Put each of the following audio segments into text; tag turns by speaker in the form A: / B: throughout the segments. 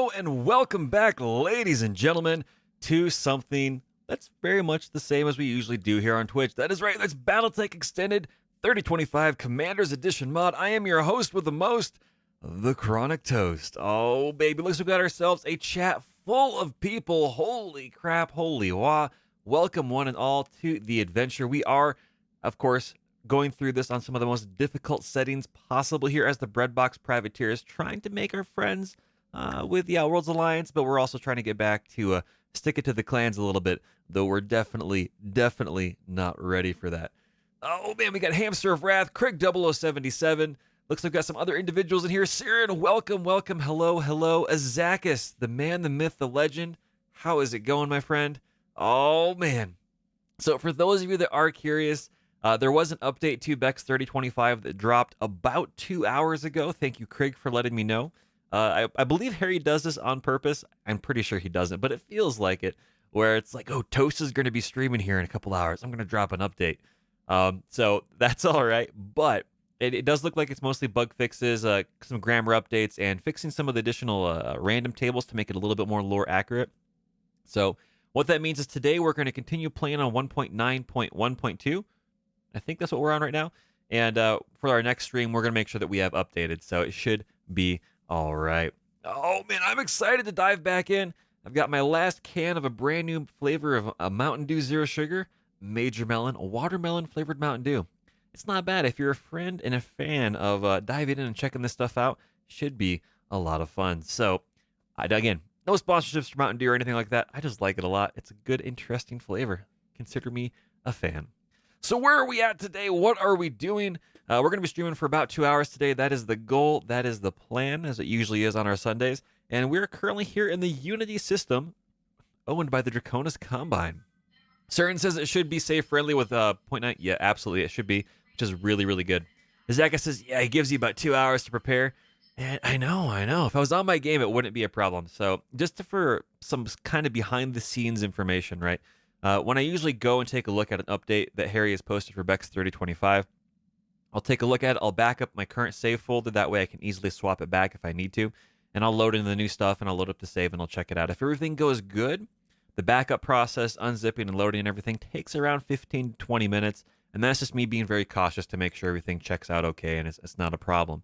A: Hello and welcome back, ladies and gentlemen, to something that's very much the same as we usually do here on Twitch. That is right, that's Battletech Extended 3025 Commander's Edition mod. I am your host with the most, TheChronicToast. Oh, baby, looks like we got ourselves a chat full of people. Holy crap, holy wah. Welcome one and all to the adventure. We are, of course, going through this on some of the most difficult settings possible here as the Breadbox Privateers, trying to make our friends with the Outworlds Alliance, but we're also trying to get back to stick it to the clans a little bit, though we're definitely not ready for that. Oh man, we got Hamster of Wrath, Craig 0077. Looks like we've got some other individuals in here. Siren, welcome. Hello. Azakis, the man, the myth, the legend. How is it going, my friend? Oh man. So for those of you that are curious, there was an update to BEX3025 that dropped about 2 hours ago. Thank you, Craig, for letting me know. I believe Harry does this on purpose. I'm pretty sure he doesn't, but it feels like it, where it's like, oh, Toast is going to be streaming here in a couple hours. I'm going to drop an update. So that's all right, but it does look like it's mostly bug fixes, some grammar updates, and fixing some of the additional random tables to make it a little bit more lore accurate. So what that means is today we're going to continue playing on 1.9.1.2. I think that's what we're on right now. And for our next stream, we're going to make sure that we have updated. So it should be all right. Oh, man, I'm excited to dive back in. I've got my last can of a brand new flavor of a Mountain Dew Zero Sugar, Major Melon, a watermelon flavored Mountain Dew. It's not bad. If you're a friend and a fan of diving in and checking this stuff out, should be a lot of fun. So, again, no sponsorships for Mountain Dew or anything like that. I just like it a lot. It's a good, interesting flavor. Consider me a fan. So where are we at today? What are we doing? We're going to be streaming for about 2 hours today. That is the goal. That is the plan, as it usually is on our Sundays. And we're currently here in the Unity system, owned by the Draconis Combine. Certain says it should be safe friendly with 0.9. Yeah, absolutely, it should be, which is really good. Zaka says, yeah, he gives you about 2 hours to prepare. And I know. If I was on my game, it wouldn't be a problem. So just for some kind of behind the scenes information, right? When I usually go and take a look at an update that Harry has posted for BEX3025, I'll take a look at it. I'll back up my current save folder. That way I can easily swap it back if I need to. And I'll load in the new stuff and I'll load up the save and I'll check it out. If everything goes good, the backup process, unzipping and loading and everything takes around 15 to 20 minutes. And that's just me being very cautious to make sure everything checks out okay and it's not a problem.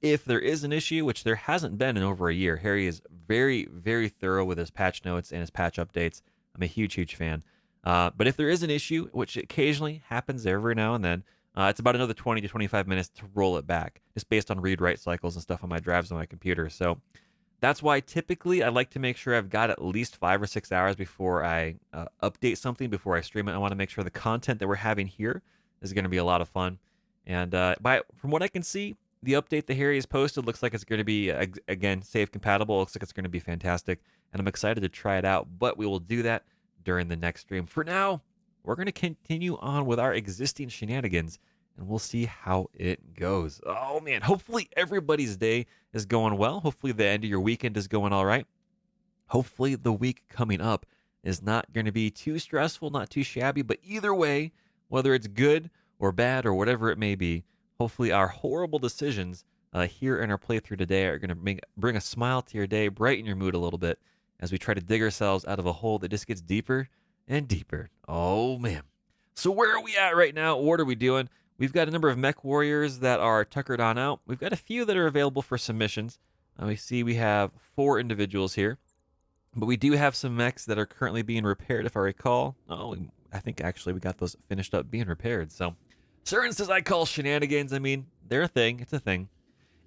A: If there is an issue, which there hasn't been in over a year, Harry is very thorough with his patch notes and his patch updates. I'm a huge fan. But if there is an issue, which occasionally happens every now and then, it's about another 20 to 25 minutes to roll it back, just based on read-write cycles and stuff on my drives on my computer. So that's why typically I like to make sure I've got at least 5 or 6 hours before I update something, before I stream it. I want to make sure the content that we're having here is going to be a lot of fun. And from what I can see, the update that Harry has posted looks like it's going to be, again, save compatible. It looks like it's going to be fantastic. And I'm excited to try it out, but we will do that during the next stream. For now, we're going to continue on with our existing shenanigans, and we'll see how it goes. Oh, man. Hopefully everybody's day is going well. Hopefully the end of your weekend is going all right. Hopefully the week coming up is not going to be too stressful, not too shabby, but either way, whether it's good or bad or whatever it may be, hopefully our horrible decisions here in our playthrough today are going to bring a smile to your day, brighten your mood a little bit as we try to dig ourselves out of a hole that just gets deeper and deeper. Oh, man. So where are we at right now? What are we doing? We've got a number of mech warriors that are tuckered on out. We've got a few that are available for submissions. We see we have 4 individuals here. But we do have some mechs that are currently being repaired, if I recall. Oh, I think actually we got those finished up being repaired. So, Surin says I call shenanigans. I mean, they're a thing. It's a thing.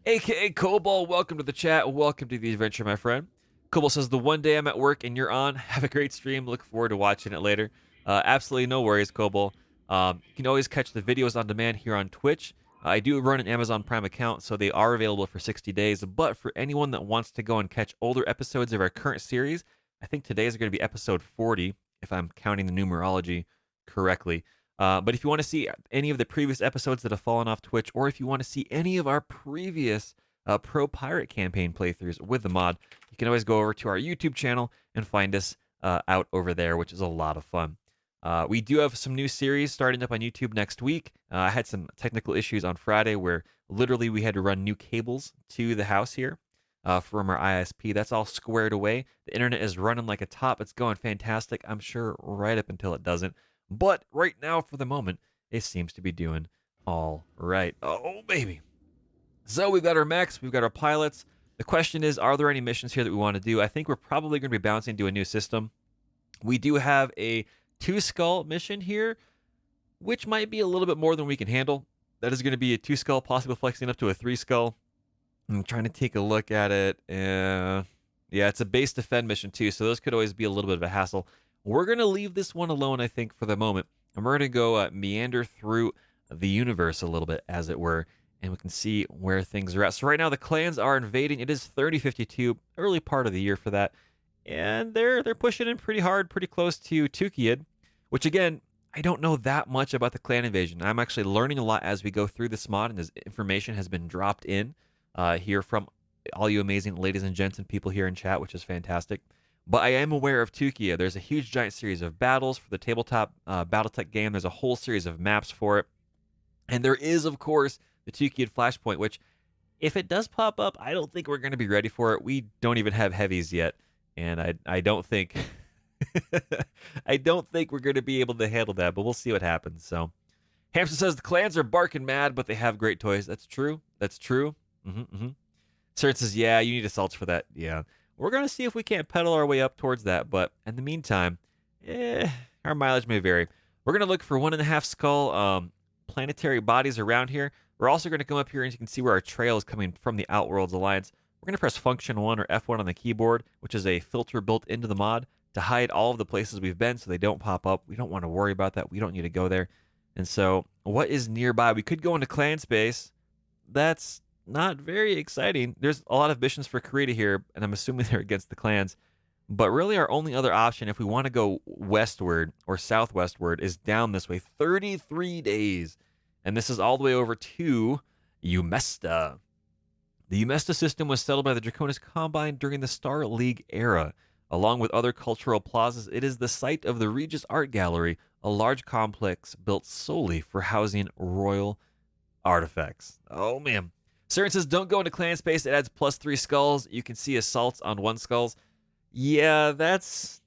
A: AKA Cobalt, welcome to the chat. Welcome to the adventure, my friend. Cobalt says, the one day I'm at work and you're on, have a great stream. Look forward to watching it later. Absolutely no worries, Cobalt. You can always catch the videos on demand here on Twitch. I do run an Amazon Prime account, so they are available for 60 days. But for anyone that wants to go and catch older episodes of our current series, I think today is going to be episode 40, if I'm counting the numerology correctly. But if you want to see any of the previous episodes that have fallen off Twitch, or if you want to see any of our previous Pro Pirate campaign playthroughs with the mod, you can always go over to our YouTube channel and find us out over there, which is a lot of fun. We do have some new series starting up on YouTube next week. I had some technical issues on Friday where literally we had to run new cables to the house here. from our ISP. That's all squared away. The internet is running like a top. It's going fantastic. I'm sure right up until it doesn't. But right now, for the moment, it seems to be doing all right. Oh, baby. So we've got our mechs, we've got our pilots. The question is, are there any missions here that we want to do? I think we're probably going to be bouncing to a new system. We do have a 2-skull mission here, which might be a little bit more than we can handle. That is going to be a 2-skull, possibly flexing up to a 3-skull. I'm trying to take a look at it. Yeah, it's a base defend mission too, so those could always be a little bit of a hassle. We're going to leave this one alone, I think, for the moment. And we're going to go meander through the universe a little bit, as it were, and we can see where things are at. So right now, the clans are invading. It is 3052, early part of the year for that. And they're pushing in pretty hard, pretty close to Tukiyid, which, again, I don't know that much about the clan invasion. I'm actually learning a lot as we go through this mod, and this information has been dropped in here from all you amazing ladies and gents and people here in chat, which is fantastic. But I am aware of Tukia. There's a huge giant series of battles for the tabletop Battletech game. There's a whole series of maps for it. And there is, of course, the Tukiyid Flashpoint, which, if it does pop up, I don't think we're going to be ready for it. We don't even have heavies yet. And I don't think I don't think we're going to be able to handle that, but we'll see what happens. So Hamster says the clans are barking mad, but they have great toys. That's true. That's true. Cert says, yeah, you need assaults for that. Yeah. We're going to see if we can't pedal our way up towards that, but in the meantime, our mileage may vary. We're going to look for 1.5 skull planetary bodies around here. We're also going to come up here and you can see where our trail is coming from the Outworlds Alliance. We're going to press function 1 or F1 on the keyboard, which is a filter built into the mod to hide all of the places we've been so they don't pop up. We don't want to worry about that. We don't need to go there. And so what is nearby? We could go into clan space. That's not very exciting. There's a lot of missions for Korea here, and I'm assuming they're against the clans. But really our only other option, if we want to go westward or southwestward, is down this way. 33 days. And this is all the way over to Umesta. The Umesta system was settled by the Draconis Combine during the Star League era. Along with other cultural plazas, it is the site of the Regis Art Gallery, a large complex built solely for housing royal artifacts. Oh, man. Saren says, don't go into clan space. It adds +3 skulls. You can see assaults on 1 skulls. Yeah, that's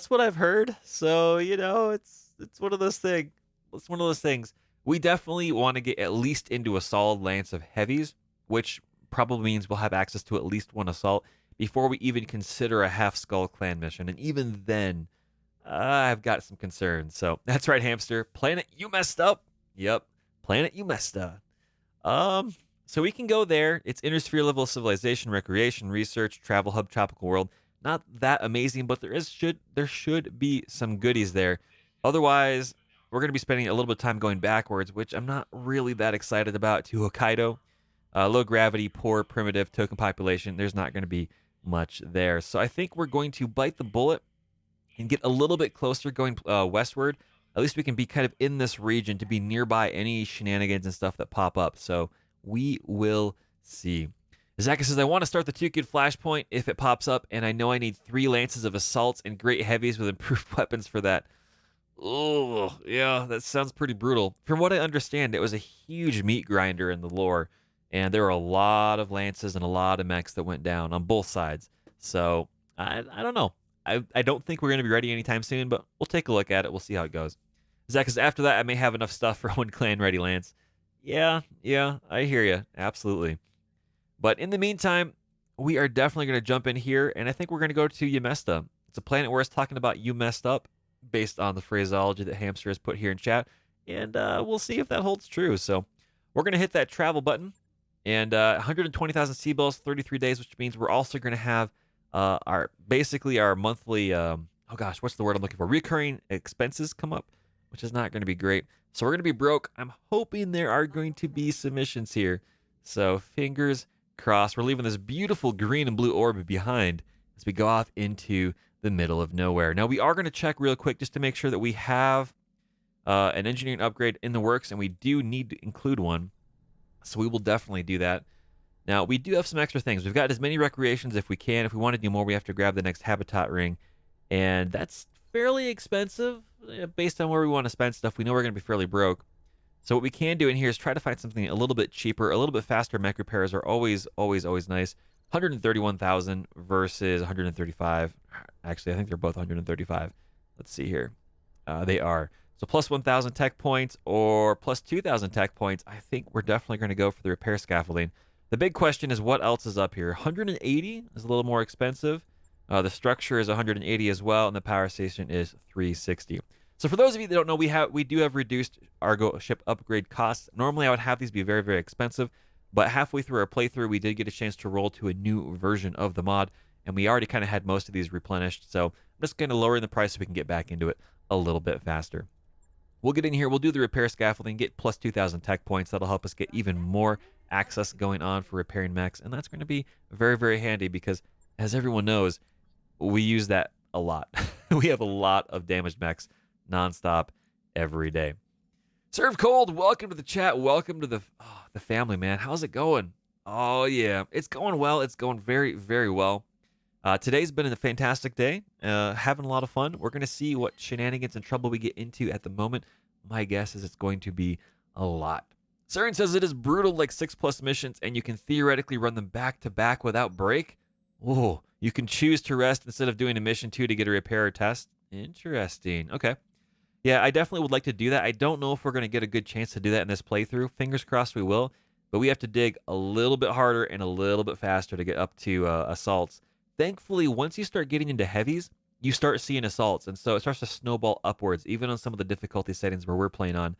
A: what I've heard. So, it's one of those things. It's one of those things. We definitely want to get at least into a solid lance of heavies, which probably means we'll have access to at least 1 assault before we even consider a half-skull clan mission. And even then, I've got some concerns. So that's right, Hamster. Planet, you messed up. Yep. Planet, you messed up. So we can go there. It's Intersphere level civilization, recreation, research, travel hub, tropical world. Not that amazing, but there should be some goodies there. Otherwise, we're going to be spending a little bit of time going backwards, which I'm not really that excited about, to Hokkaido. Low gravity, poor, primitive, token population. There's not going to be much there. So I think we're going to bite the bullet and get a little bit closer going westward. At least we can be kind of in this region to be nearby any shenanigans and stuff that pop up. So we will see. Zaka says, I want to start the 2-kid flashpoint if it pops up, and I know I need 3 lances of assaults and great heavies with improved weapons for that. Oh, yeah, that sounds pretty brutal. From what I understand, it was a huge meat grinder in the lore, and there were a lot of lances and a lot of mechs that went down on both sides. So, I don't know. I don't think we're going to be ready anytime soon, but we'll take a look at it. We'll see how it goes. Zach says, after that, I may have enough stuff for 1 clan ready lance. Yeah, I hear you. Absolutely. But in the meantime, we are definitely going to jump in here, and I think we're going to go to Umesta. It's a planet where it's talking about you messed up, based on the phraseology that Hamster has put here in chat, and we'll see if that holds true. So we're going to hit that travel button, and 120,000 Seabells, 33 days, which means we're also going to have our monthly, what's the word I'm looking for? Recurring expenses come up, which is not going to be great. So we're going to be broke. I'm hoping there are going to be submissions here. So fingers crossed. We're leaving this beautiful green and blue orb behind as we go off into the middle of nowhere. Now, we are going to check real quick just to make sure that we have an engineering upgrade in the works, and we do need to include one. So we will definitely do that. Now, we do have some extra things. We've got as many recreations if we can. If we want to do more, we have to grab the next habitat ring. And that's fairly expensive based on where we want to spend stuff. We know we're going to be fairly broke. So what we can do in here is try to find something a little bit cheaper, a little bit faster. Mech repairs are always, always, always nice. 131,000 versus 135. Actually, I think they're both 135. Let's see here. They are. So plus 1,000 tech points or plus 2,000 tech points. I think we're definitely going to go for the repair scaffolding. The big question is what else is up here? 180 is a little more expensive. The structure is 180 as well, and the power station is 360. So for those of you that don't know, we do have reduced Argo ship upgrade costs. Normally, I would have these be very, very expensive, but halfway through our playthrough, we did get a chance to roll to a new version of the mod, and we already kind of had most of these replenished. So I'm just going to lower the price so we can get back into it a little bit faster. We'll get in here, we'll do the repair scaffolding, get plus 2,000 tech points. That'll help us get even more access going on for repairing mechs, and that's going to be very, very handy because, as everyone knows, we use that a lot. We have a lot of damaged mechs nonstop every day. Serve Cold, welcome to the chat. Welcome to the family, man. How's it going? Oh, yeah. It's going well. It's going very, very well. Today's been a fantastic day. Having a lot of fun. We're going to see what shenanigans and trouble we get into at the moment. My guess is it's going to be a lot. Saren says it is brutal, like 6+ missions, and you can theoretically run them back to back without break. Whoa. You can choose to rest instead of doing a mission 2 to get a repair or test. Interesting. Okay. Yeah, I definitely would like to do that. I don't know if we're going to get a good chance to do that in this playthrough. Fingers crossed we will. But we have to dig a little bit harder and a little bit faster to get up to assaults. Thankfully, once you start getting into heavies, you start seeing assaults. And so it starts to snowball upwards, even on some of the difficulty settings where we're playing on,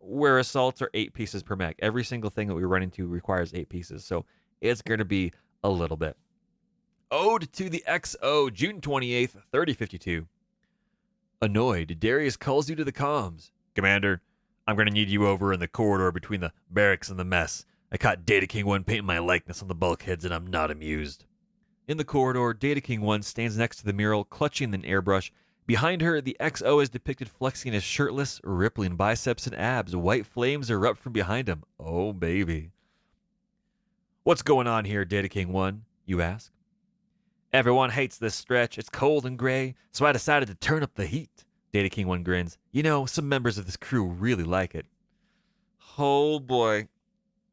A: where assaults are 8 pieces per mech. Every single thing that we run into requires 8 pieces. So it's going to be a little bit. Ode to the XO, June 28th, 3052. Annoyed, Darius calls you to the comms. Commander, I'm going to need you over in the corridor between the barracks and the mess. I caught Data King 1 painting my likeness on the bulkheads, and I'm not amused. In the corridor, Data King 1 stands next to the mural, clutching an airbrush. Behind her, the XO is depicted flexing his shirtless, rippling biceps and abs. White flames erupt from behind him. Oh, baby. What's going on here, Data King 1? You ask. Everyone hates this stretch. It's cold and gray, so I decided to turn up the heat. Data King 1 grins. You know, some members of this crew really like it. Oh, boy.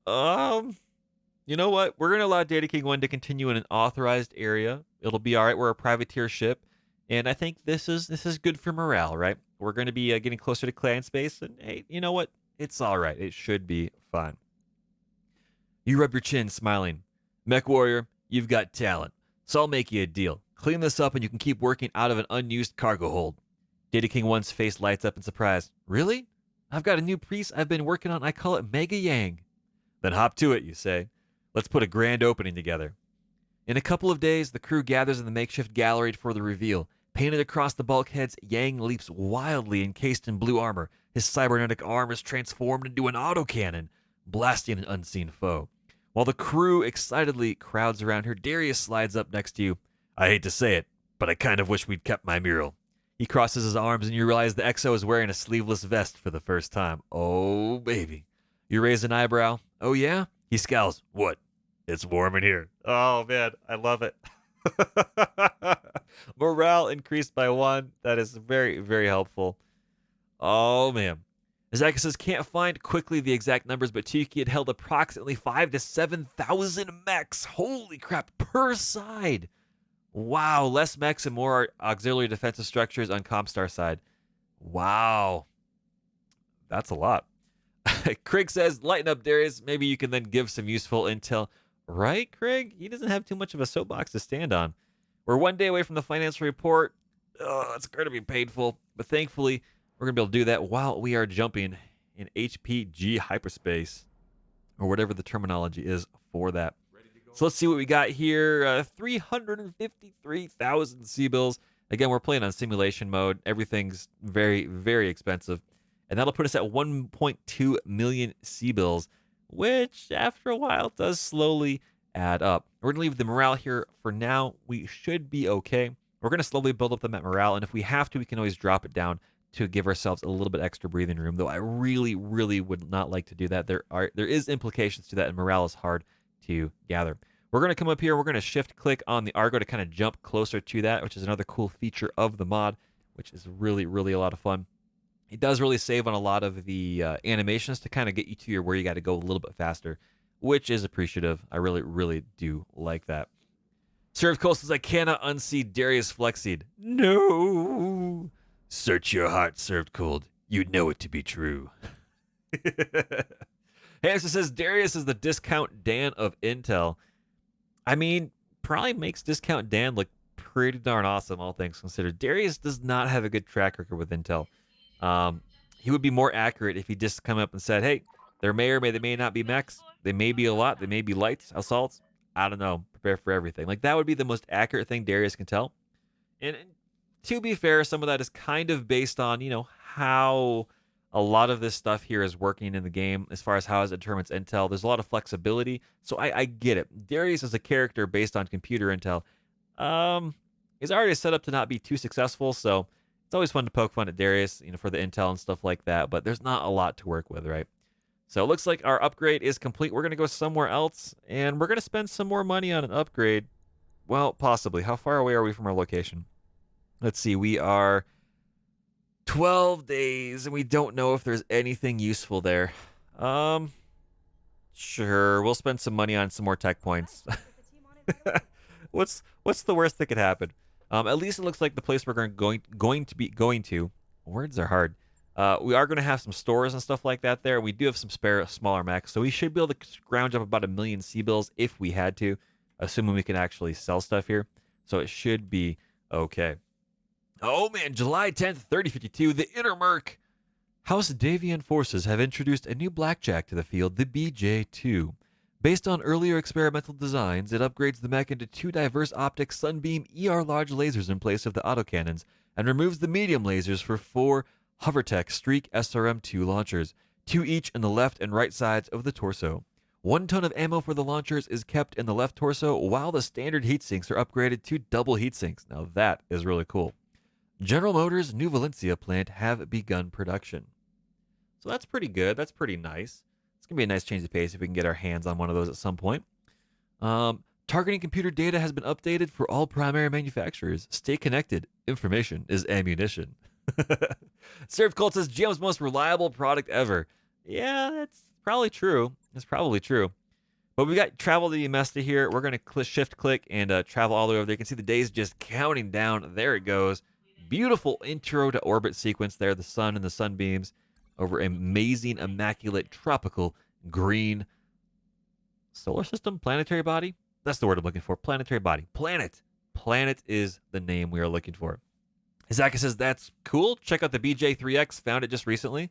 A: You know what? We're going to allow Data King 1 to continue in an authorized area. It'll be all right. We're a privateer ship, and I think this is good for morale, right? We're going to be getting closer to clan space, and hey, you know what? It's all right. It should be fine. You rub your chin, smiling. Mech Warrior, you've got talent. So I'll make you a deal. Clean this up and you can keep working out of an unused cargo hold. Data King 1's face lights up in surprise. Really? I've got a new piece I've been working on. I call it Mega Yang. Then hop to it, you say. Let's put a grand opening together. In a couple of days, the crew gathers in the makeshift gallery for the reveal. Painted across the bulkheads, Yang leaps wildly encased in blue armor. His cybernetic arm is transformed into an autocannon, blasting an unseen foe. While the crew excitedly crowds around her, Darius slides up next to you. I hate to say it, but I kind of wish we'd kept my mural. He crosses his arms and you realize the XO is wearing a sleeveless vest for the first time. Oh, baby. You raise an eyebrow. Oh, yeah? He scowls. What? It's warm in here. Oh, man. I love it. Morale increased by 1. That is very, very helpful. Oh, man. Zaka says, can't find quickly the exact numbers, but Tiki had held approximately 5,000 to 7,000 mechs. Holy crap, per side. Wow, less mechs and more auxiliary defensive structures on Comstar side. Wow. That's a lot. Craig says, lighten up, Darius. Maybe you can then give some useful intel. Right, Craig? He doesn't have too much of a soapbox to stand on. We're 1 day away from the financial report. It's going to be painful, but thankfully, we're going to be able to do that while we are jumping in HPG hyperspace, or whatever the terminology is for that. So let's see what we got here. 353,000 C-bills. Again, we're playing on simulation mode. Everything's very, very expensive. And that'll put us at 1.2 million C-bills, which after a while does slowly add up. We're going to leave the morale here for now. We should be okay. We're going to slowly build up the morale, and if we have to, we can always drop it down to give ourselves a little bit extra breathing room, though I really, really would not like to do that. There is implications to that, and morale is hard to gather. We're going to come up here. We're going to shift-click on the Argo to kind of jump closer to that, which is another cool feature of the mod, which is really, really a lot of fun. It does really save on a lot of the animations to kind of get you to where you got to go a little bit faster, which is appreciative. I really, really do like that. Serve Cole says, I cannot unsee Darius Flexied. No. Search your heart, Served Cold. You know it to be true. Hamster says, Darius is the Discount Dan of Intel. I mean, probably makes Discount Dan look pretty darn awesome, all things considered. Darius does not have a good track record with Intel. He would be more accurate if he just come up and said, hey, there may or may not be mechs. They may be a lot. They may be lights, assaults. I don't know. Prepare for everything. Like, that would be the most accurate thing Darius can tell. And to be fair, some of that is kind of based on, how a lot of this stuff here is working in the game as far as how it determines intel. There's a lot of flexibility. So I get it. Darius is a character based on computer intel. Is already set up to not be too successful. So it's always fun to poke fun at Darius, for the intel and stuff like that. But there's not a lot to work with, right? So it looks like our upgrade is complete. We're going to go somewhere else, and we're going to spend some more money on an upgrade. Well, possibly. How far away are we from our location? Let's see. We are 12 days, and we don't know if there's anything useful there. Sure. We'll spend some money on some more tech points. What's the worst that could happen? At least it looks like the place we're going to. Words are hard. We are going to have some stores and stuff like that there. We do have some spare smaller mechs, so we should be able to scrounge up about 1 million C-bills if we had to, assuming we can actually sell stuff here. So it should be okay. Oh man, July 10th, 3052, the Inner Merc. House Davian forces have introduced a new blackjack to the field, the BJ2. Based on earlier experimental designs, it upgrades the mech into 2 diverse optic Sunbeam ER large lasers in place of the autocannons, and removes the medium lasers for 4 HoverTech Streak SRM-2 launchers, 2 each in the left and right sides of the torso. 1 ton of ammo for the launchers is kept in the left torso, while the standard heatsinks are upgraded to double heatsinks. Now that is really cool. General Motors' New Valencia plant have begun production. So that's pretty good. That's pretty nice. It's going to be a nice change of pace if we can get our hands on one of those at some point. Targeting computer data has been updated for all primary manufacturers. Stay connected. Information is ammunition. Served Cult says GM's most reliable product ever. Yeah, that's probably true. It's probably true. But we got travel to Umesta here. We're going to shift click and travel all the way over there. You can see the days just counting down. There it goes. Beautiful intro to orbit sequence there. The sun and the sunbeams over amazing, immaculate, tropical, green solar system, planetary body. That's the word I'm looking for. Planetary body. Planet. Planet is the name we are looking for. Zaka says, that's cool. Check out the BJ3X. Found it just recently.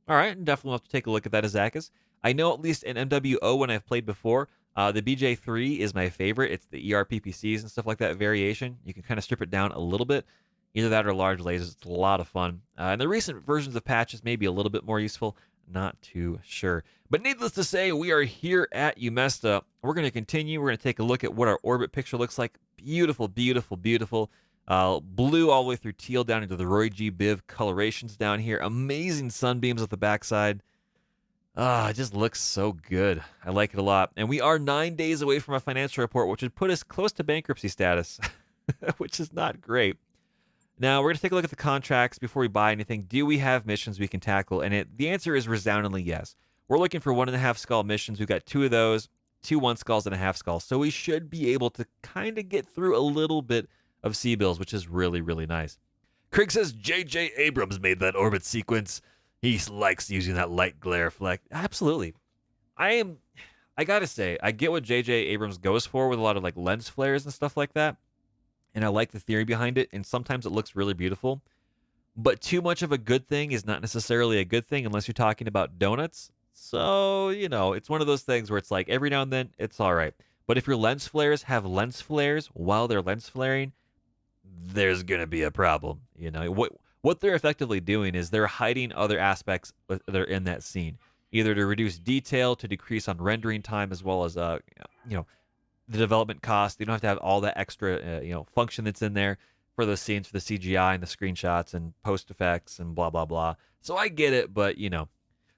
A: All right, definitely have to take a look at that, Azakas. I know at least in MWO when I've played before, the BJ3 is my favorite. It's the ERPPCs and stuff like that variation. You can kind of strip it down a little bit. Either that or large lasers. It's a lot of fun. And the recent versions of patches may be a little bit more useful. Not too sure. But needless to say, we are here at Umesta. We're going to continue. We're going to take a look at what our orbit picture looks like. Beautiful, beautiful, beautiful. Blue all the way through teal down into the Roy G. Biv colorations down here. Amazing sunbeams at the backside. It just looks so good. I like it a lot. And we are 9 days away from a financial report, which would put us close to bankruptcy status, which is not great. Now, we're going to take a look at the contracts before we buy anything. Do we have missions we can tackle? And the answer is resoundingly yes. We're looking for 1.5 skull missions. We've got 2 of those, 2 1 skulls and a half skull. So we should be able to kind of get through a little bit of C-bills, which is really, really nice. Craig says J.J. Abrams made that orbit sequence. He likes using that light glare fleck. Absolutely. I got to say, I get what J.J. Abrams goes for with a lot of like lens flares and stuff like that. And I like the theory behind it, and sometimes it looks really beautiful. But too much of a good thing is not necessarily a good thing unless you're talking about donuts. So, it's one of those things where it's like every now and then, it's all right. But if your lens flares have lens flares while they're lens flaring, there's going to be a problem. What they're effectively doing is they're hiding other aspects that are in that scene, either to reduce detail, to decrease on rendering time, as well as, the development cost. You don't have to have all that extra, function that's in there for those scenes, for the CGI and the screenshots and post effects and blah, blah, blah. So I get it, but,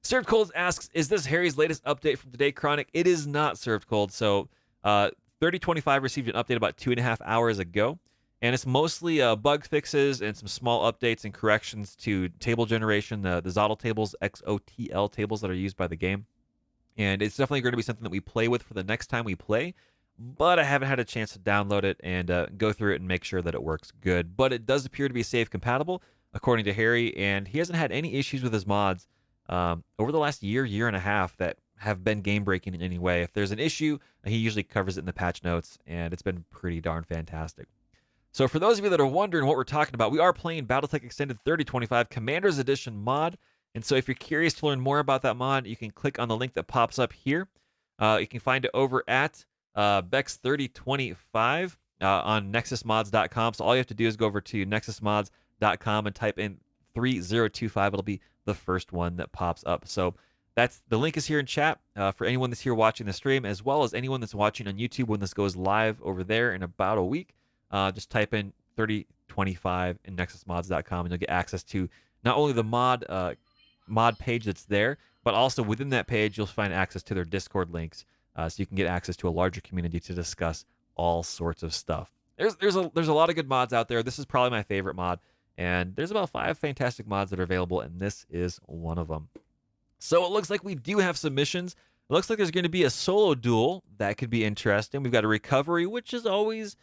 A: Served Cold asks, is this Harry's latest update from Today Chronic? It is not, Served Cold. So 3025 received an update about 2.5 hours ago, and it's mostly bug fixes and some small updates and corrections to table generation, the Zotl tables, XOTL tables that are used by the game. And it's definitely going to be something that we play with for the next time we play. but I haven't had a chance to download it and go through it and make sure that it works good. But it does appear to be safe compatible, according to Harry, and he hasn't had any issues with his mods over the last year and a half that have been game breaking in any way. If there's an issue, he usually covers it in the patch notes, and it's been pretty darn fantastic. So for those of you that are wondering what we're talking about, we are playing Battletech Extended 3025 Commander's Edition mod. And so if you're curious to learn more about that mod, you can click on the link that pops up here. You can find it over at BEX3025 on nexusmods.com. So all you have to do is go over to nexusmods.com and type in 3025. It'll be the first one that pops up. So that's the link is here in chat for anyone that's here watching the stream, as well as anyone that's watching on YouTube when this goes live over there in about a week. Just type in 3025 in nexusmods.com and you'll get access to not only the mod page that's there, but also within that page you'll find access to their Discord links, so you can get access to a larger community to discuss all sorts of stuff. There's a lot of good mods out there. This is probably my favorite mod, and there's about 5 fantastic mods that are available, and this is one of them. So it looks like we do have some missions. It looks like there's going to be a solo duel that could be interesting. We've got a recovery, which is always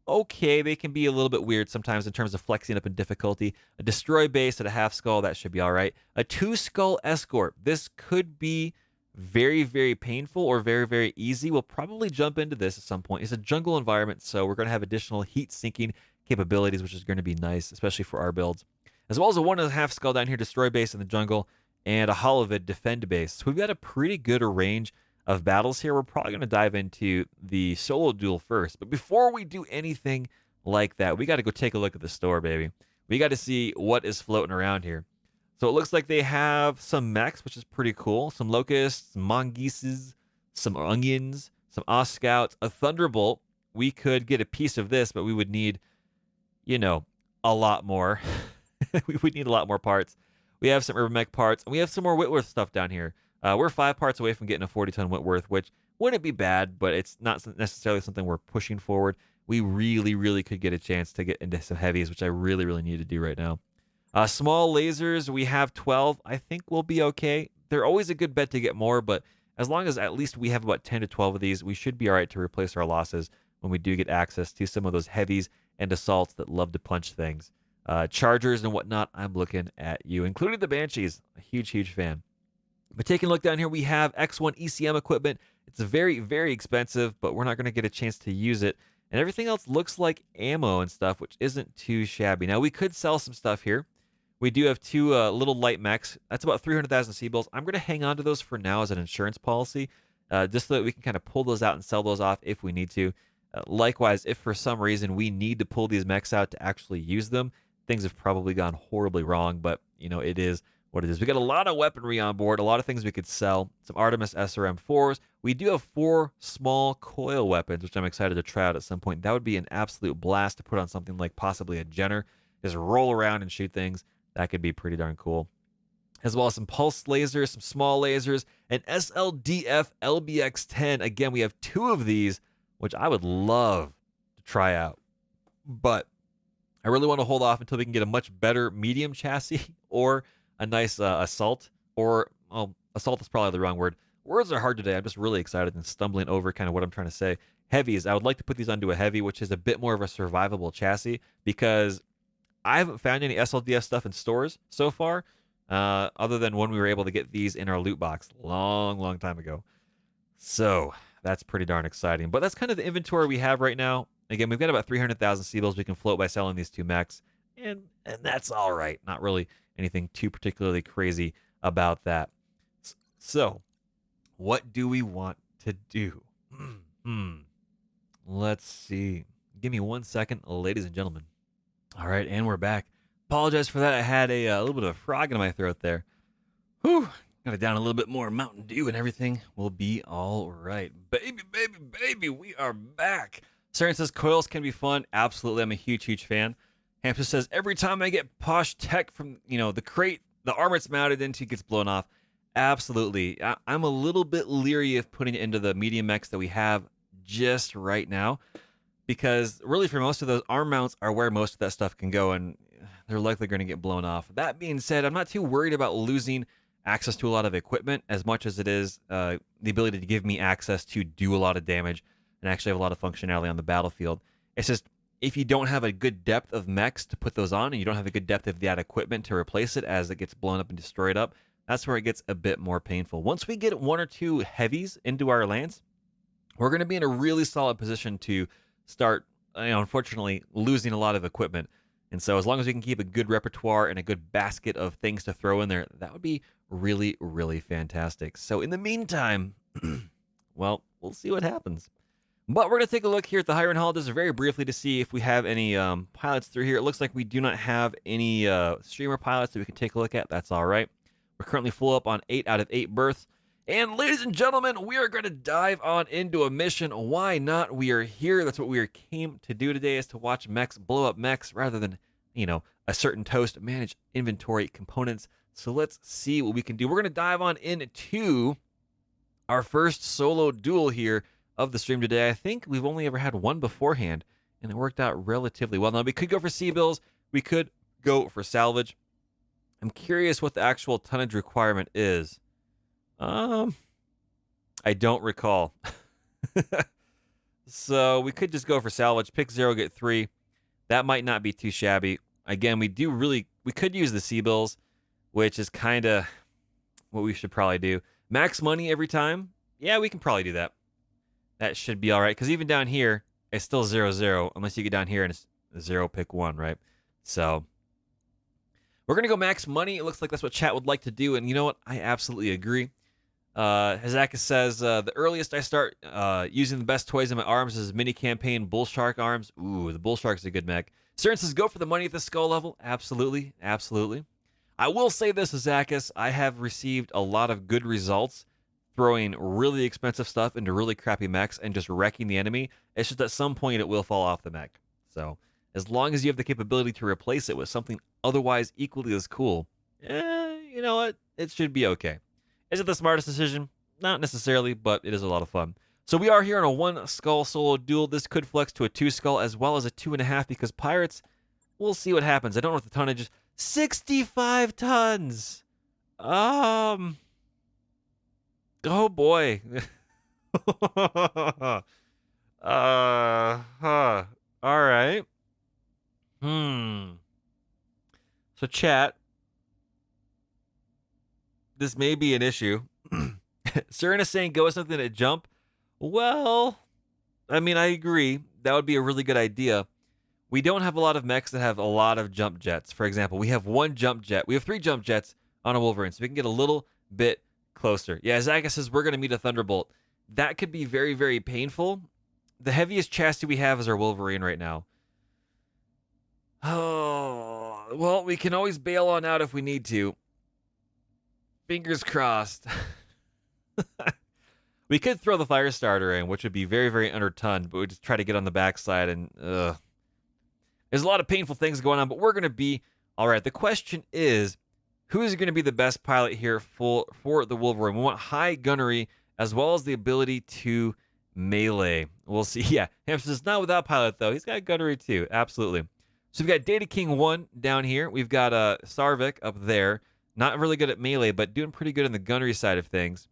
A: okay. They can be a little bit weird sometimes in terms of flexing up in difficulty. A destroy base at a half skull, that should be all right. A 2-skull escort. This could be very, very painful or very, very easy. We'll probably jump into this at some point. It's a jungle environment, so we're going to have additional heat sinking capabilities, which is going to be nice, especially for our builds. As well as a 1.5 skull down here, destroy base in the jungle, and a holovid defend base. So we've got a pretty good range of battles here. We're probably going to dive into the solo duel first. But before we do anything like that, we got to go take a look at the store, baby. We got to see what is floating around here. So it looks like they have some mechs, which is pretty cool. Some locusts, some mongooses, some onions, some Oscouts, a thunderbolt. We could get a piece of this, but we would need, you know, a lot more. We would need a lot more parts. We have some Urban Mech parts, and we have some more Whitworth stuff down here. We're 5 parts away from getting a 40-ton Whitworth, which wouldn't be bad, but it's not necessarily something we're pushing forward. We really, really could get a chance to get into some heavies, which I really, really need to do right now. Small lasers, we have 12. I think we'll be okay. They're always a good bet to get more, but as long as at least we have about 10 to 12 of these, we should be all right to replace our losses when we do get access to some of those heavies and assaults that love to punch things. Chargers and whatnot, I'm looking at you, including the Banshees. A huge, huge fan. But taking a look down here, we have X1 ECM equipment. It's very, very expensive, but we're not going to get a chance to use it. And everything else looks like ammo and stuff, which isn't too shabby. Now, we could sell some stuff here. We do have 2 little light mechs. That's about 300,000 C-bills. I'm going to hang on to those for now as an insurance policy, just so that we can kind of pull those out and sell those off if we need to. Likewise, if for some reason we need to pull these mechs out to actually use them, things have probably gone horribly wrong, but, you know, it is what it is. We got a lot of weaponry on board, a lot of things we could sell. Some Artemis SRM4s. We do have 4 small coil weapons, which I'm excited to try out at some point. That would be an absolute blast to put on something like possibly a Jenner. Just roll around and shoot things. That could be pretty darn cool. As well as some pulse lasers, some small lasers, and SLDF LBX10. Again, we have 2 of these, which I would love to try out. But I really want to hold off until we can get a much better medium chassis or a nice assault, or assault is probably the wrong word. Words are hard today. I'm just really excited and stumbling over kind of what I'm trying to say. Heavies, I would like to put these onto a heavy, which is a bit more of a survivable chassis, because I haven't found any SLDF stuff in stores so far, other than when we were able to get these in our loot box long time ago. So that's pretty darn exciting. But that's kind of the inventory we have right now. Again, we've got about 300,000 C-bills we can float by selling these 2 mechs, and that's all right. Not really anything too particularly crazy about that. So, what do we want to do? Let's see. Give me 1 second, ladies and gentlemen. All right, and we're back. Apologize for that. I had a little bit of a frog in my throat there. Whew. Got it down a little bit more Mountain Dew and everything will be all right. Baby, we are back. Saren says coils can be fun. Absolutely, I'm a huge fan. Hamster says every time I get posh tech from the crate, the armor it's mounted into gets blown off. Absolutely, I'm a little bit leery of putting it into the medium mechs that we have just right now, because really for most of those, arm mounts are where most of that stuff can go, and they're likely going to get blown off. That being said, I'm not too worried about losing access to a lot of equipment as much as it is the ability to give me access to do a lot of damage. and actually have a lot of functionality on the battlefield. It's just if you don't have a good depth of mechs to put those on, and you don't have a good depth of that equipment to replace it as it gets blown up and destroyed up, that's where it gets a bit more painful. Once we get 1 or 2 heavies into our lance, we're going to be in a really solid position to start, unfortunately, losing a lot of equipment. And so as long as we can keep a good repertoire and a good basket of things to throw in there, that would be really, really fantastic. So in the meantime, well, we'll see what happens. But we're going to take a look here at the Hiron Hall just very briefly to see if we have any pilots through here. It looks like we do not have any streamer pilots that we can take a look at. That's all right. We're currently full up on 8 out of 8 berths. And ladies and gentlemen, we are going to dive on into a mission. Why not? We are here. That's what we came to do today, is to watch mechs blow up mechs rather than, a certain toast manage inventory components. So let's see what we can do. We're going to dive on into our first solo duel here of the stream today. I think we've only ever had one beforehand, and it worked out relatively well. Now, we could go for C-bills. We could go for salvage. I'm curious what the actual tonnage requirement is. I don't recall. So we could just go for salvage, pick 0, get 3. That might not be too shabby. Again, we could use the C-bills, which is kind of what we should probably do. Max money every time. Yeah, we can probably do that. That should be all right, because even down here, it's still 0-0, unless you get down here and it's 0, pick 1, right? So we're going to go max money. It looks like that's what chat would like to do, and you know what? I absolutely agree. Hazaka says, the earliest I start using the best toys in my arms is mini campaign Bull Shark arms. Ooh, the Bull Shark's a good mech. Cern says, go for the money at the skull level. Absolutely, absolutely. I will say this, Hazaka, I have received a lot of good results throwing really expensive stuff into really crappy mechs and just wrecking the enemy. It's just at some point it will fall off the mech. So as long as you have the capability to replace it with something otherwise equally as cool, you know what? It should be okay. Is it the smartest decision? Not necessarily, but it is a lot of fun. So we are here on a 1 skull solo duel. This could flex to a 2 skull as well as a 2.5 because pirates, we'll see what happens. I don't know what the tonnage is. 65 tons! Oh boy. Alright. So chat, this may be an issue. Cern is saying go with something to jump. Well, I mean, I agree. That would be a really good idea. We don't have a lot of mechs that have a lot of jump jets. For example, we have 1 jump jet. We have 3 jump jets on a Wolverine, so we can get a little bit closer. Yeah, Zaga says we're going to meet a Thunderbolt. That could be very, very painful. The heaviest chassis we have is our Wolverine right now. Oh, well, we can always bail on out if we need to. Fingers crossed. We could throw the fire starter in, which would be very, very under-tonned, but we just try to get on the backside, and there's a lot of painful things going on, but we're going to be all right. The question is, who is going to be the best pilot here for the Wolverine? We want high gunnery as well as the ability to melee. We'll see. Yeah, Hamster is not without pilot, though. He's got gunnery, too. Absolutely. So we've got Data King 1 down here. We've got Sarvik up there. Not really good at melee, but doing pretty good on the gunnery side of things.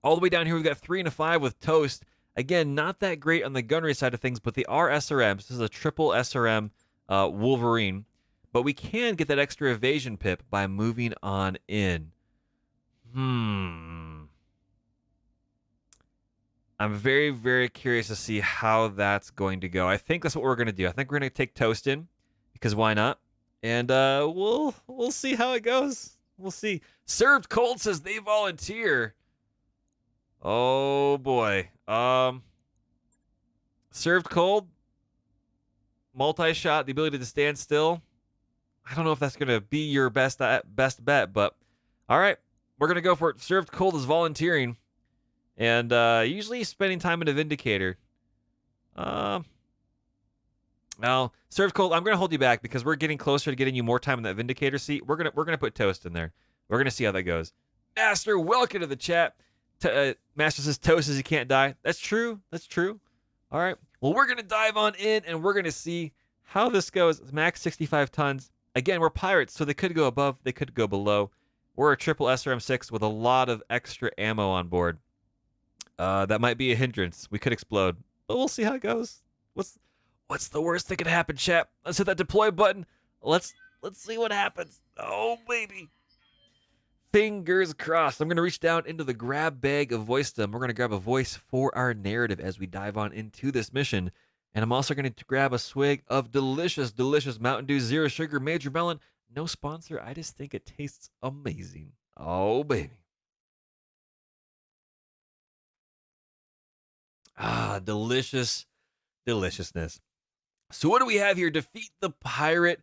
A: All the way down here, we've got 3 and a 5 with Toast. Again, not that great on the gunnery side of things, but they are SRMs. This is a triple SRM Wolverine. But we can get that extra evasion pip by moving on in. I'm very, very curious to see how that's going to go. I think that's what we're going to do. I think we're going to take Toast in, because why not? And we'll see how it goes. We'll see. Served Cold says they volunteer. Oh boy. Served Cold, multi-shot, the ability to stand still. I don't know if that's going to be your best bet, but all right, we're going to go for it. Served Cold is volunteering, and usually spending time in a Vindicator. Now, Served Cold, I'm going to hold you back because we're getting closer to getting you more time in that Vindicator seat. We're gonna put Toast in there. We're going to see how that goes. Master, welcome to the chat. Master says Toast says he can't die. That's true. That's true. All right. Well, we're going to dive on in, and we're going to see how this goes. Max 65 tons. Again, we're pirates, so they could go above. They could go below. We're a triple SRM6 with a lot of extra ammo on board. That might be a hindrance. We could explode, but we'll see how it goes. What's the worst that could happen, chap? Let's hit that deploy button. Let's see what happens. Oh baby. Fingers crossed. I'm going to reach down into the grab bag of voicedom. We're going to grab a voice for our narrative as we dive on into this mission. And I'm also going to grab a swig of delicious, delicious Mountain Dew Zero Sugar Major Melon. No sponsor. I just think it tastes amazing. Oh, baby. Ah, delicious deliciousness. So what do we have here? Defeat the pirate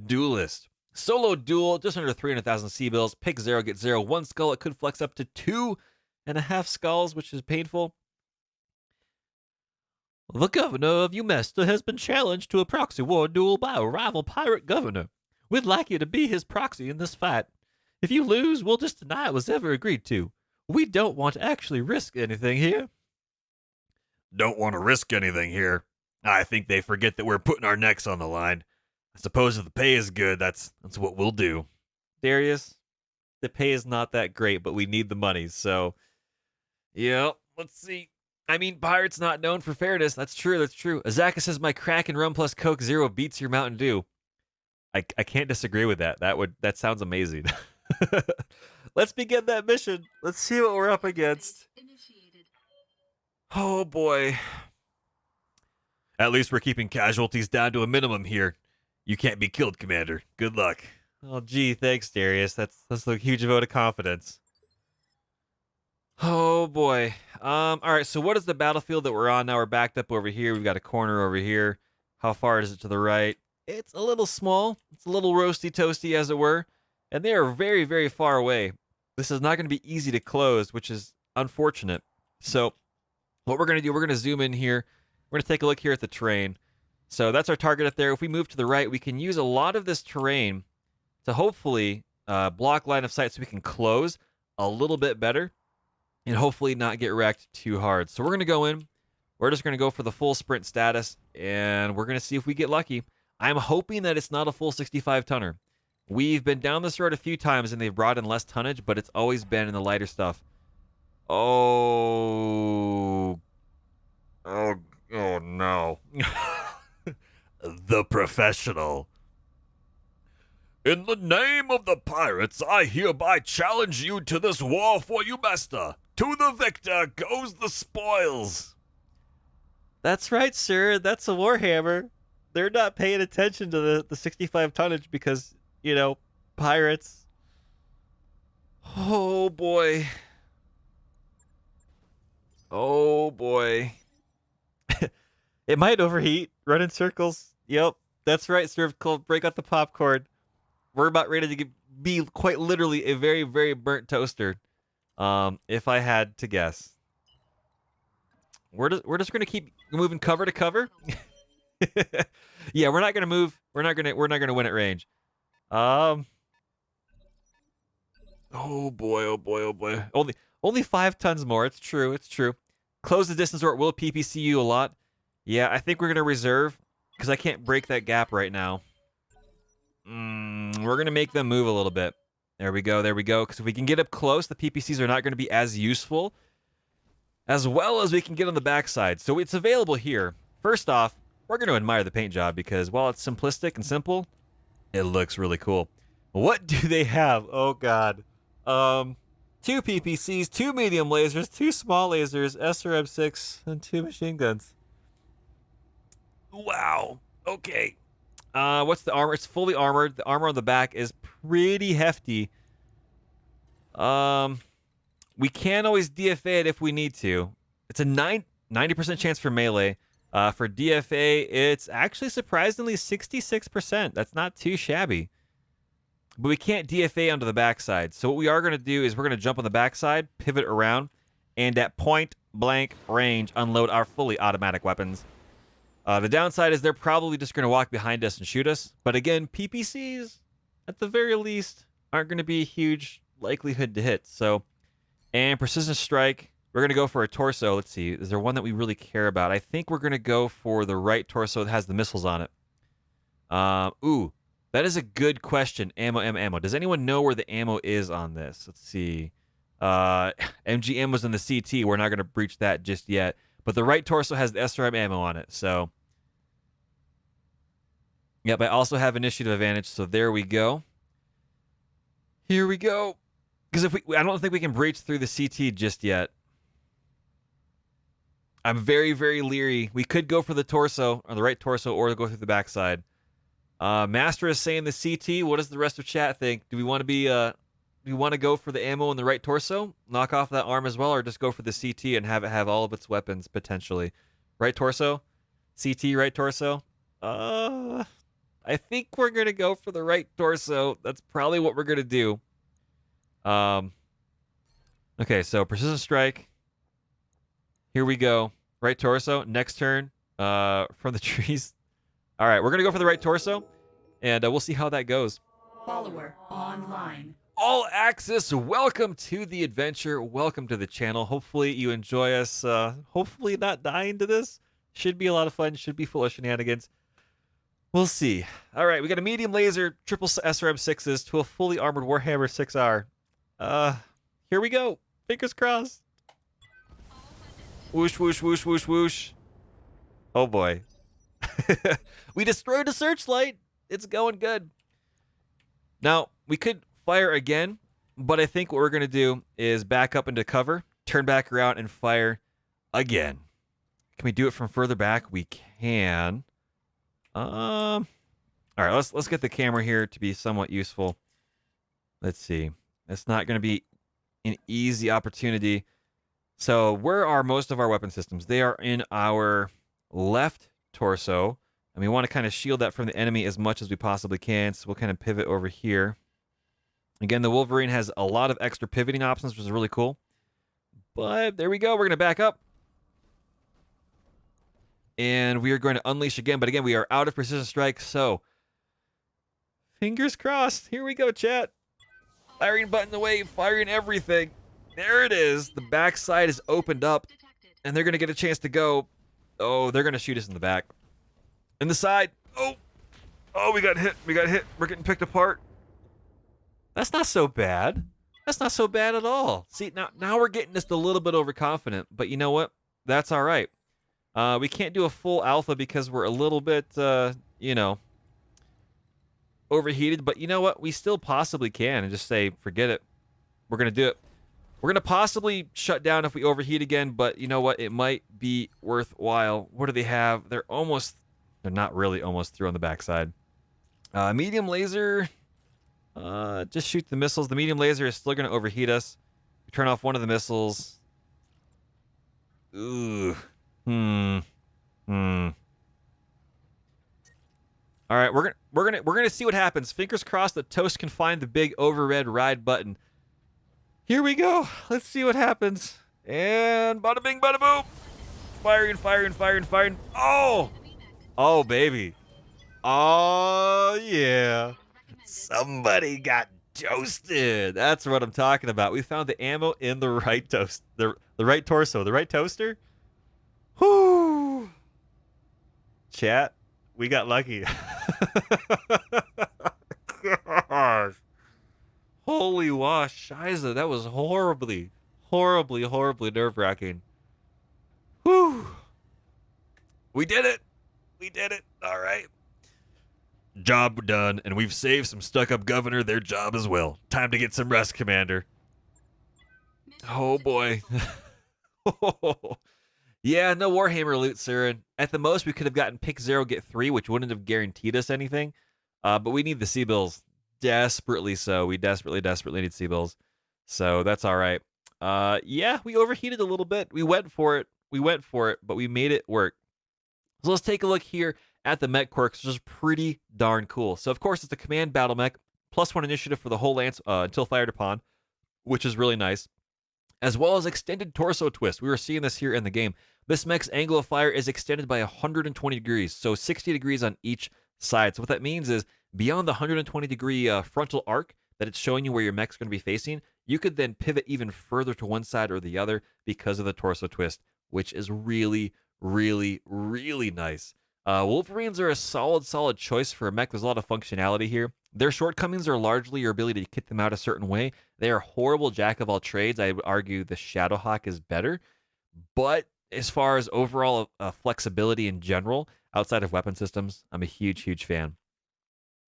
A: duelist. Solo duel, just under 300,000 C-bills. Pick 0, get 0. 1 skull. It could flex up to 2.5 skulls, which is painful. The governor of Umesta has been challenged to a proxy war duel by a rival pirate governor. We'd like you to be his proxy in this fight. If you lose, we'll just deny it was ever agreed to. We don't want to actually risk anything here. Don't want to risk anything here. I think they forget that we're putting our necks on the line. I suppose if the pay is good, that's what we'll do. Darius, the pay is not that great, but we need the money, so... Yeah, let's see. I mean, pirates not known for fairness. That's true, that's true. Azaka says my Kraken Rum plus Coke Zero beats your Mountain Dew. I can't disagree with that. That sounds amazing. Let's begin that mission. Let's see what we're up against. Oh, boy. At least we're keeping casualties down to a minimum here. You can't be killed, Commander. Good luck. Oh, gee, thanks, Darius. That's a huge vote of confidence. Oh, boy. All right, so what is the battlefield that we're on now? We're backed up over here. We've got a corner over here. How far is it to the right? It's a little small. It's a little roasty toasty, as it were. And they are very, very far away. This is not going to be easy to close, which is unfortunate. So what we're going to do, we're going to zoom in here. We're going to take a look here at the terrain. So that's our target up there. If we move to the right, we can use a lot of this terrain to hopefully block line of sight so we can close a little bit better and hopefully not get wrecked too hard. So we're going to go in. We're just going to go for the full sprint status, and we're going to see if we get lucky. I'm hoping that it's not a full 65-tonner. We've been down this road a few times, and they've brought in less tonnage, but it's always been in the lighter stuff. Oh no. The professional. In the name of the pirates, I hereby challenge you to this war for Umesta. To the victor goes the spoils. That's right, sir. That's a warhammer. They're not paying attention to the 65 tonnage because, you know, pirates. Oh, boy. Oh, boy. It might overheat. Run in circles. Yep. That's right, Serve Cold. Break out the popcorn. We're about ready to be quite literally a very, very burnt toaster. If I had to guess. We're just gonna keep moving cover to cover. Yeah, we're not gonna move. We're not gonna win at range. Oh boy, oh boy, oh boy. Only 5 tons more. It's true. It's true. Close the distance or it will PPC you a lot. Yeah, I think we're gonna reserve because I can't break that gap right now. We're gonna make them move a little bit. There we go. There we go. Because if we can get up close, the PPCs are not going to be as useful, as well as we can get on the backside. So it's available here. First off, we're going to admire the paint job because while it's simplistic and simple, it looks really cool. What do they have? Oh, God. 2 PPCs, 2 medium lasers, 2 small lasers, SRM6, and 2 machine guns. Wow. Okay. What's the armor? It's fully armored. The armor on the back is pretty hefty. We can always DFA it if we need to. It's a 90% chance for melee. For DFA, it's actually surprisingly 66%. That's not too shabby. But we can't DFA onto the backside. So what we are going to do is we're going to jump on the backside, pivot around, and at point blank range, unload our fully automatic weapons. The downside is they're probably just going to walk behind us and shoot us. But again, PPCs, at the very least, aren't going to be a huge likelihood to hit. So, and precision strike, we're going to go for a torso. Let's see, is there one that we really care about? I think we're going to go for the right torso that has the missiles on it. Ooh, that is a good question. Ammo. Does anyone know where the ammo is on this? Let's see. MGM was in the CT. We're not going to breach that just yet. But the right torso has the SRM ammo on it. So, yep, I also have initiative advantage. So there we go. Here we go. Because I don't think we can breach through the CT just yet. I'm very, very leery. We could go for the torso, or the right torso, or go through the backside. Master is saying the CT. What does the rest of chat think? Do we want to be do we want to go for the ammo in the right torso, knock off that arm as well, or just go for the CT and have it have all of its weapons potentially? Right torso, CT, right torso. I think we're gonna go for the right torso. That's probably what we're gonna do. Okay, so precision strike. Here we go. Right torso. Next turn. From the trees. All right, we're gonna go for the right torso, and we'll see how that goes.
B: Follower online.
A: All Access, welcome to the adventure. Welcome to the channel. Hopefully you enjoy us. Hopefully not dying to this. Should be a lot of fun. Should be full of shenanigans. We'll see. All right, we got a medium laser, triple SRM 6s to a fully armored Warhammer 6R. Here we go. Fingers crossed. Whoosh, whoosh, whoosh, whoosh, whoosh. Oh boy. We destroyed a searchlight. It's going good. Now, we could fire again, but I think what we're going to do is back up into cover, turn back around, and fire again. Can we do it from further back? We can. All right, let's get the camera here to be somewhat useful. Let's see. It's not going to be an easy opportunity. So where are most of our weapon systems? They are in our left torso, and we want to kind of shield that from the enemy as much as we possibly can. So we'll kind of pivot over here. Again, the Wolverine has a lot of extra pivoting options, which is really cool. But there we go. We're going to back up. And we are going to unleash again. But again, we are out of precision strike. So fingers crossed. Here we go, chat. Firing button away. Firing everything. There it is. The backside is opened up. And they're going to get a chance to go. Oh, they're going to shoot us in the back. In the side. Oh. Oh, we got hit. We got hit. We're getting picked apart. That's not so bad. That's not so bad at all. See, now we're getting just a little bit overconfident. But you know what? That's all right. We can't do a full alpha because we're a little bit, you know, overheated. But you know what? We still possibly can and just say, forget it. We're going to do it. We're going to possibly shut down if we overheat again. But you know what? It might be worthwhile. What do they have? They're not really almost through on the backside. Medium laser. Just shoot the missiles. The medium laser is still going to overheat us. We turn off one of the missiles. Ooh. All right, we're gonna see what happens. Fingers crossed that Toast can find the big overred ride button. Here we go. Let's see what happens. And bada bing, bada boom. Firing, firing, firing, firing. Oh, oh baby. Oh yeah. Somebody got toasted. That's what I'm talking about. We found the ammo in the right toast, the right torso, the right toaster. Whoo! Chat, we got lucky. Gosh. Holy wash, Shiza, that was horribly, horribly, horribly nerve-wracking. Whew. We did it. We did it. All right. Job done, and we've saved some stuck-up governor their job as well. Time to get some rest, Commander. Oh, boy. Yeah, no Warhammer loot, sir. At the most, we could have gotten pick 0, get 3, which wouldn't have guaranteed us anything. But we need the C-bills desperately so. We desperately, desperately need C-bills. So that's all right. Yeah, we overheated a little bit. We went for it. We went for it, but we made it work. So let's take a look here at the mech quirks, which is pretty darn cool. So, of course, it's a command battle mech, +1 initiative for the whole lance until fired upon, which is really nice. As well as extended torso twist. We were seeing this here in the game. This mech's angle of fire is extended by 120 degrees, so 60 degrees on each side. So what that means is beyond the 120-degree frontal arc that it's showing you where your mech's going to be facing, you could then pivot even further to one side or the other because of the torso twist, which is really, really, really nice. Wolverines are a solid choice for a mech. There's a lot of functionality here. Their shortcomings are largely your ability to kit them out a certain way. They are horrible jack of all trades. I would argue the Shadowhawk is better, but as far as overall flexibility in general, outside of weapon systems, I'm a huge, huge fan,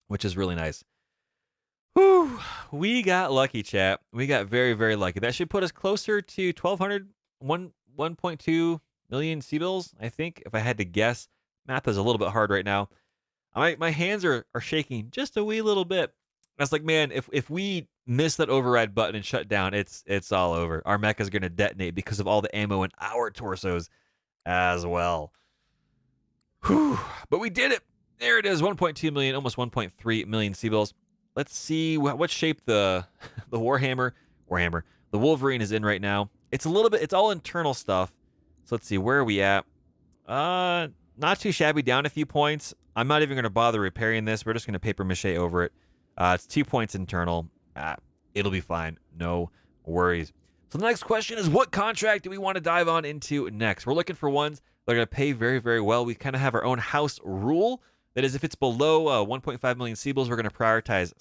A: which is really nice. Whew, we got lucky, chat. We got very, very lucky. That should put us closer to 1,200, 1.2 million C-bills, I think, if I had to guess. Math is a little bit hard right now. My hands are shaking just a wee little bit. I was like, man, if we miss that override button and shut down, it's all over. Our mech is going to detonate because of all the ammo in our torsos as well. Whew. But we did it. There it is, 1.2 million, almost 1.3 million C-bills. Let's see what shape the the Warhammer, the Wolverine is in right now. It's a little bit, it's all internal stuff. So let's see, where are we at? Not too shabby, down a few points. I'm not even going to bother repairing this. We're just going to paper mache over it. It's 2 points internal. It'll be fine. No worries. So the next question is, what contract do we want to dive on into next? We're looking for ones that are going to pay very, very well. We kind of have our own house rule. That is, if it's below 1.5 million C-bills, we're going to prioritize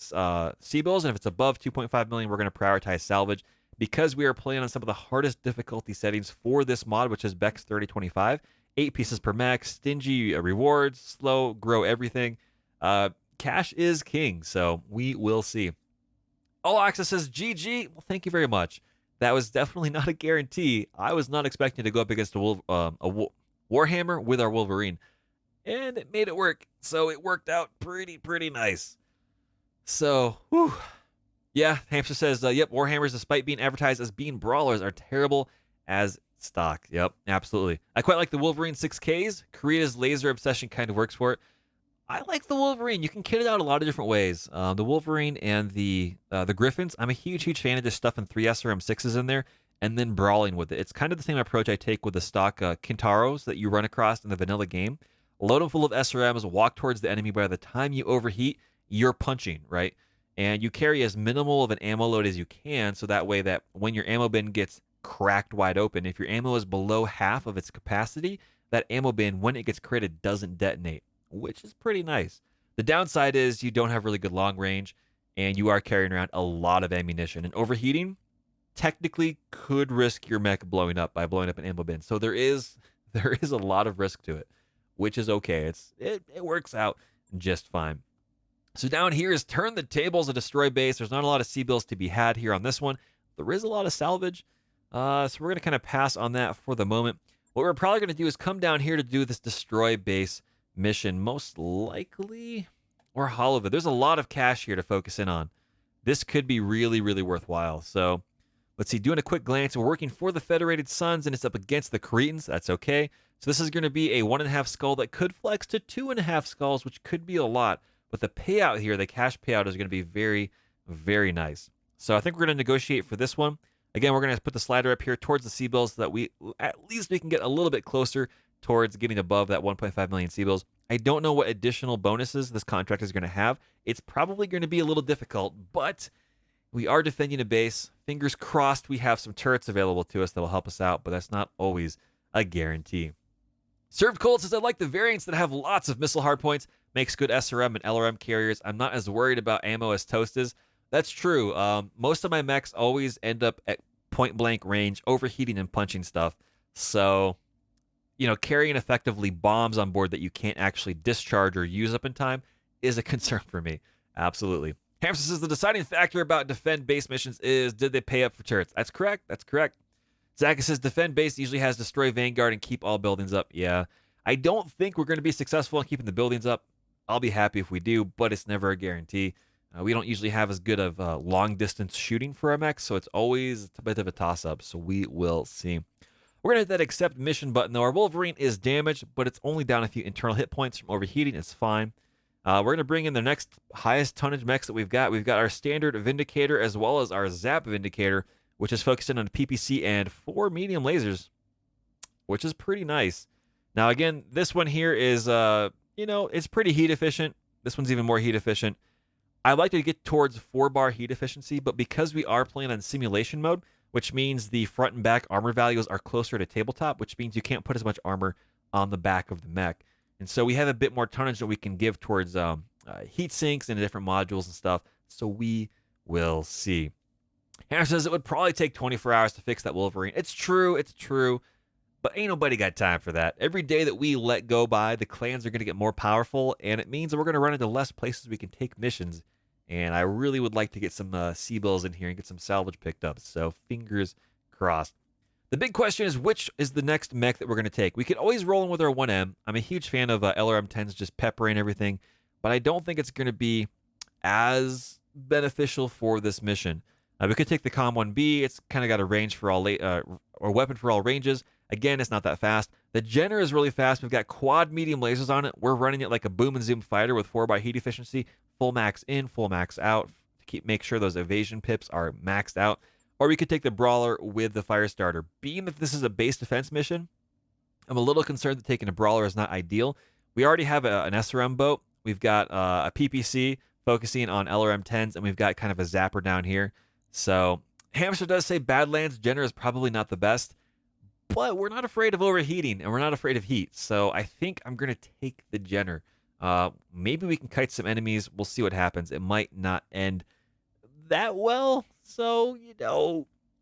A: C-bills. And if it's above 2.5 million, we're going to prioritize salvage. Because we are playing on some of the hardest difficulty settings for this mod, which is BEX3025. 8 pieces per mech, stingy rewards, slow, grow everything. Cash is king, so we will see. All Access says GG. Well, thank you very much. That was definitely not a guarantee. I was not expecting to go up against a Warhammer with our Wolverine, and it made it work. So it worked out pretty nice. So, whew. Yeah, Hamster says, yep, Warhammers, despite being advertised as being brawlers, are terrible as stock. Yep, absolutely. I quite like the Wolverine 6Ks. Korea's laser obsession kind of works for it. I like the Wolverine. You can kit it out a lot of different ways. The Wolverine and the Griffins, I'm a huge fan of just stuffing 3 SRM6s in there and then brawling with it. It's kind of the same approach I take with the stock Kintaros that you run across in the vanilla game. Load them full of SRMs, walk towards the enemy. By the time you overheat, you're punching, right? And you carry as minimal of an ammo load as you can, so that way that when your ammo bin gets cracked wide open, if your ammo is below half of its capacity, that ammo bin, when it gets critted, doesn't detonate, which is pretty nice. The downside is you don't have really good long range, and you are carrying around a lot of ammunition. And overheating technically could risk your mech blowing up by blowing up an ammo bin. So there is a lot of risk to it, which is okay. It works out just fine. So down here is Turn the Tables, a destroy base. There's not a lot of C-bills to be had here on this one. There is a lot of salvage. So we're going to kind of pass on that for the moment. What we're probably going to do is come down here to do this destroy base mission. Most likely, or Hollow. There's a lot of cash here to focus in on. This could be really worthwhile. So let's see, doing a quick glance. We're working for the Federated Suns, and it's up against the Cretans. That's okay. So this is going to be a 1.5 skull that could flex to 2.5 skulls, which could be a lot. But the payout here, the cash payout, is going to be very nice. So I think we're going to negotiate for this one. Again, we're going to put the slider up here towards the C-bills so that we can get a little bit closer towards getting above that 1.5 million C-bills. I don't know what additional bonuses this contract is going to have. It's probably going to be a little difficult, but we are defending a base. Fingers crossed we have some turrets available to us that will help us out, but that's not always a guarantee. Served Cold says, I like the variants that have lots of missile hardpoints. Makes good SRM and LRM carriers. I'm not as worried about ammo as Toast is. That's true. Most of my mechs always end up at point blank range, overheating and punching stuff. So, carrying effectively bombs on board that you can't actually discharge or use up in time is a concern for me. Absolutely. Hamster says the deciding factor about defend base missions is, did they pay up for turrets? That's correct. Zaka says defend base usually has destroy Vanguard and keep all buildings up. Yeah. I don't think we're going to be successful in keeping the buildings up. I'll be happy if we do, but it's never a guarantee. We don't usually have as good of long-distance shooting for our mechs, so it's always a bit of a toss-up, so we will see. We're going to hit that accept mission button, though. Our Wolverine is damaged, but it's only down a few internal hit points from overheating. It's fine. We're going to bring in the next highest tonnage mechs that we've got. We've got our standard Vindicator as well as our Zap Vindicator, which is focused in on PPC and 4 medium lasers, which is pretty nice. Now, again, this one here is, it's pretty heat efficient. This one's even more heat efficient. I like to get towards 4-bar heat efficiency, but because we are playing on simulation mode, which means the front and back armor values are closer to tabletop, which means you can't put as much armor on the back of the mech. And so we have a bit more tonnage that we can give towards heat sinks and different modules and stuff. So we will see. Hannah says it would probably take 24 hours to fix that Wolverine. It's true. But ain't nobody got time for that. Every day that we let go by, the clans are going to get more powerful, and it means that we're going to run into less places we can take missions. And I really would like to get some C-bills in here and get some salvage picked up. So fingers crossed. The big question is, which is the next mech that we're going to take? We could always roll in with our 1M. I'm a huge fan of LRM-10s just peppering everything, but I don't think it's going to be as beneficial for this mission. We could take the Com 1B. It's kind of got a range for all or weapon for all ranges. Again, it's not that fast. The Jenner is really fast. We've got quad medium lasers on it. We're running it like a boom and zoom fighter with 4x heat efficiency, full max in, full max out to make sure those evasion pips are maxed out. Or we could take the Brawler with the Firestarter. Being that this is a base defense mission, I'm a little concerned that taking a Brawler is not ideal. We already have an SRM boat. We've got a PPC focusing on LRM-10s, and we've got kind of a Zapper down here. So Hamster does say Badlands Jenner is probably not the best, but we're not afraid of overheating, and we're not afraid of heat. So I think I'm going to take the Jenner. Maybe we can kite some enemies. We'll see what happens. It might not end that well. So,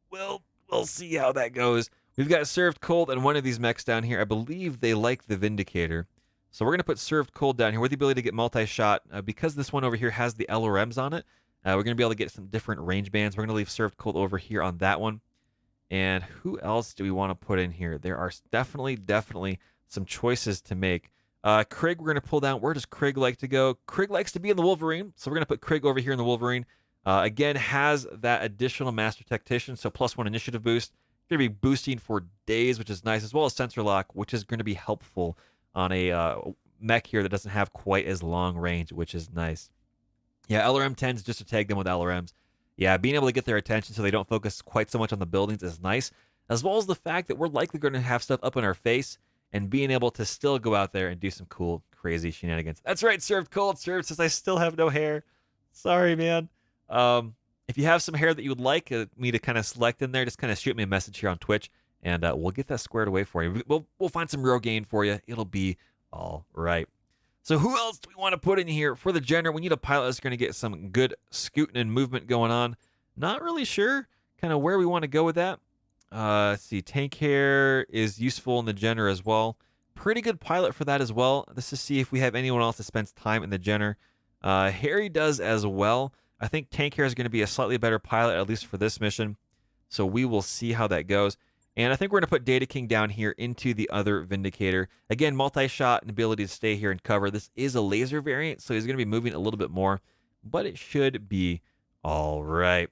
A: we'll see how that goes. We've got Served Cold and one of these mechs down here. I believe they like the Vindicator. So we're going to put Served Cold down here with the ability to get multi-shot. Because this one over here has the LRMs on it, we're going to be able to get some different range bands. We're going to leave Served Cold over here on that one. And who else do we want to put in here? There are definitely some choices to make. Krieg, we're going to pull down. Where does Krieg like to go? Krieg likes to be in the Wolverine, so we're going to put Krieg over here in the Wolverine. Again, has that additional Master Tactician, so +1 initiative boost. Going to be boosting for days, which is nice, as well as Sensor Lock, which is going to be helpful on a mech here that doesn't have quite as long range, which is nice. Yeah, LRM-10s, just to tag them with LRMs. Yeah, being able to get their attention so they don't focus quite so much on the buildings is nice, as well as the fact that we're likely going to have stuff up in our face and being able to still go out there and do some cool, crazy shenanigans. That's right, Served Cold. Served says I still have no hair. Sorry, man. If you have some hair that you would like me to kind of select in there, just kind of shoot me a message here on Twitch, and we'll get that squared away for you. We'll find some Rogaine for you. It'll be all right. So who else do we want to put in here? For the Jenner, we need a pilot that's going to get some good scooting and movement going on. Not really sure kind of where we want to go with that. Let's see. Tank hair is useful in the Jenner as well. Pretty good pilot for that as well. Let's just see if we have anyone else that spends time in the Jenner. Harry does as well. I think Tank hair is going to be a slightly better pilot, at least for this mission. So we will see how that goes. And I think we're going to put Data King down here into the other Vindicator. Again, multi-shot and ability to stay here and cover. This is a laser variant, so he's going to be moving a little bit more. But it should be all right.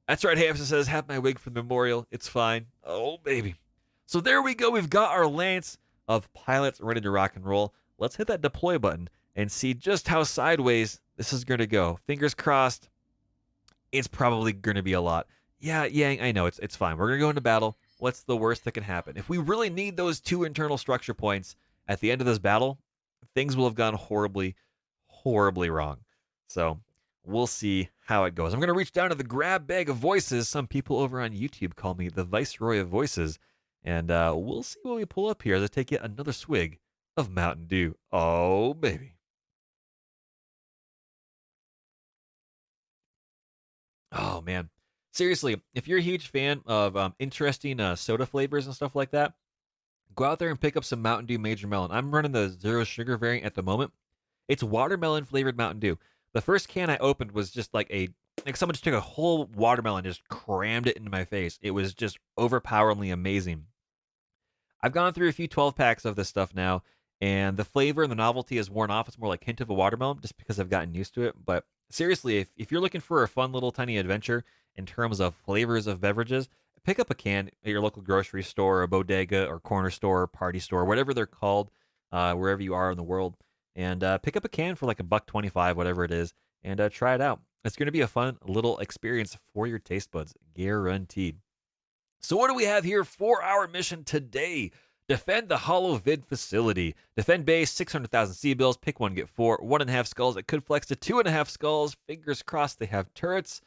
A: That's right, Hamster says, have my wig for the memorial. It's fine. Oh, baby. So there we go. We've got our lance of pilots ready to rock and roll. Let's hit that deploy button and see just how sideways this is going to go. Fingers crossed. It's probably going to be a lot. Yeah, I know. It's fine. We're going to go into battle. What's the worst that can happen? If we really need those 2 internal structure points at the end of this battle, things will have gone horribly wrong. So we'll see how it goes. I'm going to reach down to the grab bag of voices. Some people over on YouTube call me the Viceroy of Voices. And we'll see what we pull up here as I take yet another swig of Mountain Dew. Oh, baby. Oh, man. Seriously, if you're a huge fan of interesting soda flavors and stuff like that, go out there and pick up some Mountain Dew Major Melon. I'm running the zero sugar variant at the moment. It's watermelon flavored Mountain Dew. The first can I opened was just like someone just took a whole watermelon and just crammed it into my face. It was just overpoweringly amazing. I've gone through a few 12 packs of this stuff now, and the flavor and the novelty has worn off. It's more like hint of a watermelon just because I've gotten used to it. But seriously, if you're looking for a fun little tiny adventure in terms of flavors of beverages, pick up a can at your local grocery store or bodega or corner store or party store, whatever they're called, wherever you are in the world, and pick up a can for like $1.25, whatever it is, and try it out. It's going to be a fun little experience for your taste buds, guaranteed. So what do we have here for our mission today? Defend the Hollow Vid facility. Defend base, 600,000 C-bills. Pick one, get 4. 1.5 skulls. It could flex to 2.5 skulls. Fingers crossed they have turrets.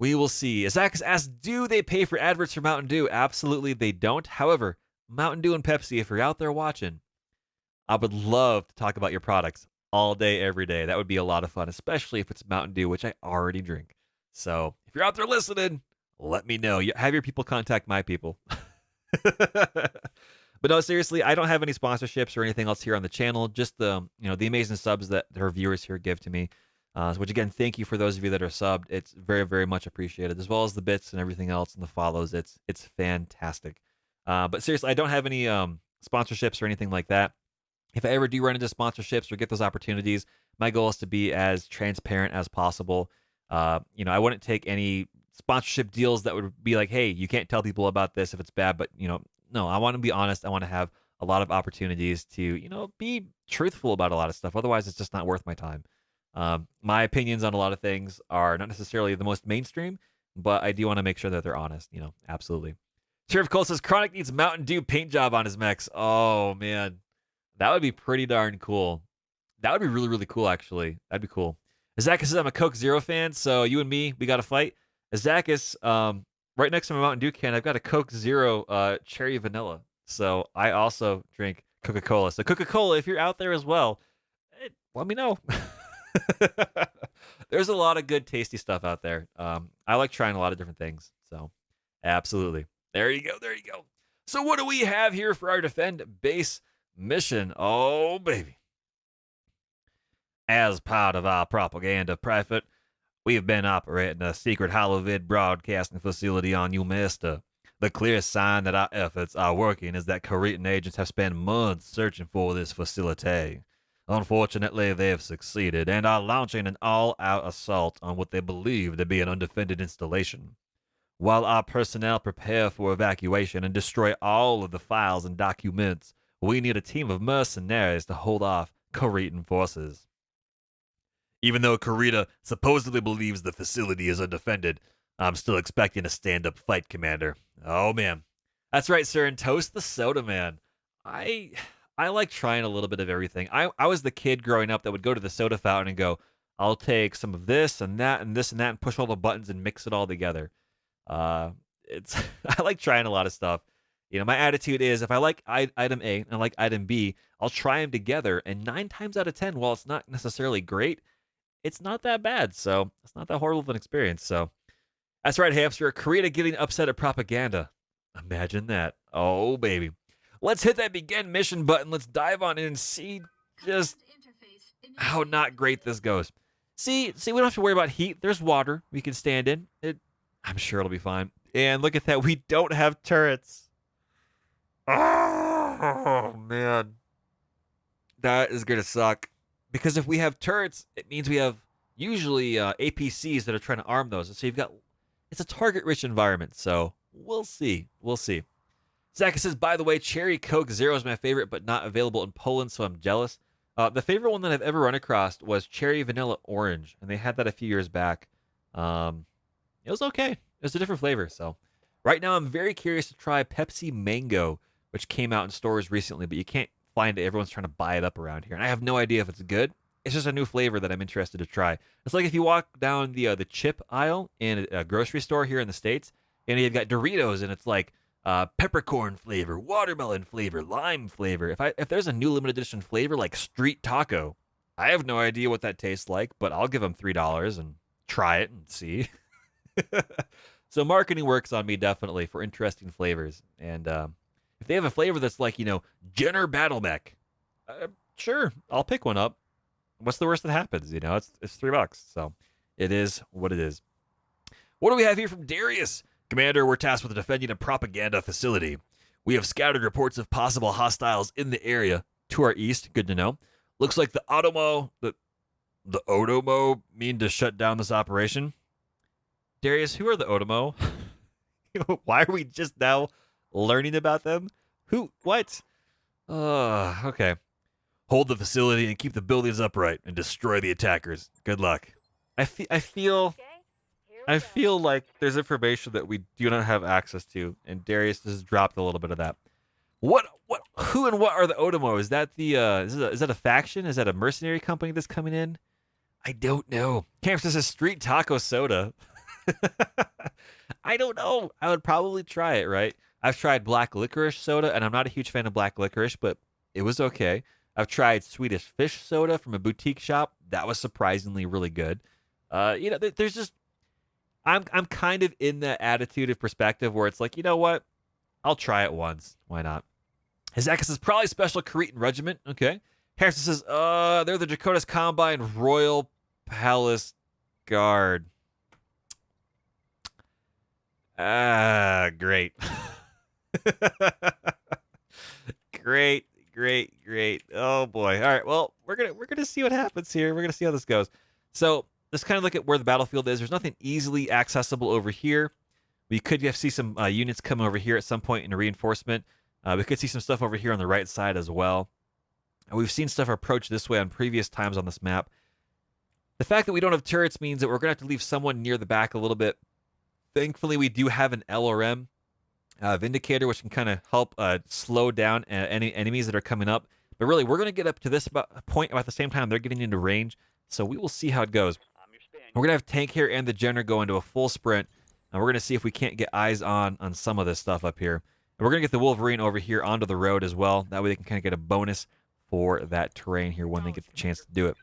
A: We will see. Azakis asks, do they pay for adverts for Mountain Dew? Absolutely, they don't. However, Mountain Dew and Pepsi, if you're out there watching, I would love to talk about your products. all day, every day. That would be a lot of fun, especially if it's Mountain Dew, which I already drink. So if you're out there listening, let me know. Have your people contact my people. But no, seriously, I don't have any sponsorships or anything else here on the channel. Just the amazing subs that our viewers here give to me. Which again, thank you for those of you that are subbed. It's very, very much appreciated, as well as the bits and everything else and the follows. It's fantastic. But seriously, I don't have any sponsorships or anything like that. If I ever do run into sponsorships or get those opportunities, my goal is to be as transparent as possible. I wouldn't take any sponsorship deals that would be like, hey, you can't tell people about this if it's bad. But no, I want to be honest. I want to have a lot of opportunities to be truthful about a lot of stuff. Otherwise, it's just not worth my time. My opinions on a lot of things are not necessarily the most mainstream, but I do want to make sure that they're honest. Absolutely. Sheriff Cole says Chronic needs Mountain Dew paint job on his mechs. Oh man, that would be pretty darn cool. That would be really, really cool, actually. That'd be cool. Azakis says I'm a Coke Zero fan, so you and me, we got to fight. Azakis, right next to my Mountain Dew can, I've got a Coke Zero cherry vanilla. So I also drink Coca-Cola. So Coca-Cola, if you're out there as well, let me know. There's a lot of good, tasty stuff out there. I like trying a lot of different things. So absolutely. There you go. There you go. So what do we have here for our defend base mission? Oh, baby. As part of our propaganda private, we have been operating a secret holovid broadcasting facility on Umesta. The clear sign that our efforts are working is that Kharitan agents have spent months searching for this facility. Unfortunately, they have succeeded and are launching an all-out assault on what they believe to be an undefended installation. While our personnel prepare for evacuation and destroy all of the files and documents, we need a team of mercenaries to hold off Kharitan forces. Even though Karita supposedly believes the facility is undefended, I'm still expecting a stand-up fight, Commander. Oh, man. That's right, sir, and toast the soda, man. I like trying a little bit of everything. I was the kid growing up that would go to the soda fountain and go, I'll take some of this and that and this and that and push all the buttons and mix it all together. It's I like trying a lot of stuff. My attitude is if I like item A and I like item B, I'll try them together. And 9 times out of 10, while it's not necessarily great, it's not that bad. So it's not that horrible of an experience. So that's right, hamster. Karita getting upset at propaganda. Imagine that. Oh, baby. Let's hit that begin mission button. Let's dive on in and see just how not great this goes. See, we don't have to worry about heat. There's water we can stand in. I'm sure it'll be fine. And look at that. We don't have turrets. Oh, man. That is going to suck. Because if we have turrets, it means we have usually APCs that are trying to arm those. So it's a target-rich environment. So we'll see. We'll see. Zach says, by the way, Cherry Coke Zero is my favorite, but not available in Poland, so I'm jealous. The favorite one that I've ever run across was Cherry Vanilla Orange, and they had that a few years back. It was okay. It was a different flavor. So right now I'm very curious to try Pepsi Mango, which came out in stores recently, but you can't find it. Everyone's trying to buy it up around here, and I have no idea if it's good. It's just a new flavor that I'm interested to try. It's like if you walk down the chip aisle in a grocery store here in the States, and you've got Doritos, and it's like peppercorn flavor, watermelon flavor, lime flavor. If there's a new limited edition flavor like street taco, I have no idea what that tastes like, but I'll give them $3 and try it and see. So marketing works on me definitely for interesting flavors. And if they have a flavor that's like, Jenner Battle Mech, sure, I'll pick one up. What's the worst that happens? It's $3. So it is what it is. What do we have here from Darius? Commander, we're tasked with defending a propaganda facility. We have scattered reports of possible hostiles in the area to our east. Good to know. Looks like the Otomo mean to shut down this operation. Darius, who are the Otomo? Why are we just now learning about them? Who? What? Okay. Hold the facility and keep the buildings upright and destroy the attackers. Good luck. I feel like there's information that we do not have access to, and Darius has dropped a little bit of that. Who and what are the Otomo? Is that is that a faction? Is that a mercenary company that's coming in? I don't know. Camps says street taco soda. I don't know. I would probably try it, right? I've tried black licorice soda, and I'm not a huge fan of black licorice, but it was okay. I've tried Swedish fish soda from a boutique shop. That was surprisingly really good. There's just I'm kind of in that attitude of perspective where it's like, you know what? I'll try it once. Why not? Hizaka says probably special Cretan regiment. Okay. Harrison says, they're the Dakota's Combine Royal Palace Guard. Great. great. Oh boy. All right. Well, we're gonna see what happens here. We're gonna see how this goes. So let's kind of look at where the battlefield is. There's nothing easily accessible over here. We could see some units coming over here at some point in a reinforcement. We could see some stuff over here on the right side as well. We've seen stuff approach this way on previous times on this map. The fact that we don't have turrets means that we're going to have to leave someone near the back a little bit. Thankfully, we do have an LRM Vindicator, which can kind of help slow down any enemies that are coming up. But really, we're going to get up to this point about the same time they're getting into range. So we will see how it goes. We're going to have Tank here and the Jenner go into a full sprint. And we're going to see if we can't get eyes on some of this stuff up here. And we're going to get the Wolverine over here onto the road as well. That way they can kind of get a bonus for that terrain here when they get the chance to do it.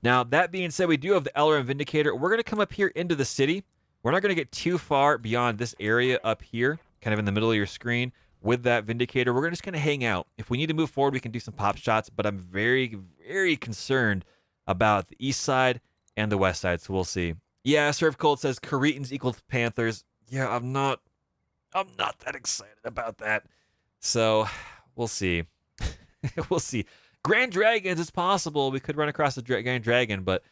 A: Now, that being said, we do have the LRM Vindicator. We're going to come up here into the city. We're not going to get too far beyond this area up here, kind of in the middle of your screen with that Vindicator. We're just going to hang out. If we need to move forward, we can do some pop shots, but I'm very, very concerned about the east side and the west side, so we'll see. Yeah, Surf Cold says Cretans equal Panthers. Yeah, I'm not that excited about that. So, we'll see. We'll see. Grand Dragons, it's possible. We could run across the Grand Dragon, but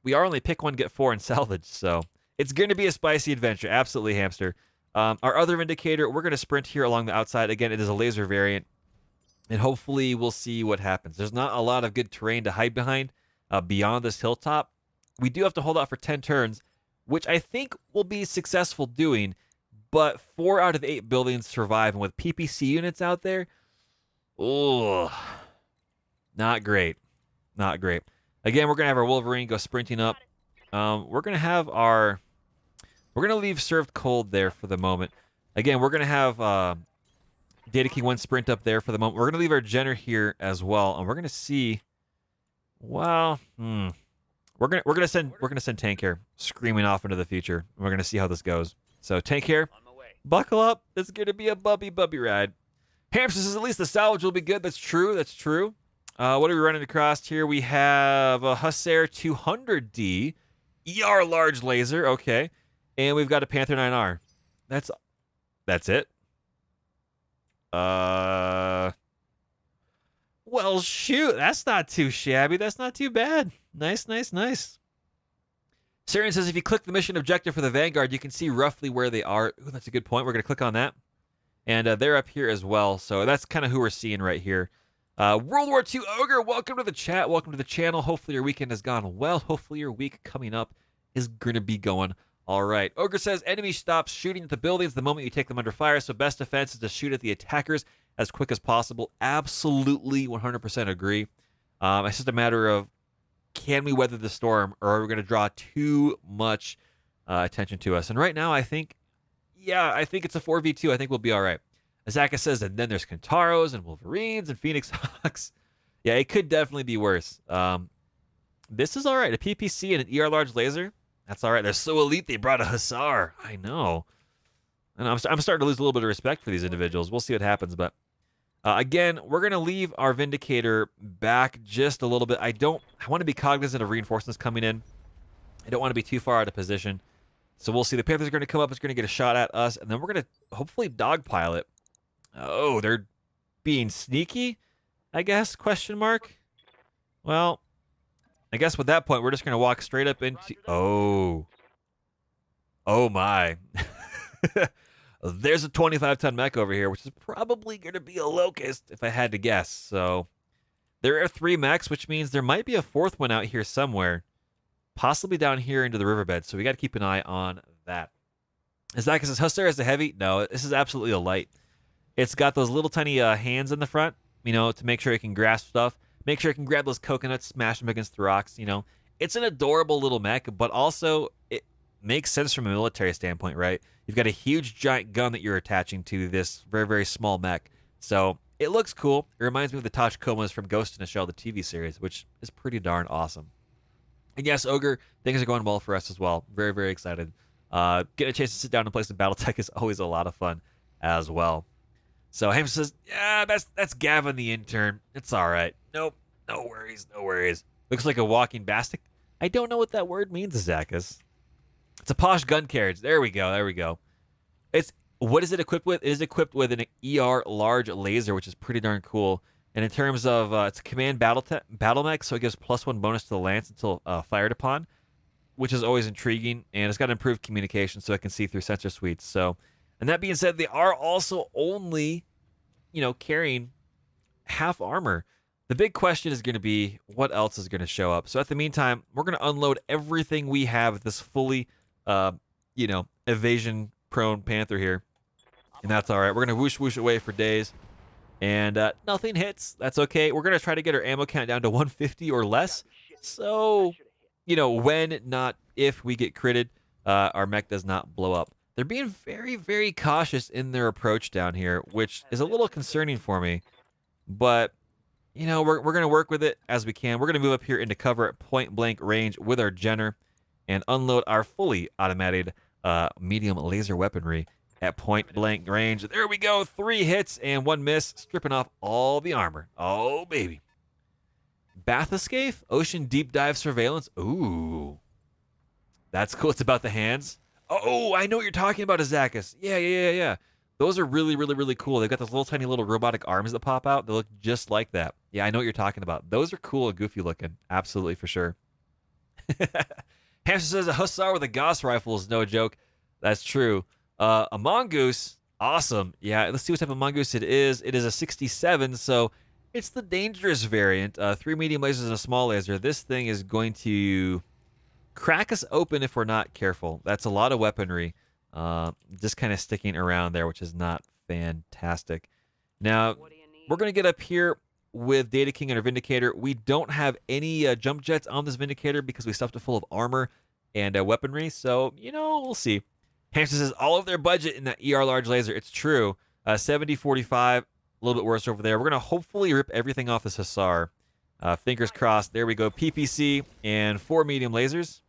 A: we are only pick one, get four in salvage, so it's going to be a spicy adventure. Absolutely, Hamster. Our other Vindicator, we're going to sprint here along the outside. Again, it is a laser variant, and hopefully we'll see what happens. There's not a lot of good terrain to hide behind beyond this hilltop. We do have to hold out for 10 turns, which I think we'll be successful doing, but 4 out of 8 buildings survive, and with PPC units out there, oh, not great. Not great. Again, we're going to have our Wolverine go sprinting up. We're going to leave Served Cold there for the moment. Again, we're going to have Data King 1 sprint up there for the moment. We're going to leave our Jenner here as well, and we're going to see. Well, we're gonna send Tank here screaming off into the future. We're going to see how this goes. So Tank here, buckle up. It's going to be a bubby ride. Hamster says at least the salvage will be good. That's true. That's true. What are we running across here? We have a Hussar 200D, ER large laser. Okay. And we've got a Panther 9R. That's it. Well, shoot. That's not too shabby. That's not too bad. Nice. Syrian says if you click the mission objective for the Vanguard, you can see roughly where they are. Ooh, that's a good point. We're going to click on that. And they're up here as well. So that's kind of who we're seeing right here. World War II Ogre, welcome to the chat. Welcome to the channel. Hopefully your weekend has gone well. Hopefully your week coming up is going to be going all right. Ogre says enemy stops shooting at the buildings the moment you take them under fire. So best defense is to shoot at the attackers as quick as possible. Absolutely 100% agree. It's just a matter of can we weather the storm or are we going to draw too much attention to us? And right now I think it's a 4v2. I think we'll be all right. Azaka says, and then there's Kentaros and Wolverines and Phoenix Hawks. Yeah, it could definitely be worse. This is all right. A PPC and an ER large laser, that's all right. They're so elite, they brought a Hussar. I know. And I'm starting to lose a little bit of respect for these individuals. We'll see what happens. But again, we're going to leave our Vindicator back just a little bit. I want to be cognizant of reinforcements coming in. I don't want to be too far out of position. So we'll see. The Panthers are going to come up. It's going to get a shot at us. And then we're going to hopefully dogpile it. Oh, they're being sneaky, I guess, question mark. Well, I guess with that point, we're just going to walk straight up into... Oh my. There's a 25-ton mech over here, which is probably going to be a Locust, if I had to guess. So there are 3 mechs, which means there might be a 4th one out here somewhere, possibly down here into the riverbed. So we got to keep an eye on that. Zach says, Hussar is a heavy? No, this is absolutely a light. It's got those little tiny hands in the front, to make sure it can grasp stuff. Make sure it can grab those coconuts, smash them against the rocks, It's an adorable little mech, but also it makes sense from a military standpoint, right? You've got a huge giant gun that you're attaching to this very, very small mech. So It looks cool. It reminds me of the Tachikomas from Ghost in the Shell, the TV series, which is pretty darn awesome. And yes, Ogre, things are going well for us as well. Very, very excited. Getting a chance to sit down and play some BattleTech is always a lot of fun as well. So Hamster says, yeah, that's Gavin the intern. It's all right. Nope, no worries, no worries. Looks like a walking bastic. I don't know what that word means, Zacchus. It's a posh gun carriage. There we go, there we go. What is it equipped with? It is equipped with an ER large laser, which is pretty darn cool. And in terms of, it's a command battle mech, so it gives +1 bonus to the lance until fired upon, which is always intriguing. And it's got improved communication, so it can see through sensor suites. So, and that being said, they are also only, carrying half armor. The big question is going to be what else is going to show up. So at the meantime, we're going to unload everything we have with this fully, evasion-prone Panther here. And that's all right. We're going to whoosh away for days. And nothing hits. That's okay. We're going to try to get our ammo count down to 150 or less. So, when, not if we get critted, our mech does not blow up. They're being very, very cautious in their approach down here, which is a little concerning for me. But, we're going to work with it as we can. We're going to move up here into cover at point-blank range with our Jenner and unload our fully automated medium laser weaponry at point-blank range. There we go. 3 hits and 1 miss, stripping off all the armor. Oh, baby. Bathescape? Ocean deep dive surveillance? Ooh. That's cool. It's about the hands. Oh, I know what you're talking about, Zacchus. Yeah. Those are really, really, really cool. They've got those little tiny little robotic arms that pop out. They look just like that. Yeah, I know what you're talking about. Those are cool and goofy looking. Absolutely, for sure. Hamster says a hussar with a Gauss rifle is no joke. That's true. A mongoose, awesome. Yeah, let's see what type of mongoose it is. It is a 67, so it's the dangerous variant. 3 medium lasers and a small laser. This thing is going to crack us open if we're not careful. That's a lot of weaponry. Just kind of sticking around there, which is not fantastic. Now, we're going to get up here with Data King and our Vindicator. We don't have any jump jets on this Vindicator because we stuffed it full of armor and weaponry, so, we'll see. Hamster says all of their budget in that ER large laser. It's true. 70-45, a little bit worse over there. We're going to hopefully rip everything off this Hussar. Fingers crossed. There we go. PPC and 4 medium lasers.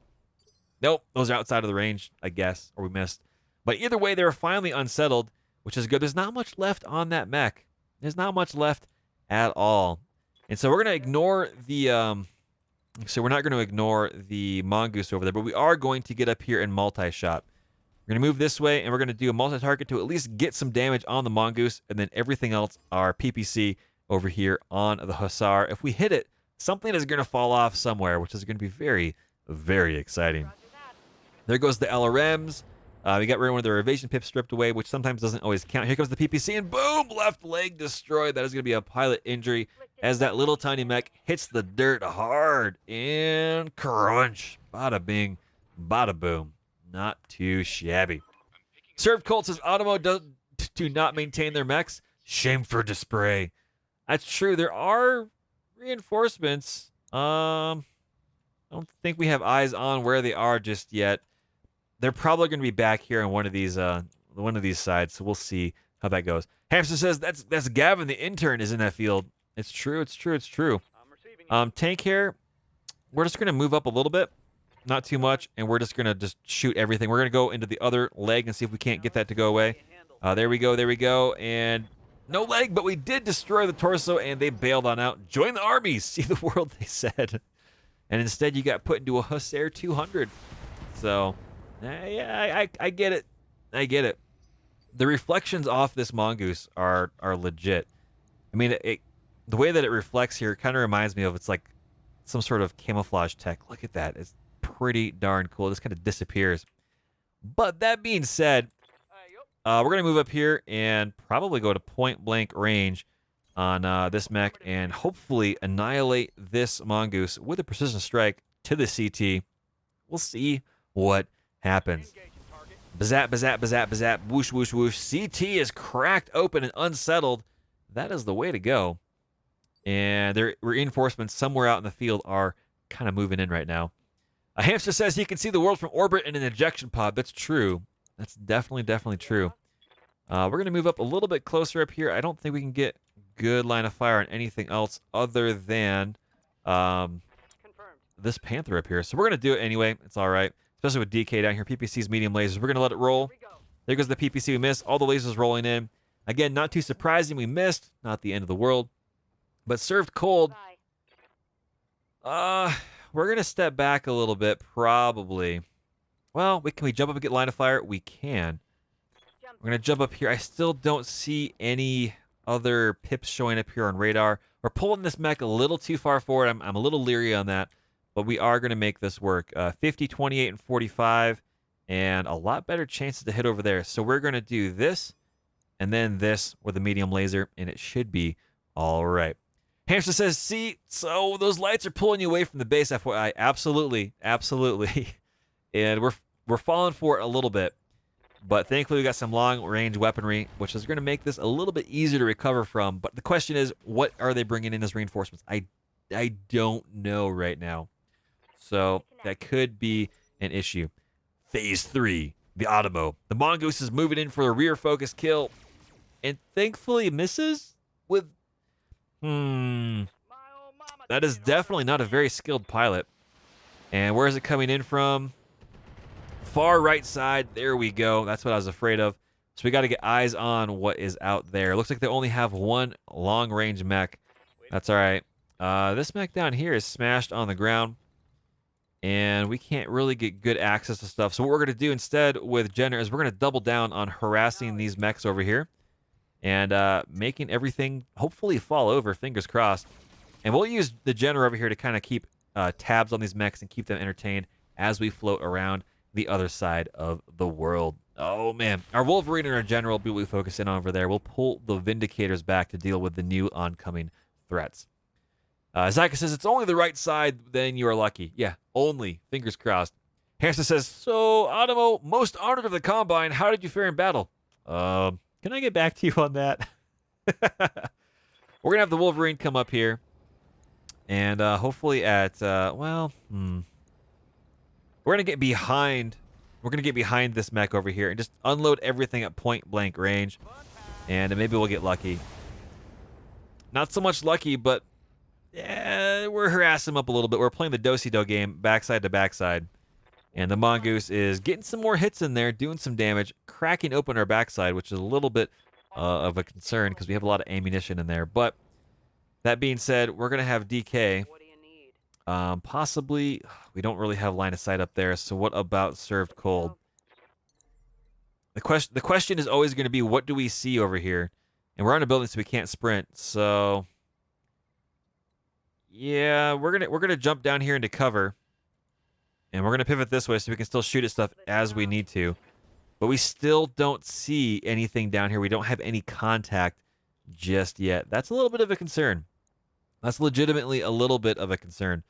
A: Nope, those are outside of the range, I guess, or we missed. But either way, they were finally unsettled, which is good. There's not much left on that mech. There's not much left at all. And so we're going to ignore the... So we're not going to ignore the mongoose over there, but we are going to get up here and multi-shot. We're going to move this way, and we're going to do a multi-target to at least get some damage on the mongoose, and then everything else are PPC over here on the Hussar. If we hit it, something is going to fall off somewhere, which is going to be very, very exciting. There goes the LRMs. We got one of their evasion pips stripped away, which sometimes doesn't always count. Here comes the PPC, and boom, left leg destroyed. That is going to be a pilot injury as that little tiny mech hits the dirt hard, and crunch. Bada bing, bada boom. Not too shabby. Served Colt says Automo do not maintain their mechs. Shame for display. That's true. There are reinforcements. I don't think we have eyes on where they are just yet. They're probably going to be back here on one of these sides, so we'll see how that goes. Hamster says that's Gavin, the intern, is in that field. It's true. Tank here. We're just going to move up a little bit. Not too much, and we're just going to just shoot everything. We're going to go into the other leg and see if we can't get that to go away. There we go, and no leg, but we did destroy the torso, and they bailed on out. Join the army, see the world, they said. And instead, you got put into a Hussar 200. So, yeah, I get it. I get it. The reflections off this mongoose are legit. I mean, the way that it reflects here kind of reminds me of, it's like some sort of camouflage tech. Look at that. It's pretty darn cool. It just kind of disappears. But that being said, we're going to move up here and probably go to point-blank range on this mech and hopefully annihilate this mongoose with a precision strike to the CT. We'll see what happens. Bazap, bazap, bazap, bazap, whoosh, whoosh, whoosh. CT is cracked open and unsettled. That is the way to go. And their reinforcements somewhere out in the field are kind of moving in right now. A Hamster says he can see the world from orbit in an ejection pod. That's true. That's definitely true. We're going to move up a little bit closer up here. I don't think we can get good line of fire on anything else other than this Panther up here. So we're going to do it anyway. It's all right, especially with DK down here. PPC's medium lasers. We're going to let it roll. There goes the PPC we missed. All the lasers rolling in. Again, not too surprising we missed. Not the end of the world. But served cold. We're going to step back a little bit, probably. Well, can we jump up and get line of fire? We can. We're going to jump up here. I still don't see any other pips showing up here on radar. We're pulling this mech a little too far forward. I'm a little leery on that, but we are going to make this work. 50, 28, and 45, and a lot better chances to hit over there. So we're going to do this, and then this with a medium laser, and it should be all right. Hamster says, see, so those lights are pulling you away from the base, FYI. Absolutely, absolutely. And we're falling for it a little bit. But thankfully, we got some long-range weaponry, which is going to make this a little bit easier to recover from. But the question is, what are they bringing in as reinforcements? I don't know right now. So that could be an issue. Phase 3, the Automo. The Mongoose is moving in for a rear-focus kill. And thankfully misses with... That is definitely not a very skilled pilot. And where is it coming in from? Far right side. There we go. That's what I was afraid of. So we got to get eyes on what is out there. Looks like they only have one long-range mech. That's all right. This mech down here is smashed on the ground, and we can't really get good access to stuff. So what we're going to do instead with Jenner is we're going to double down on harassing these mechs over here and making everything hopefully fall over, fingers crossed. And we'll use the Jenner over here to kind of keep tabs on these mechs and keep them entertained as we float around the other side of the world. Oh, man. Our Wolverine and our General will be what we focus in on over there. We'll pull the Vindicators back to deal with the new oncoming threats. Zyka says, it's only the right side, then you are lucky. Yeah, only. Fingers crossed. Hansen says, so, Automo, most honored of the Combine, how did you fare in battle? Can I get back to you on that? We're going to have the Wolverine come up here. And hopefully at, we're going to get behind. We're going to get behind this mech over here and just unload everything at point blank range. And maybe we'll get lucky. Not so much lucky, but yeah, we're harassing him up a little bit. We're playing the Do-Si-Do game backside to backside. And the Mongoose is getting some more hits in there, doing some damage, cracking open our backside, which is a little bit of a concern because we have a lot of ammunition in there. But that being said, we're going to have DK. Possibly, we don't really have line of sight up there, so what about served cold? The question is always going to be, what do we see over here? And we're on a building, so we can't sprint, so... yeah, we're gonna jump down here into cover. And we're going to pivot this way so we can still shoot at stuff as we need to. But we still don't see anything down here. We don't have any contact just yet. That's a little bit of a concern. That's legitimately a little bit of a concern.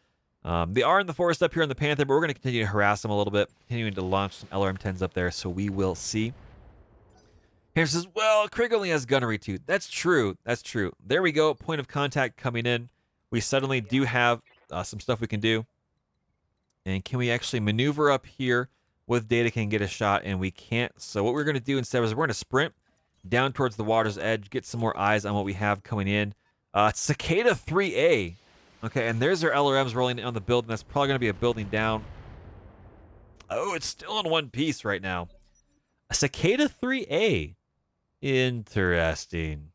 A: They are in the forest up here on the Panther, but we're going to continue to harass them a little bit, continuing to launch some LRM-10s up there, so we will see. Here says, well, Krieg only has gunnery too. That's true. That's true. There we go. Point of contact coming in. We suddenly do have some stuff we can do. And can we actually maneuver up here with Data can get a shot? And we can't. So what we're going to do instead is we're going to sprint down towards the water's edge, get some more eyes on what we have coming in. Cicada 3A. Okay, and there's our LRMs rolling in on the building. That's probably going to be a building down. Oh, it's still in one piece right now. A Cicada 3A. Interesting.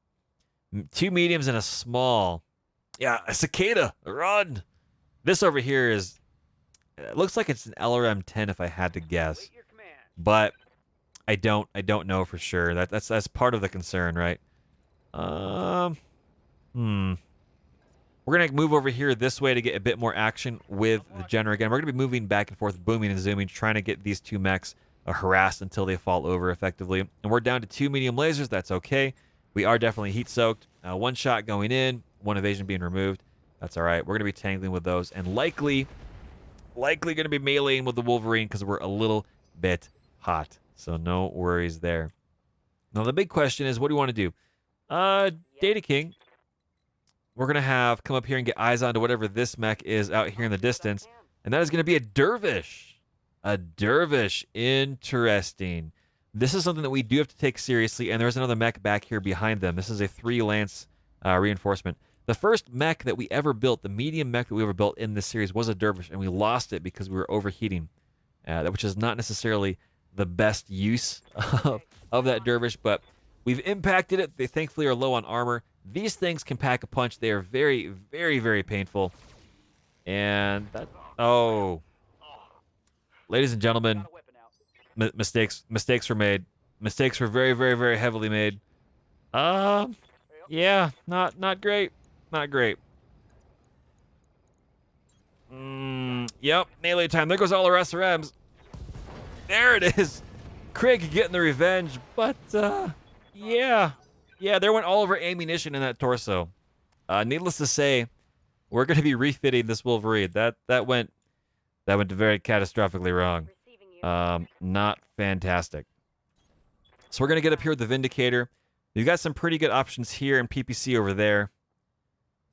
A: 2 mediums and a small. Yeah, a Cicada. Run. This over here is... it looks like it's an LRM-10 if I had to guess. But I don't know for sure. That's part of the concern, right? We're going to move over here this way to get a bit more action with the Jenner again. We're going to be moving back and forth, booming and zooming, trying to get these two mechs harassed until they fall over effectively. And we're down to 2 medium lasers. That's okay. We are definitely heat-soaked. 1 shot going in, 1 evasion being removed. That's all right. We're going to be tangling with those. And likely going to be meleeing with the Wolverine because we're a little bit hot. So no worries there. Now, the big question is, what do you want to do? Data King... we're going to have come up here and get eyes onto whatever this mech is out here in the distance. And that is going to be a Dervish. A Dervish. Interesting. This is something that we do have to take seriously. And there's another mech back here behind them. This is a 3 Lance reinforcement. The first mech that we ever built, the medium mech that we ever built in this series, was a dervish, and we lost it because we were overheating, which is not necessarily the best use of that dervish, but we've impacted it. They thankfully are low on armor. These things can pack a punch. They are very, very, very painful. And that, oh, ladies and gentlemen, mistakes were made. Mistakes were very, very, very heavily made. Yeah, not great. Not great. Yep, melee time. There goes all our SRMs. There it is. Craig getting the revenge, but yeah, there went all of our ammunition in that torso. Needless to say, we're going to be refitting this Wolverine. That went very catastrophically wrong. Not fantastic. So we're going to get up here with the Vindicator. We've got some pretty good options here and PPC over there.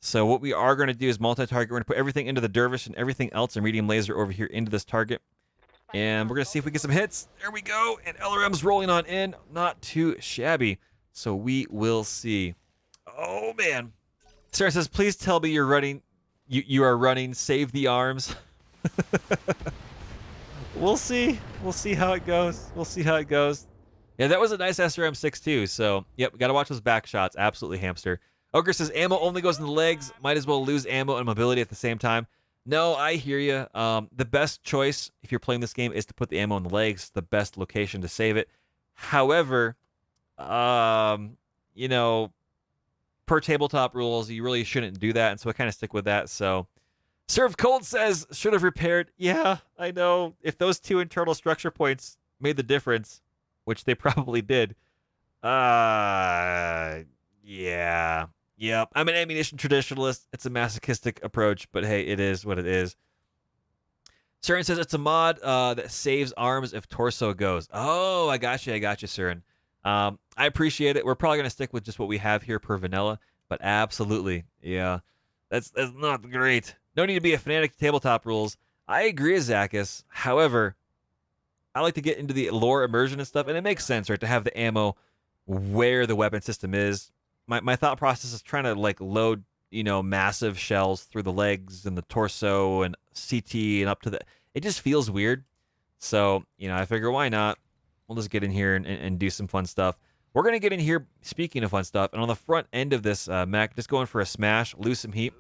A: So what we are going to do is multi-target. We're going to put everything into the Dervish and everything else in medium laser over here into this target. And we're going to see if we get some hits. There we go. And LRM's rolling on in. Not too shabby. So we will see. Oh, man. Sarah says, please tell me you're running. You are running. Save the arms. We'll see. We'll see how it goes. We'll see how it goes. Yeah, that was a nice SRM-6 too. So, yep, got to watch those back shots. Absolutely, hamster. Ogre says, ammo only goes in the legs. Might as well lose ammo and mobility at the same time. No, I hear you. The best choice, if you're playing this game, is to put the ammo in the legs. The best location to save it. However, you know, per tabletop rules, you really shouldn't do that, and so I kind of stick with that. So, Serve Cold says, should have repaired. Yeah, I know. If those two internal structure points made the difference, which they probably did, yeah. Yep. I'm an ammunition traditionalist. It's a masochistic approach, but hey, it is what it is. Surin says it's a mod that saves arms if torso goes. Oh, I got you, Surin. I appreciate it. We're probably going to stick with just what we have here per vanilla, but absolutely, yeah. That's not great. No need to be a fanatic to tabletop rules. I agree with Zachus. However, I like to get into the lore immersion and stuff, and it makes sense, right, to have the ammo where the weapon system is. My thought process is trying to like load, you know, massive shells through the legs and the torso and CT and up to the. It just feels weird. So, you know, I figure why not? We'll just get in here and do some fun stuff. We're gonna get in here. Speaking of fun stuff, and on the front end of this mech, just going for a smash, lose some heat,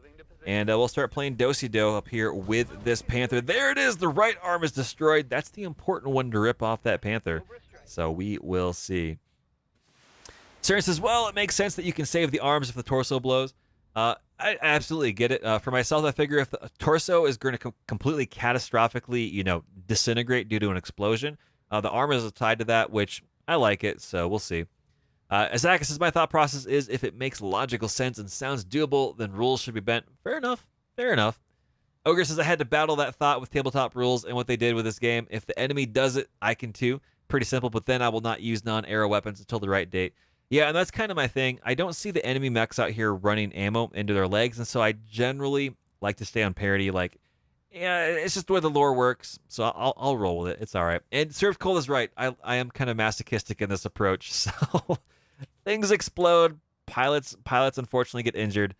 A: and we'll start playing Do-si-do up here with this Panther. There it is. The right arm is destroyed. That's the important one to rip off that Panther. So we will see. Saren says, well, it makes sense that you can save the arms if the torso blows. I absolutely get it. For myself, I figure if the torso is going to completely catastrophically, you know, disintegrate due to an explosion, the arm is tied to that, which I like it, so we'll see. Azaka says, my thought process is if it makes logical sense and sounds doable, then rules should be bent. Fair enough. Fair enough. Ogre says, I had to battle that thought with tabletop rules and what they did with this game. If the enemy does it, I can too. Pretty simple, but then I will not use non-arrow weapons until the right date. Yeah, and that's kind of my thing. I don't see the enemy mechs out here running ammo into their legs, and so I generally like to stay on parity. Like, yeah, it's just the way the lore works, so I'll roll with it. It's all right. And Serve Cole is right. I am kind of masochistic in this approach, so things explode. Pilots unfortunately get injured.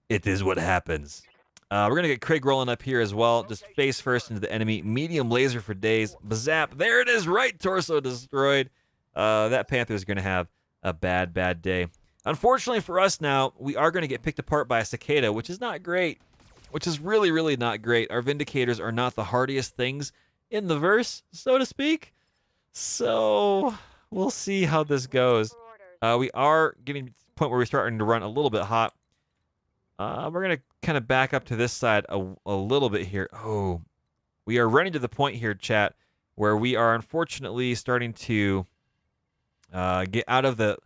A: It is what happens. We're going to get Craig rolling up here as well. Just face first into the enemy. Medium laser for days. Bazap. There it is. Right torso destroyed. That Panther is going to have a bad day. Unfortunately for us now, we are going to get picked apart by a cicada, which is not great. Which is really, really not great. Our Vindicators are not the hardiest things in the verse, so to speak. So we'll see how this goes. We are getting to the point where we're starting to run a little bit hot. We're going to kind of back up to this side a little bit here. Oh, we are running to the point here, chat, where we are unfortunately starting to get out of the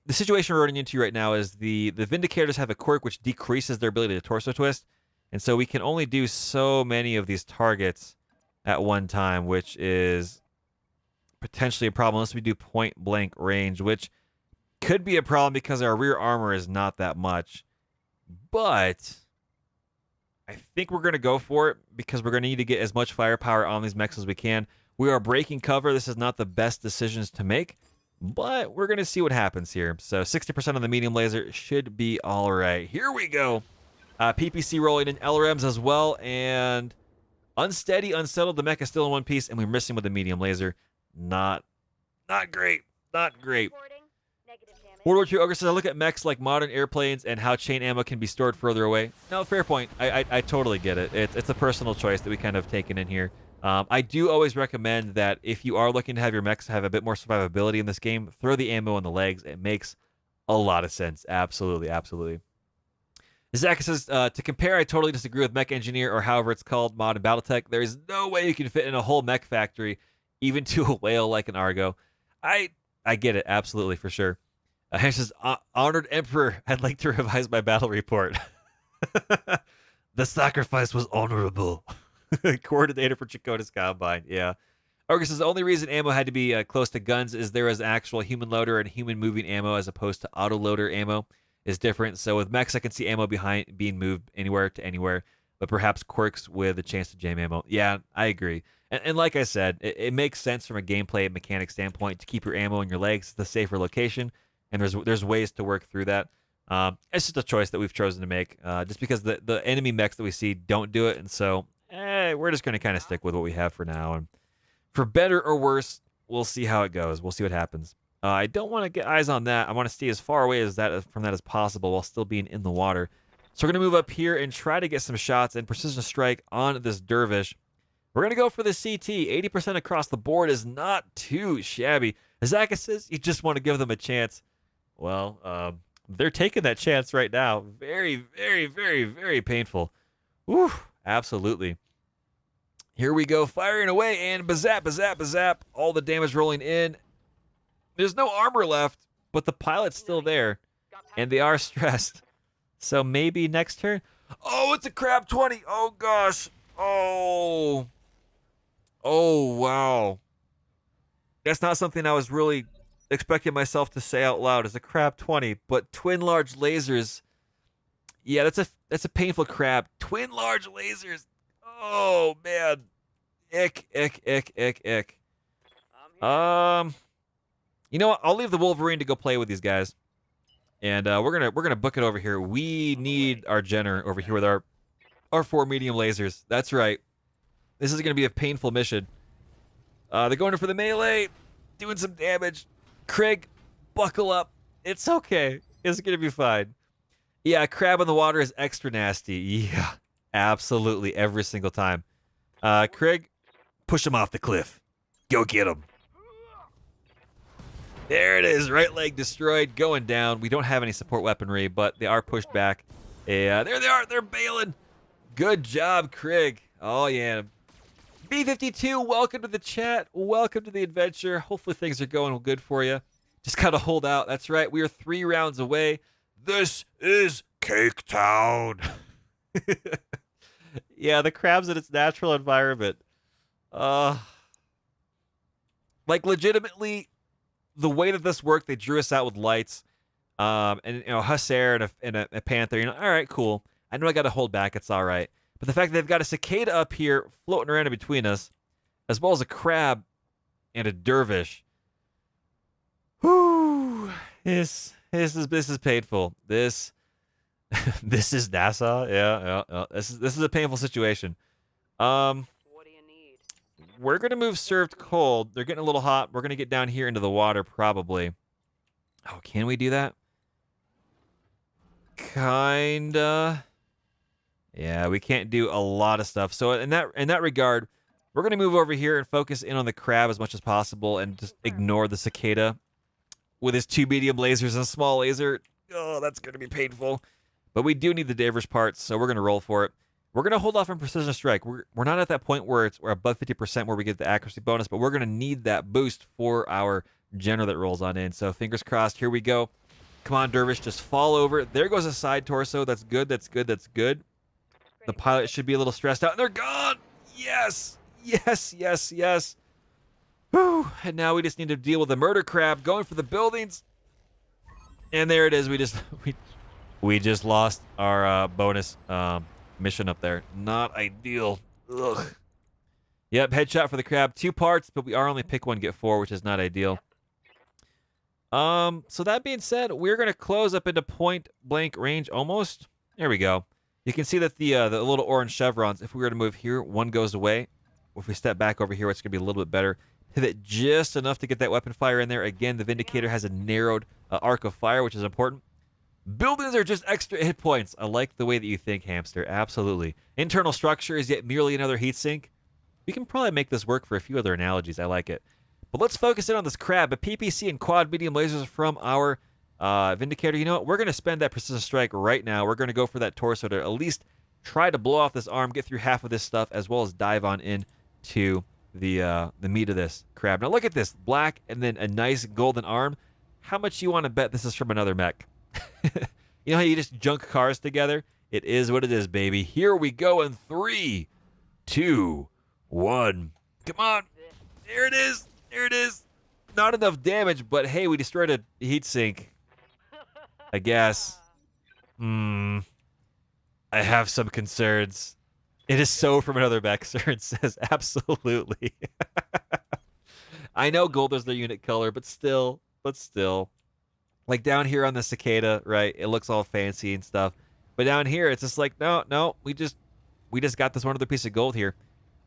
A: situation we're running into right now is the Vindicators have a quirk which decreases their ability to torso twist, and so we can only do so many of these targets at one time, which is potentially a problem unless we do point blank range, which could be a problem because our rear armor is not that much. But I think we're going to go for it because we're going to need to get as much firepower on these mechs as we can. We are breaking cover. This is not the best decisions to make, But we're going to see what happens here. So 60% on the medium laser should be all right. Here we go. PPC rolling in LRMs as well. And unsteady, unsettled. The mech is still in one piece. And we're missing with the medium laser. Not great. Not great. World War II Ogre says, I look at mechs like modern airplanes and how chain ammo can be stored further away. No, fair point. I totally get it. It's a personal choice that we kind of taken in here. I do always recommend that if you are looking to have your mechs have a bit more survivability in this game, throw the ammo in the legs. It makes a lot of sense. Absolutely, absolutely. Zach says, to compare, I totally disagree with Mech Engineer or however it's called, mod and Battletech. There is no way you can fit in a whole mech factory, even to a whale like an Argo. I get it, absolutely, for sure. He says, Honored Emperor, I'd like to revise my battle report. The sacrifice was honorable. Coordinator for Chakotay's Combine, yeah. Argus says, the only reason ammo had to be close to guns is there was actual human loader and human moving ammo as opposed to auto loader ammo is different. So with mechs, I can see ammo behind being moved anywhere to anywhere, but perhaps quirks with a chance to jam ammo. Yeah, I agree. And like I said, it makes sense from a gameplay mechanic standpoint to keep your ammo in your legs. It's the safer location. And there's ways to work through that. It's just a choice that we've chosen to make, just because the enemy mechs that we see don't do it, and so we're just going to kind of stick with what we have for now. And for better or worse, we'll see how it goes. We'll see what happens. I don't want to get eyes on that. I want to stay as far away from that as possible while still being in the water. So we're going to move up here and try to get some shots and precision strike on this dervish. We're going to go for the CT. 80% across the board is not too shabby. Azaka says you just want to give them a chance. Well, they're taking that chance right now. Very, very, very, very painful. Whew, absolutely. Here we go, firing away, and bazap, bazap, bazap. All the damage rolling in. There's no armor left, but the pilot's still there, and they are stressed. So maybe next turn. Oh, it's a crab 20. Oh, gosh. Oh. Oh, wow. That's not something I was really expecting myself to say out loud as a crab 20, but twin large lasers. Yeah, that's a painful crab. Twin large lasers. Oh man. Ick, ick, ick, ick, ick. You know what? I'll leave the Wolverine to go play with these guys. And we're gonna book it over here. We need our Jenner over here with our 4 medium lasers. That's right. This is gonna be a painful mission. They're going in for the melee, doing some damage. Craig, buckle up. It's okay. It's going to be fine. Yeah, crab in the water is extra nasty. Yeah, absolutely. Every single time. Craig, push him off the cliff. Go get him. There it is. Right leg destroyed. Going down. We don't have any support weaponry, but they are pushed back. Yeah, there they are. They're bailing. Good job, Craig. Oh, yeah. B52, welcome to the chat. Welcome to the adventure. Hopefully things are going good for you. Just gotta hold out. That's right. We are 3 rounds away. This is Cake Town. Yeah, the crab's in its natural environment. Like legitimately, the way that this worked, they drew us out with lights. And you know, Hussar and a panther. You know, all right, cool. I know I gotta hold back. It's all right. But the fact that they've got a cicada up here floating around in between us, as well as a crab and a dervish. Whew. This is painful. This is NASA. Yeah. This is a painful situation. What do you need? We're gonna move served cold. They're getting a little hot. We're gonna get down here into the water probably. Oh, can we do that? Kinda. Yeah, we can't do a lot of stuff. So in that regard, we're going to move over here and focus in on the crab as much as possible and just ignore the cicada with his 2 medium lasers and a small laser. Oh, that's going to be painful. But we do need the Davers parts, so we're going to roll for it. We're going to hold off on precision strike. We're not at that point where we're above 50% where we get the accuracy bonus, but we're going to need that boost for our Jenner that rolls on in. So fingers crossed. Here we go. Come on, Dervish, just fall over. There goes a side torso. That's good. That's good. That's good. The pilot should be a little stressed out. And they're gone! Yes! Yes, yes, yes. Whew. And now we just need to deal with the murder crab going for the buildings. And there it is. We just lost our bonus mission up there. Not ideal. Ugh. Yep, headshot for the crab. 2 parts, but we are only pick 1, get 4, which is not ideal. So that being said, we're gonna close up into point blank range almost. There we go. You can see that the little orange chevrons, if we were to move here, one goes away. If we step back over here, it's gonna be a little bit better. Pivot just enough to get that weapon fire in there. Again, the Vindicator has a narrowed arc of fire, which is important. Buildings are just extra hit points. I like the way that you think, Hamster. Absolutely. Internal structure is yet merely another heatsink. We can probably make this work for a few other analogies. I like it. But let's focus in on this crab. A PPC and quad medium lasers from our Vindicator. You know what? We're going to spend that precision strike right now. We're going to go for that torso to at least try to blow off this arm, get through half of this stuff, as well as dive on in to the meat of this crab. Now look at this. Black and then a nice golden arm. How much you want to bet this is from another mech? You know how you just junk cars together? It is what it is, baby. Here we go in 3, 2, 1. Come on. There it is. There it is. Not enough damage, but hey, we destroyed a heat sink. I guess. I have some concerns. It is so from another mech, sir. It says absolutely. I know gold is their unit color, but still. Like down here on the cicada, right? It looks all fancy and stuff. But down here, it's just like, no, we just got this one other piece of gold here.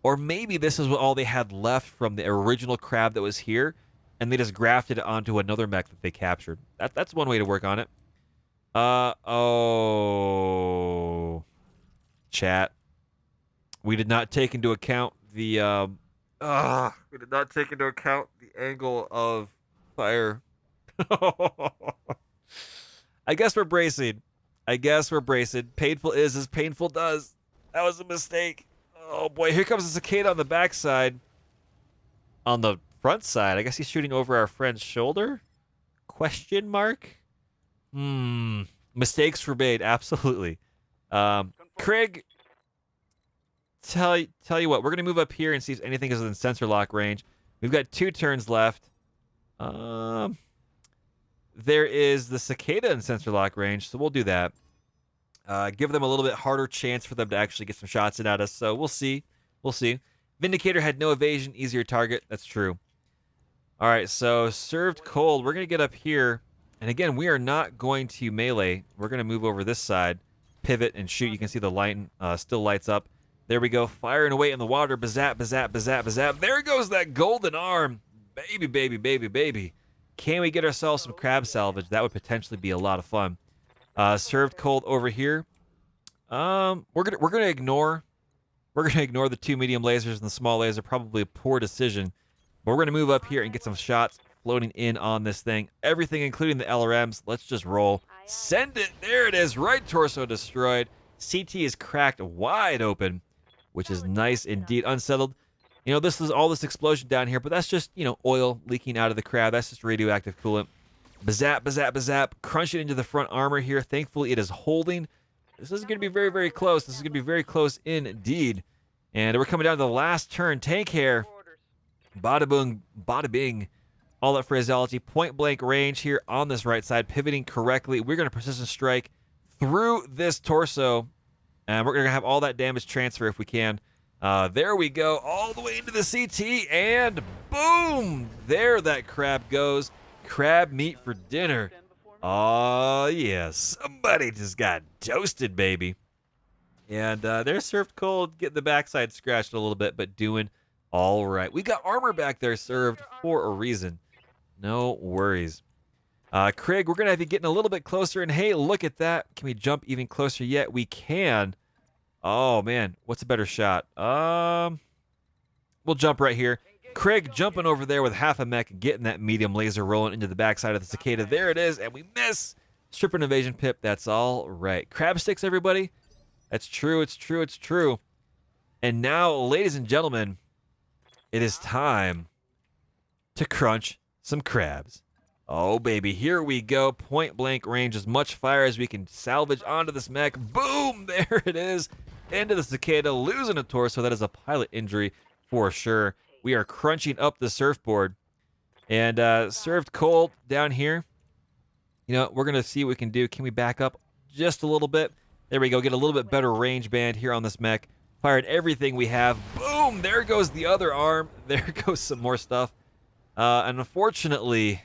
A: Or maybe this is what all they had left from the original crab that was here, and they just grafted it onto another mech that they captured. That's one way to work on it. Oh. Chat. We did not take into account the, we did not take into account the angle of fire. I guess we're bracing. Painful is as painful does. That was a mistake. Oh boy, here comes the cicada on the backside. On the front side, I guess he's shooting over our friend's shoulder? Question mark? Mistakes forbade, absolutely. Craig, tell you what, we're gonna move up here and see if anything is within sensor lock range. We've got 2 turns left. There is the cicada in sensor lock range, so we'll do that. Give them a little bit harder chance for them to actually get some shots in at us, so we'll see. Vindicator had no evasion, easier target. That's true. All right, so served cold. We're going to get up here, and again, we are not going to melee. We're going to move over this side, pivot, and shoot. You can see the light still lights up. There we go, firing away in the water. Bazap, bazap, bazap, bazap. There goes that golden arm. Baby. Can we get ourselves some crab salvage? That would potentially be a lot of fun. Served cold over here. We're gonna ignore the 2 medium lasers and the small laser. Probably a poor decision. But we're gonna move up here and get some shots floating in on this thing. Everything, including the LRMs. Let's just roll. Send it. There it is. Right torso destroyed. CT is cracked wide open, which is nice indeed. Unsettled. You know, this is all this explosion down here, but that's just, you know, oil leaking out of the crab. That's just radioactive coolant. Bazap, bazap, bazap. Crunch it into the front armor here. Thankfully, it is holding. This is going to be very, very close. This is going to be very close indeed. And we're coming down to the last turn. Tank hair. Bada boom, bada bing. All that phraseology. Point blank range here on this right side. Pivoting correctly. We're going to precision strike through this torso. And we're going to have all that damage transfer if we can. There we go, all the way into the CT, and boom! There that crab goes. Crab meat for dinner. Oh, yeah, somebody just got toasted, baby. And they're served cold, getting the backside scratched a little bit, but doing all right. We got armor back there served for a reason. No worries. Craig, we're going to have you getting a little bit closer, and hey, look at that. Can we jump even closer yet? We can. Oh, man. What's a better shot? We'll jump right here. Craig jumping over there with half a mech and getting that medium laser rolling into the backside of the cicada. There it is, and we miss. Strip and evasion pip. That's all right. Crab sticks, everybody. That's true. It's true. And now, ladies and gentlemen, it is time to crunch some crabs. Oh, baby. Here we go. Point blank range. As much fire as we can salvage onto this mech. Boom! There it is. Into the cicada, losing a torso. That is a pilot injury for sure. We are crunching up the surfboard. And served cold down here. You know, we're going to see what we can do. Can we back up just a little bit? There we go. Get a little bit better range band here on this mech. Fired everything we have. Boom! There goes the other arm. There goes some more stuff. And unfortunately,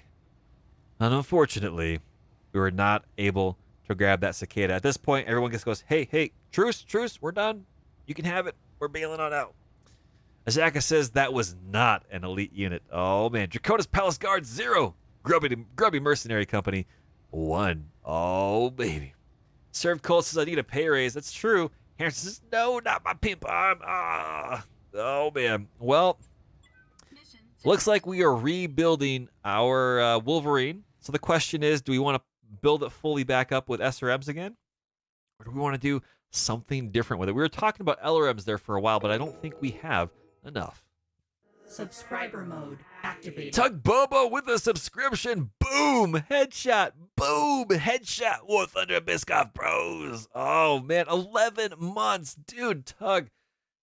A: And unfortunately, we were not able to grab that cicada. At this point, everyone just goes, hey, truce, we're done. You can have it. We're bailing on out. Azaka says that was not an elite unit. Oh, man. Dracona's Palace Guard, 0. Grubby Mercenary Company, 1. Oh, baby. Served Cole says, I need a pay raise. That's true. Harrison says, no, not my pimp arm. Oh, man. Well, looks like we are rebuilding our Wolverine. So the question is, do we want to build it fully back up with SRMs again? Or do we want to do something different with it? We were talking about LRMs there for a while, but I don't think we have enough.
B: Subscriber mode activated.
A: Tug Bobo with a subscription. Boom! Headshot. Boom! Headshot. War Thunder Biscoff Bros. Oh, man. 11 months. Dude, Tug,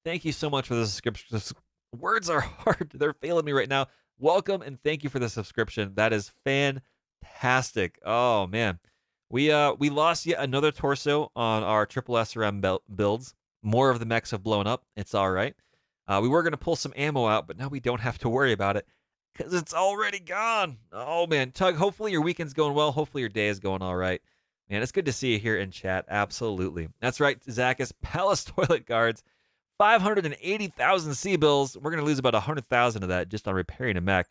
A: thank you so much for the subscription. Words are hard. They're failing me right now. Welcome and thank you for the subscription. That is fantastic. Oh, man. We lost yet another torso on our triple SRM builds. More of the mechs have blown up. It's all right. We were going to pull some ammo out, but now we don't have to worry about it because it's already gone. Oh, man. Tug, hopefully your weekend's going well. Hopefully your day is going all right. Man, it's good to see you here in chat. Absolutely. That's right, Zacchus. Palace Toilet Guards. 580,000 C-bills. We're going to lose about 100,000 of that just on repairing a mech.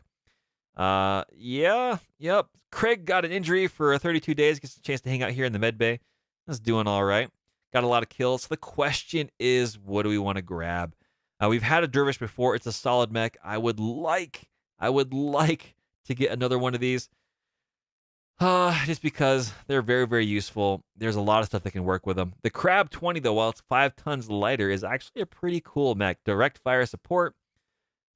A: Yep. Craig got an injury for 32 days. Gets a chance to hang out here in the med bay. That's doing all right. Got a lot of kills. So the question is, what do we want to grab? We've had a dervish before. It's a solid mech. I would like to get another one of these. Just because they're very, very useful. There's a lot of stuff that can work with them. The Crab 20, though, while it's 5 tons lighter, is actually a pretty cool mech. Direct fire support.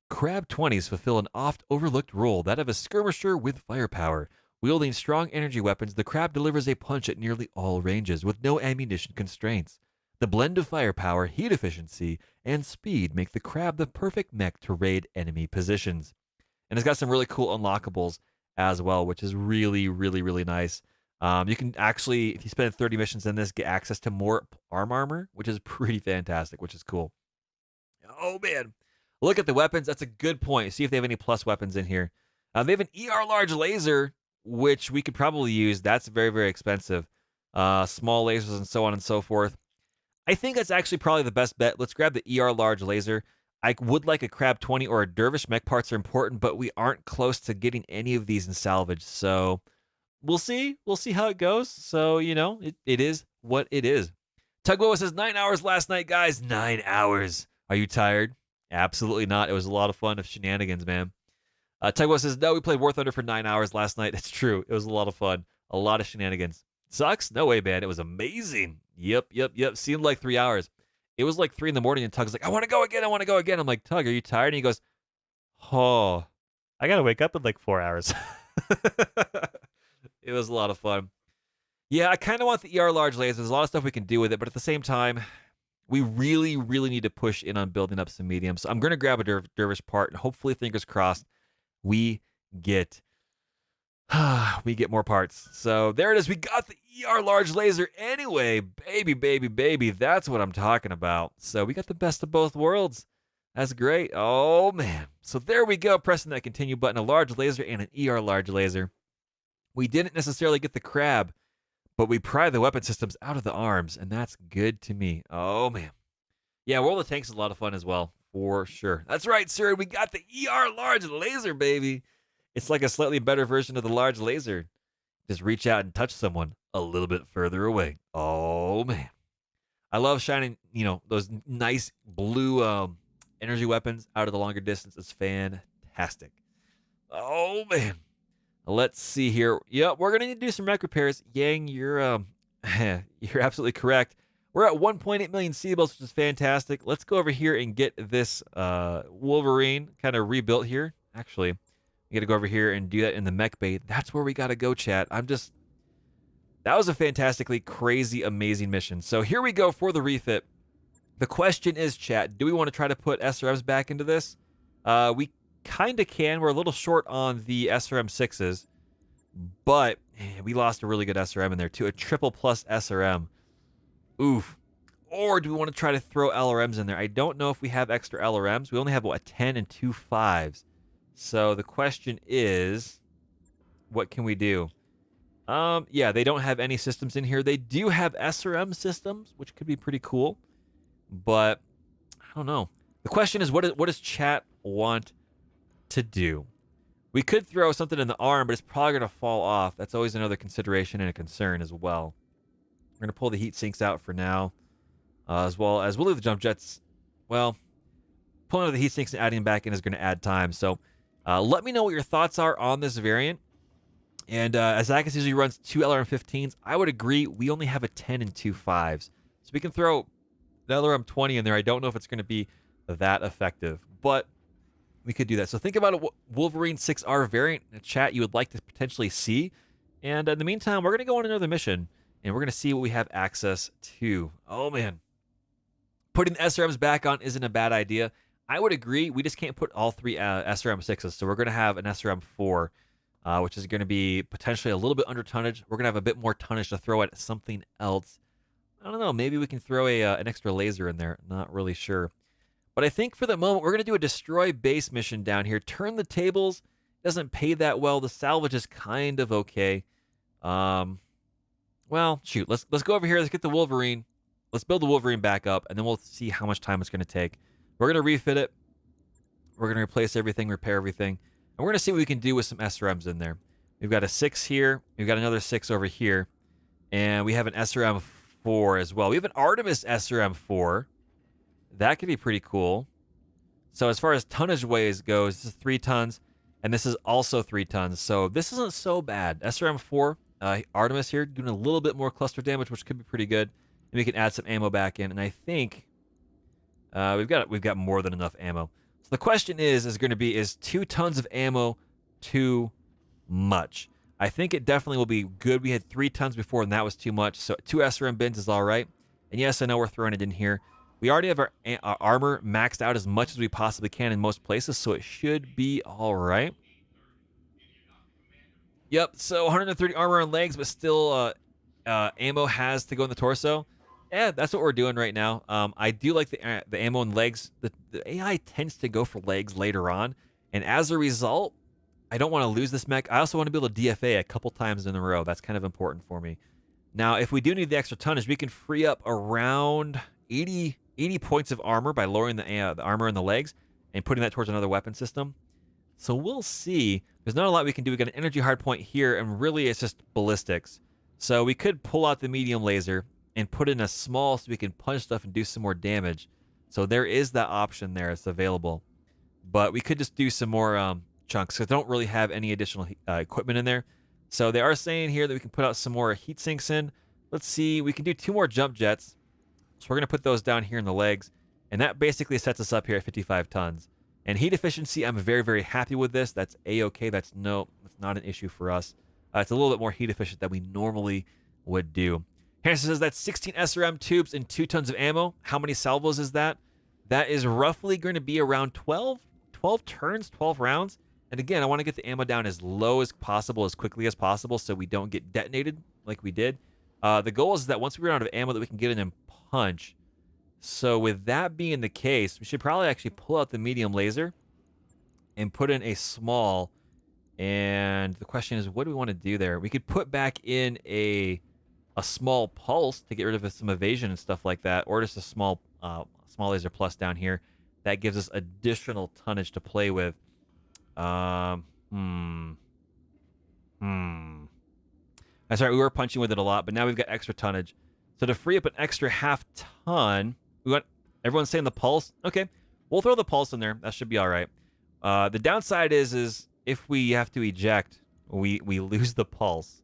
A: Crab 20s fulfill an oft-overlooked role, that of a skirmisher with firepower. Wielding strong energy weapons, the Crab delivers a punch at nearly all ranges, with no ammunition constraints. The blend of firepower, heat efficiency, and speed make the Crab the perfect mech to raid enemy positions. And it's got some really cool unlockables as well, which is really, really, really nice. You can actually, if you spend 30 missions in this, get access to more armor, which is pretty fantastic, which is cool. Oh, man. Look at the weapons. That's a good point. See if they have any plus weapons in here. They have an ER large laser, which we could probably use. That's very, very expensive. Small lasers and so on and so forth. I think that's actually probably the best bet. Let's grab the ER large laser. I would like a Crab 20 or a Dervish. Mech parts are important, but we aren't close to getting any of these in salvage. So we'll see. We'll see how it goes. So, it is what it is. Tugboa says 9 hours last night, guys. 9 hours. Are you tired? Absolutely not. It was a lot of fun of shenanigans, man. Tugboa says, no, we played War Thunder for 9 hours last night. It's true. It was a lot of fun. A lot of shenanigans. Sucks? No way, man. It was amazing. Yep. Seemed like 3 hours. It was like 3 in the morning, and Tug's like, I want to go again. I'm like, Tug, are you tired? And he goes, oh,
C: I got to wake up in like 4 hours.
A: It was a lot of fun. Yeah, I kind of want the ER large laser. There's a lot of stuff we can do with it, but at the same time, we really, really need to push in on building up some mediums. So I'm going to grab a dervish part, and hopefully, fingers crossed, we get more parts. So there it is. We got the ER large laser anyway. Baby. That's what I'm talking about. So we got the best of both worlds. That's great. Oh, man. So there we go. Pressing that continue button. A large laser and an ER large laser. We didn't necessarily get the Crab, but we pry the weapon systems out of the arms, and that's good to me. Oh, man. Yeah, World of Tanks is a lot of fun as well, for sure. That's right, sir. We got the ER large laser, baby. It's like a slightly better version of the large laser. Just reach out and touch someone a little bit further away. Oh, man. I love shining, those nice blue energy weapons out of the longer distance. It's fantastic. Oh, man. Let's see here. Yep, we're going to need to do some mech repairs. Yang, you're absolutely correct. We're at 1.8 million C-bills, which is fantastic. Let's go over here and get this Wolverine kind of rebuilt here. Actually, we got to go over here and do that in the mech bay. That's where we got to go, chat. That was a fantastically crazy, amazing mission. So here we go for the refit. The question is, chat, do we want to try to put SRMs back into this? We kind of can. We're a little short on the SRM 6s, but we lost a really good SRM in there too. A triple plus SRM. Oof. Or do we want to try to throw LRMs in there? I don't know if we have extra LRMs. We only have, a 10 and 2 5s. So the question is, what can we do? Yeah, they don't have any systems in here. They do have SRM systems, which could be pretty cool, but I don't know. The question is, what does chat want to do? We could throw something in the arm, but it's probably going to fall off. That's always another consideration and a concern as well. We're going to pull the heat sinks out for now, as well as we'll leave the jump jets. Well, pulling out the heat sinks and adding them back in is going to add time. So let me know what your thoughts are on this variant. And as Akis usually runs 2 LRM-15s, I would agree we only have a 10 and 2 5s. So we can throw the LRM-20 in there. I don't know if it's going to be that effective, but we could do that. So think about a Wolverine 6R variant in the chat you would like to potentially see. And in the meantime, we're going to go on another mission, and we're going to see what we have access to. Oh, man. Putting the SRMs back on isn't a bad idea. I would agree. We just can't put all 3 SRM-6s, so we're going to have an SRM-4, which is going to be potentially a little bit under tonnage. We're going to have a bit more tonnage to throw at something else. I don't know. Maybe we can throw an extra laser in there. Not really sure. But I think for the moment, we're going to do a destroy base mission down here. Turn the tables. Doesn't pay that well. The salvage is kind of okay. Well, shoot. Let's go over here. Let's get the Wolverine. Let's build the Wolverine back up, and then we'll see how much time it's going to take. We're going to refit it. We're going to replace everything, repair everything. And we're going to see what we can do with some SRMs in there. We've got a 6 here. We've got another 6 over here. And we have an SRM-4 as well. We have an Artemis SRM-4. That could be pretty cool. So as far as tonnage ways goes, this is 3 tons, and this is also 3 tons. So this isn't so bad. SRM-4, Artemis here, doing a little bit more cluster damage, which could be pretty good. And we can add some ammo back in, and I think we've got more than enough ammo. So the question is going to be, is 2 tons of ammo too much? I think it definitely will be good. We had 3 tons before, and that was too much. So 2 SRM bins is all right. And yes, I know we're throwing it in here. We already have our armor maxed out as much as we possibly can in most places, so it should be all right. Yep, so 130 armor on legs, but still ammo has to go in the torso. Yeah, that's what we're doing right now. I do like the ammo and legs. The AI tends to go for legs later on, and as a result, I don't want to lose this mech. I also want to be able to DFA a couple times in a row. That's kind of important for me. Now, if we do need the extra tonnage, we can free up around 80 points of armor by lowering the armor in the legs and putting that towards another weapon system. So we'll see. There's not a lot we can do. We got an energy hard point here, and really it's just ballistics. So we could pull out the medium laser and put in a small so we can punch stuff and do some more damage. So there is that option there. It's available. But we could just do some more chunks, because I don't really have any additional equipment in there. So they are saying here that we can put out some more heat sinks in. Let's see. We can do 2 more jump jets. So we're going to put those down here in the legs. And that basically sets us up here at 55 tons. And heat efficiency, I'm very, very happy with this. That's A-okay. That's not an issue for us. It's a little bit more heat efficient than we normally would do. Harrison says that's 16 SRM tubes and 2 tons of ammo. How many salvos is that? That is roughly going to be around 12 turns, 12 rounds. And again, I want to get the ammo down as low as possible, as quickly as possible, so we don't get detonated like we did. The goal is that once we run out of ammo, that we can get in and punch. So with that being the case, we should probably actually pull out the medium laser and put in a small. And the question is, what do we want to do there? We could put back in a small pulse to get rid of some evasion and stuff like that, or just a small laser plus down here. That gives us additional tonnage to play with. That's right, we were punching with it a lot, but now we've got extra tonnage. So to free up an extra half ton, we want everyone's saying the pulse. Okay, we'll throw the pulse in there. That should be all right. The downside is if we have to eject, we lose the pulse.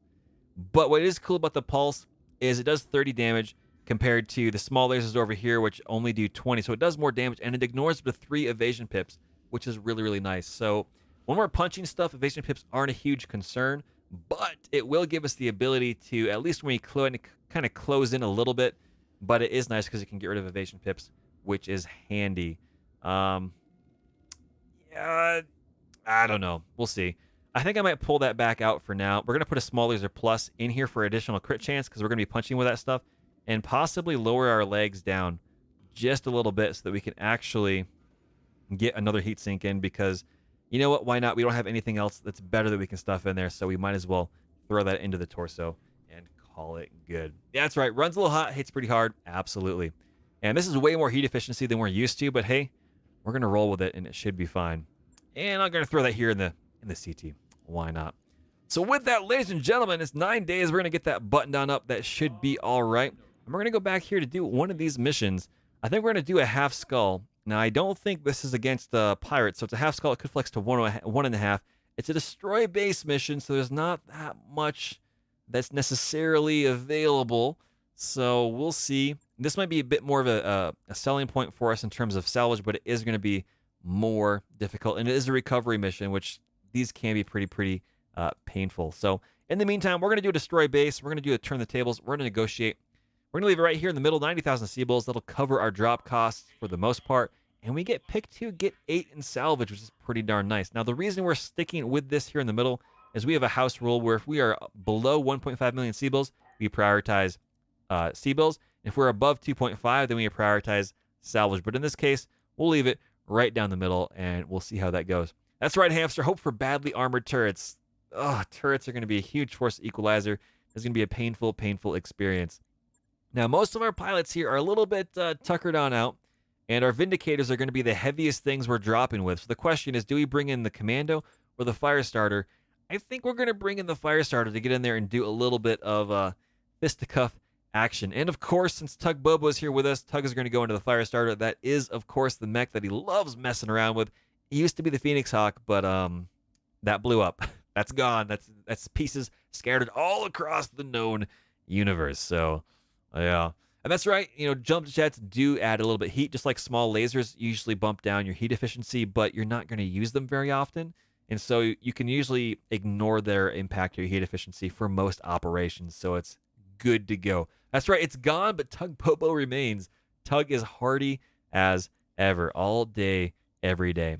A: But what is cool about the pulse is it does 30 damage compared to the small lasers over here, which only do 20. So it does more damage, and it ignores the 3 evasion pips, which is really, really nice. So when we're punching stuff, evasion pips aren't a huge concern, but it will give us the ability to, at least when we kind of close in a little bit, but it is nice because it can get rid of evasion pips, which is handy. Yeah, I don't know. We'll see. I think I might pull that back out for now. We're going to put a small laser plus in here for additional crit chance, because we're going to be punching with that stuff, and possibly lower our legs down just a little bit so that we can actually get another heat sink in, because you know what? Why not? We don't have anything else that's better that we can stuff in there, so we might as well throw that into the torso and call it good. Yeah, that's right. Runs a little hot, hits pretty hard. Absolutely. And this is way more heat efficiency than we're used to, but hey, we're going to roll with it, and it should be fine. And I'm going to throw that here in the CT. Why not? So with that, ladies and gentlemen, it's 9 days. We're going to get that buttoned on up. That should be all right. And we're going to go back here to do one of these missions. I think we're going to do a half skull. Now, I don't think this is against the pirates, so it's a half skull. It could flex to 1.5. It's a destroy base mission, so there's not that much that's necessarily available. So we'll see. This might be a bit more of a selling point for us in terms of salvage, but it is going to be more difficult. And it is a recovery mission, which these can be pretty painful. So in the meantime, we're going to do a destroy base. We're going to do a turn the tables. We're going to negotiate. We're going to leave it right here in the middle, 90,000 Seabills. That'll cover our drop costs for the most part. And we get pick 2, get 8 in salvage, which is pretty darn nice. Now, the reason we're sticking with this here in the middle is we have a house rule where if we are below 1.5 million Seabills, we prioritize Seabills. If we're above 2.5, then we prioritize salvage. But in this case, we'll leave it right down the middle, and we'll see how that goes. That's right, Hamster. Hope for badly armored turrets. Turrets are going to be a huge force equalizer. It's going to be a painful experience. Now, most of our pilots here are a little bit tuckered on out, and our Vindicators are going to be the heaviest things we're dropping with. So the question is, do we bring in the Commando or the Firestarter? I think we're going to bring in the Firestarter to get in there and do a little bit of fisticuff action. And of course, since Tug Bobo is here with us, Tug is going to go into the Firestarter. That is, of course, the mech that he loves messing around with. He used to be the Phoenix Hawk, but that blew up. That's gone. That's pieces scattered all across the known universe. So, yeah. And that's right. Jump jets do add a little bit of heat, just like small lasers usually bump down your heat efficiency, but you're not going to use them very often. And so you can usually ignore their impact or your heat efficiency for most operations. So it's good to go. That's right. It's gone, but Tug Bobo remains. Tug is hardy as ever, all day, every day.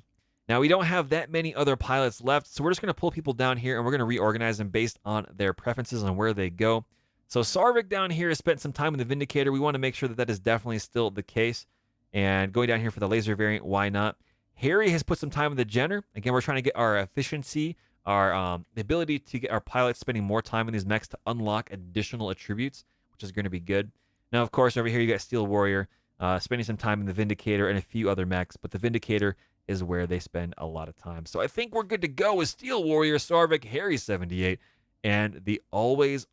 A: Now, we don't have that many other pilots left, so we're just going to pull people down here, and we're going to reorganize them based on their preferences and where they go. So Sarvik down here has spent some time with the Vindicator. We want to make sure that that is definitely still the case. And going down here for the laser variant, why not? Harry has put some time with the Jenner. Again, we're trying to get our efficiency, our the ability to get our pilots spending more time in these mechs to unlock additional attributes, which is going to be good. Now, of course, over here you got Steel Warrior spending some time in the Vindicator and a few other mechs, but the Vindicator is where they spend a lot of time. So I think we're good to go with Steel Warrior, Sarvik, Harry 78, and the always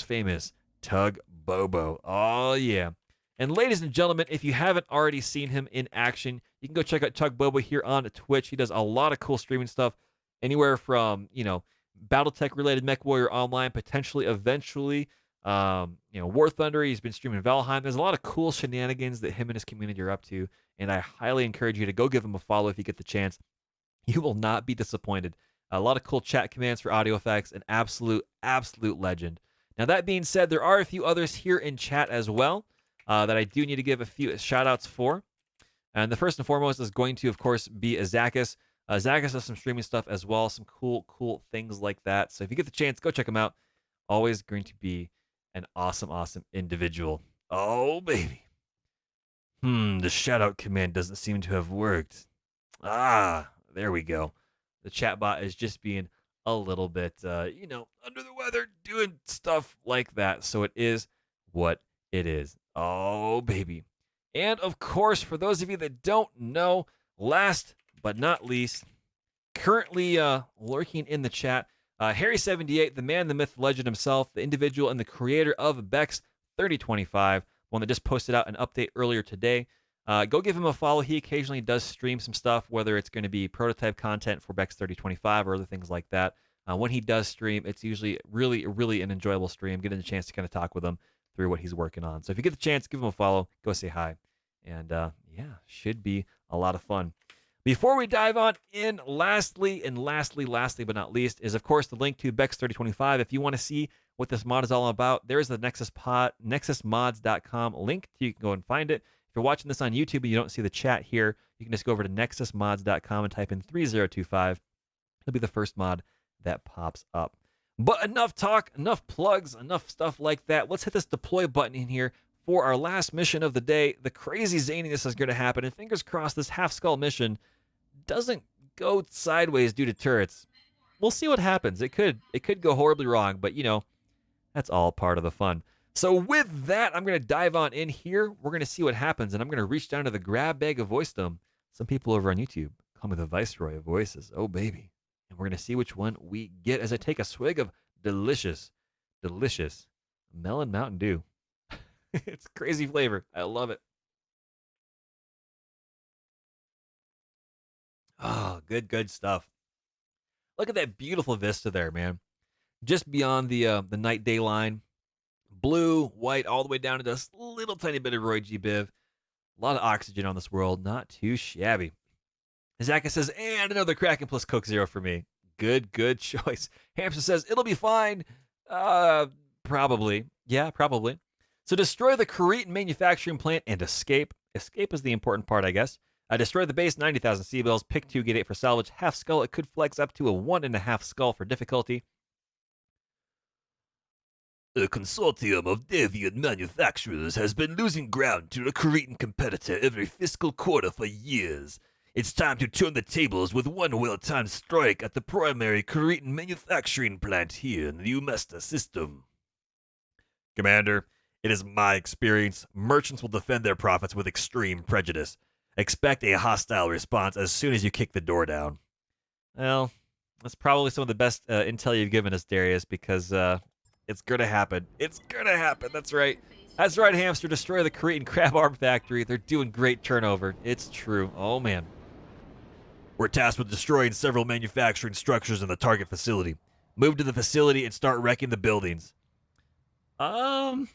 A: famous Tug Bobo. Oh, yeah. And ladies and gentlemen, if you haven't already seen him in action, you can go check out Tug Bobo here on Twitch. He does a lot of cool streaming stuff, anywhere from, Battletech related Mech Warrior Online, potentially, eventually, War Thunder. He's been streaming Valheim. There's a lot of cool shenanigans that him and his community are up to, and I highly encourage you to go give him a follow if you get the chance. You will not be disappointed. A lot of cool chat commands for audio effects, an absolute legend. Now, that being said, there are a few others here in chat as well that I do need to give a few shout-outs for. And the first and foremost is going to, of course, be Azakis. Azakis does some streaming stuff as well, some cool things like that. So if you get the chance, go check him out. Always going to be an awesome individual. Oh, baby. The shout-out command doesn't seem to have worked. There we go. The chatbot is just being a little bit, under the weather, doing stuff like that. So it is what it is. Oh, baby. And, of course, for those of you that don't know, last but not least, currently lurking in the chat, Harry78, the man, the myth, the legend himself, the individual and the creator of BEX3025, one that just posted out an update earlier today. Go give him a follow. He occasionally does stream some stuff, whether it's going to be prototype content for BEX3025 or other things like that. When he does stream, it's usually really an enjoyable stream, getting a chance to kind of talk with him through what he's working on. So if you get the chance, give him a follow, go say hi. And should be a lot of fun. Before we dive on in, lastly but not least, is of course the link to BEX3025. If you want to see what this mod is all about, there's the nexusmods.com link. You can go and find it. If you're watching this on YouTube and you don't see the chat here, you can just go over to nexusmods.com and type in 3025. It'll be the first mod that pops up. But enough talk, enough plugs, enough stuff like that. Let's hit this deploy button in here for our last mission of the day. The crazy zaniness is going to happen, and fingers crossed this half skull mission doesn't go sideways due to turrets. We'll see what happens. It could go horribly wrong, but that's all part of the fun. So with that, I'm going to dive on in here. We're going to see what happens, and I'm going to reach down to the grab bag of voicedom. Some people over on YouTube call me the Viceroy of Voices. Oh, baby. And we're going to see which one we get as I take a swig of delicious melon Mountain Dew. It's crazy flavor. I love it. Oh, good stuff. Look at that beautiful vista there, man. Just beyond the night-day line. Blue, white, all the way down to this little tiny bit of Roy G. Biv. A lot of oxygen on this world. Not too shabby. Zaka says, and another Kraken plus Coke Zero for me. Good choice. Hamster says, it'll be fine. Probably. Yeah, probably. So destroy the Cretan manufacturing plant and escape. Escape is the important part, I guess. Destroy the base, 90,000 C-bills. Pick 2, get 8 for salvage. Half skull, it could flex up to a 1.5 skull for difficulty.
D: A consortium of deviant manufacturers has been losing ground to a Cretan competitor every fiscal quarter for years. It's time to turn the tables with one well-timed strike at the primary Cretan manufacturing plant here in the Umesta system.
A: Commander, it is my experience. Merchants will defend their profits with extreme prejudice. Expect a hostile response as soon as you kick the door down. Well, that's probably some of the best intel you've given us, Darius, because it's going to happen. It's going to happen. That's right. That's right, Hamster. Destroy the Cretan crab arm factory. They're doing great turnover. It's true. Oh, man.
D: We're tasked with destroying several manufacturing structures in the target facility. Move to the facility and start wrecking the buildings.
A: Well,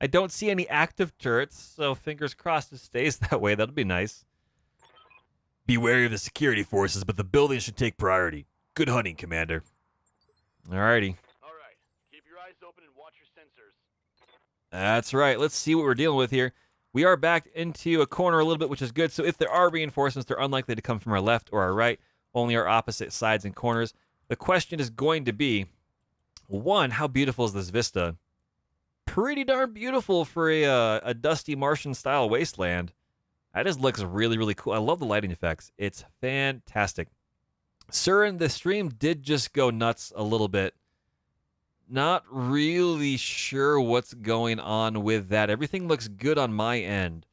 A: I don't see any active turrets, so fingers crossed it stays that way. That'll be nice.
D: Be wary of the security forces, but the buildings should take priority. Good hunting, Commander.
A: Alrighty.
E: Alright, keep your eyes open and watch your sensors.
A: That's right. Let's see what we're dealing with here. We are backed into a corner a little bit, which is good. So if there are reinforcements, they're unlikely to come from our left or our right, only our opposite sides and corners. The question is going to be, one, how beautiful is this vista? Pretty darn beautiful for a dusty Martian-style wasteland. That just looks really cool. I love the lighting effects. It's fantastic. Surin, the stream did just go nuts a little bit. Not really sure what's going on with that. Everything looks good on my end.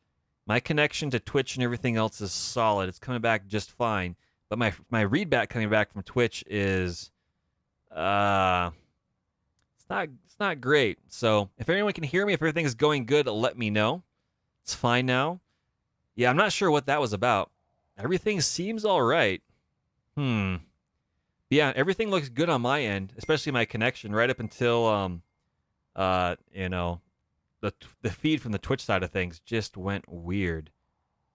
A: My connection to Twitch and everything else is solid. It's coming back just fine. But my readback coming back from Twitch is it's not great. So if anyone can hear me, if everything is going good, let me know. It's fine now. Yeah, I'm not sure what that was about. Everything seems all right. Yeah, everything looks good on my end, especially my connection, right up until the feed from the Twitch side of things just went weird.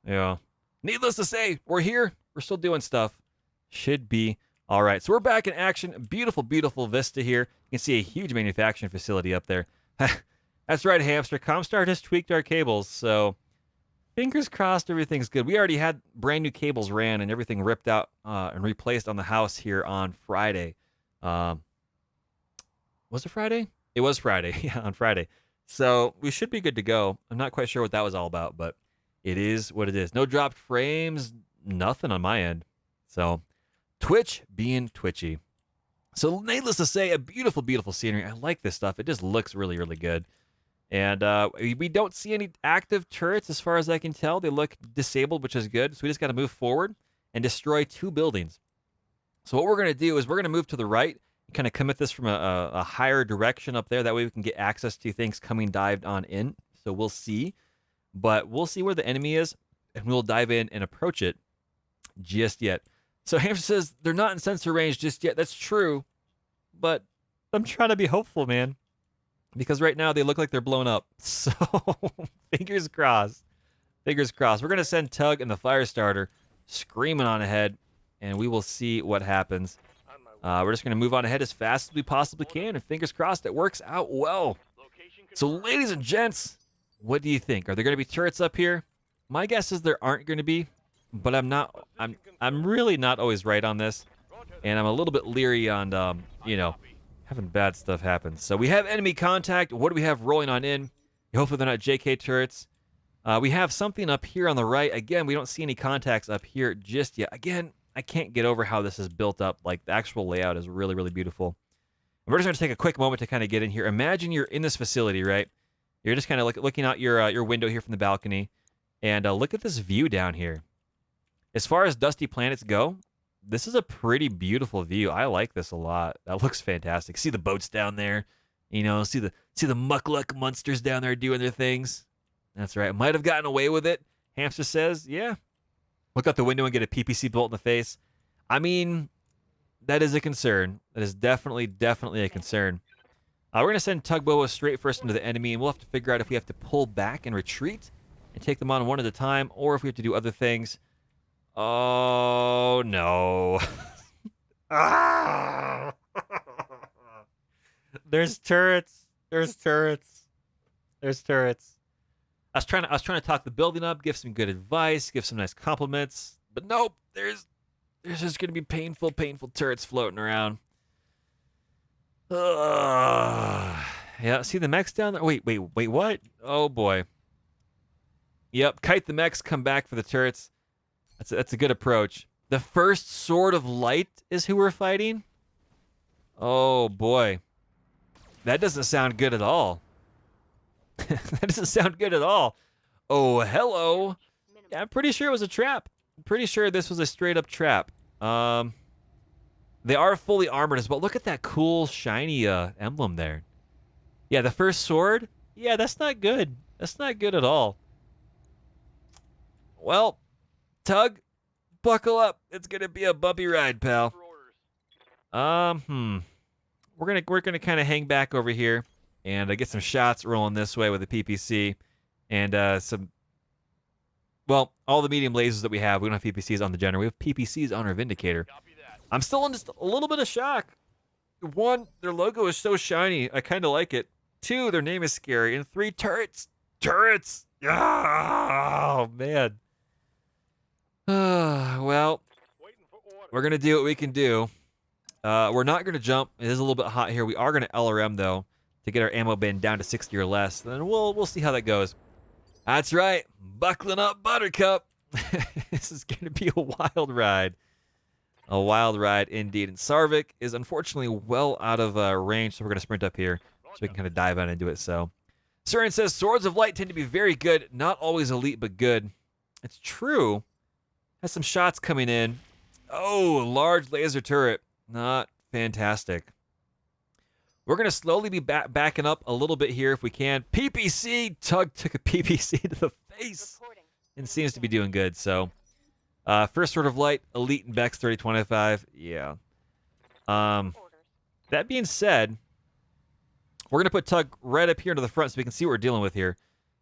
A: Yeah. Needless to say, we're here. We're still doing stuff. Should be all right. So we're back in action. Beautiful vista here. You can see a huge manufacturing facility up there. That's right, Hamster. Comstar just tweaked our cables, so fingers crossed everything's good. We already had brand new cables ran and everything ripped out and replaced on the house here on Friday. Was it Friday? It was Friday. Yeah, on Friday. So we should be good to go. I'm not quite sure what that was all about, but it is what it is. No dropped frames, nothing on my end. So Twitch being twitchy. So needless to say, a beautiful scenery. I like this stuff. It just looks really good. And we don't see any active turrets as far as I can tell. They look disabled, which is good. So we just got to move forward and destroy 2 buildings. So what we're going to do is we're going to move to the right and kind of commit this from a higher direction up there. That way we can get access to things coming dived on in. So we'll see. But we'll see where the enemy is, and we'll dive in and approach it just yet. So Hamster says they're not in sensor range just yet. That's true. But I'm trying to be hopeful, man. Because right now they look like they're blown up. So fingers crossed. Fingers crossed. We're going to send Tug and the Firestarter screaming on ahead, and we will see what happens. We're just going to move on ahead as fast as we possibly can, and fingers crossed it works out well. So ladies and gents, what do you think? Are there going to be turrets up here? My guess is there aren't going to be, but I'm really not always right on this, and I'm a little bit leery on, having bad stuff happen. So we have enemy contact. What do we have rolling on in? Hopefully they're not JK turrets. We have something up here on the right. Again, we don't see any contacts up here just yet. Again, I can't get over how this is built up. Like, the actual layout is really, really beautiful. And we're just going to take a quick moment to kind of get in here. Imagine you're in this facility, right? You're just kind of looking out your window here from the balcony. And look at this view down here. As far as dusty planets go, this is a pretty beautiful view. I like this a lot. That looks fantastic. See the boats down there? You know, see the muckluck monsters down there doing their things? That's right. Might have gotten away with it. Hamster says, yeah. Look out the window and get a PPC bolt in the face. I mean, that is a concern. That is definitely a concern. We're going to send Tugboa straight first into the enemy, and we'll have to figure out if we have to pull back and retreat and take them on one at a time, or if we have to do other things. Oh, no.
C: Ah! There's turrets. There's turrets. There's turrets.
A: I was trying to talk the building up, give some good advice, give some nice compliments, but nope, there's just gonna be painful turrets floating around. Yeah, see the mechs down there? Wait, what? Oh boy. Yep, kite the mechs, come back for the turrets. That's a good approach. The first Sword of Light is who we're fighting? Oh boy. That doesn't sound good at all. That doesn't sound good at all. Oh, hello. Yeah, I'm pretty sure it was a trap. I'm pretty sure this was a straight up trap. They are fully armored as well. Look at that cool shiny emblem there. Yeah, the first sword. Yeah, that's not good. That's not good at all. Well, Tug, buckle up. It's gonna be a bumpy ride, pal. We're gonna kind of hang back over here and get some shots rolling this way with the PPC and all the medium lasers that we have. We don't have PPCs on the Jenner. We have PPCs on our Vindicator. I'm still in just a little bit of shock. One, their logo is so shiny. I kind of like it. Two, their name is scary. And three, turrets. Turrets. Oh, man. Well, we're going to do what we can do. We're not going to jump. It is a little bit hot here. We are going to LRM, though, to get our ammo bin down to 60 or less. Then we'll see how that goes. That's right. Buckling up, Buttercup. This is going to be a wild ride. A wild ride indeed. And Sarvik is unfortunately well out of range, so we're going to sprint up here so we can kind of dive on into it. So, Surin says, Swords of Light tend to be very good. Not always elite, but good. It's true. Has some shots coming in. Oh, large laser turret. Not fantastic. We're going to slowly be backing up a little bit here if we can. PPC! Tug took a PPC to the face and seems to be doing good. So, first Sword of Light, Elite and BEX3025. Yeah. That being said, we're going to put Tug right up here into the front so we can see what we're dealing with here.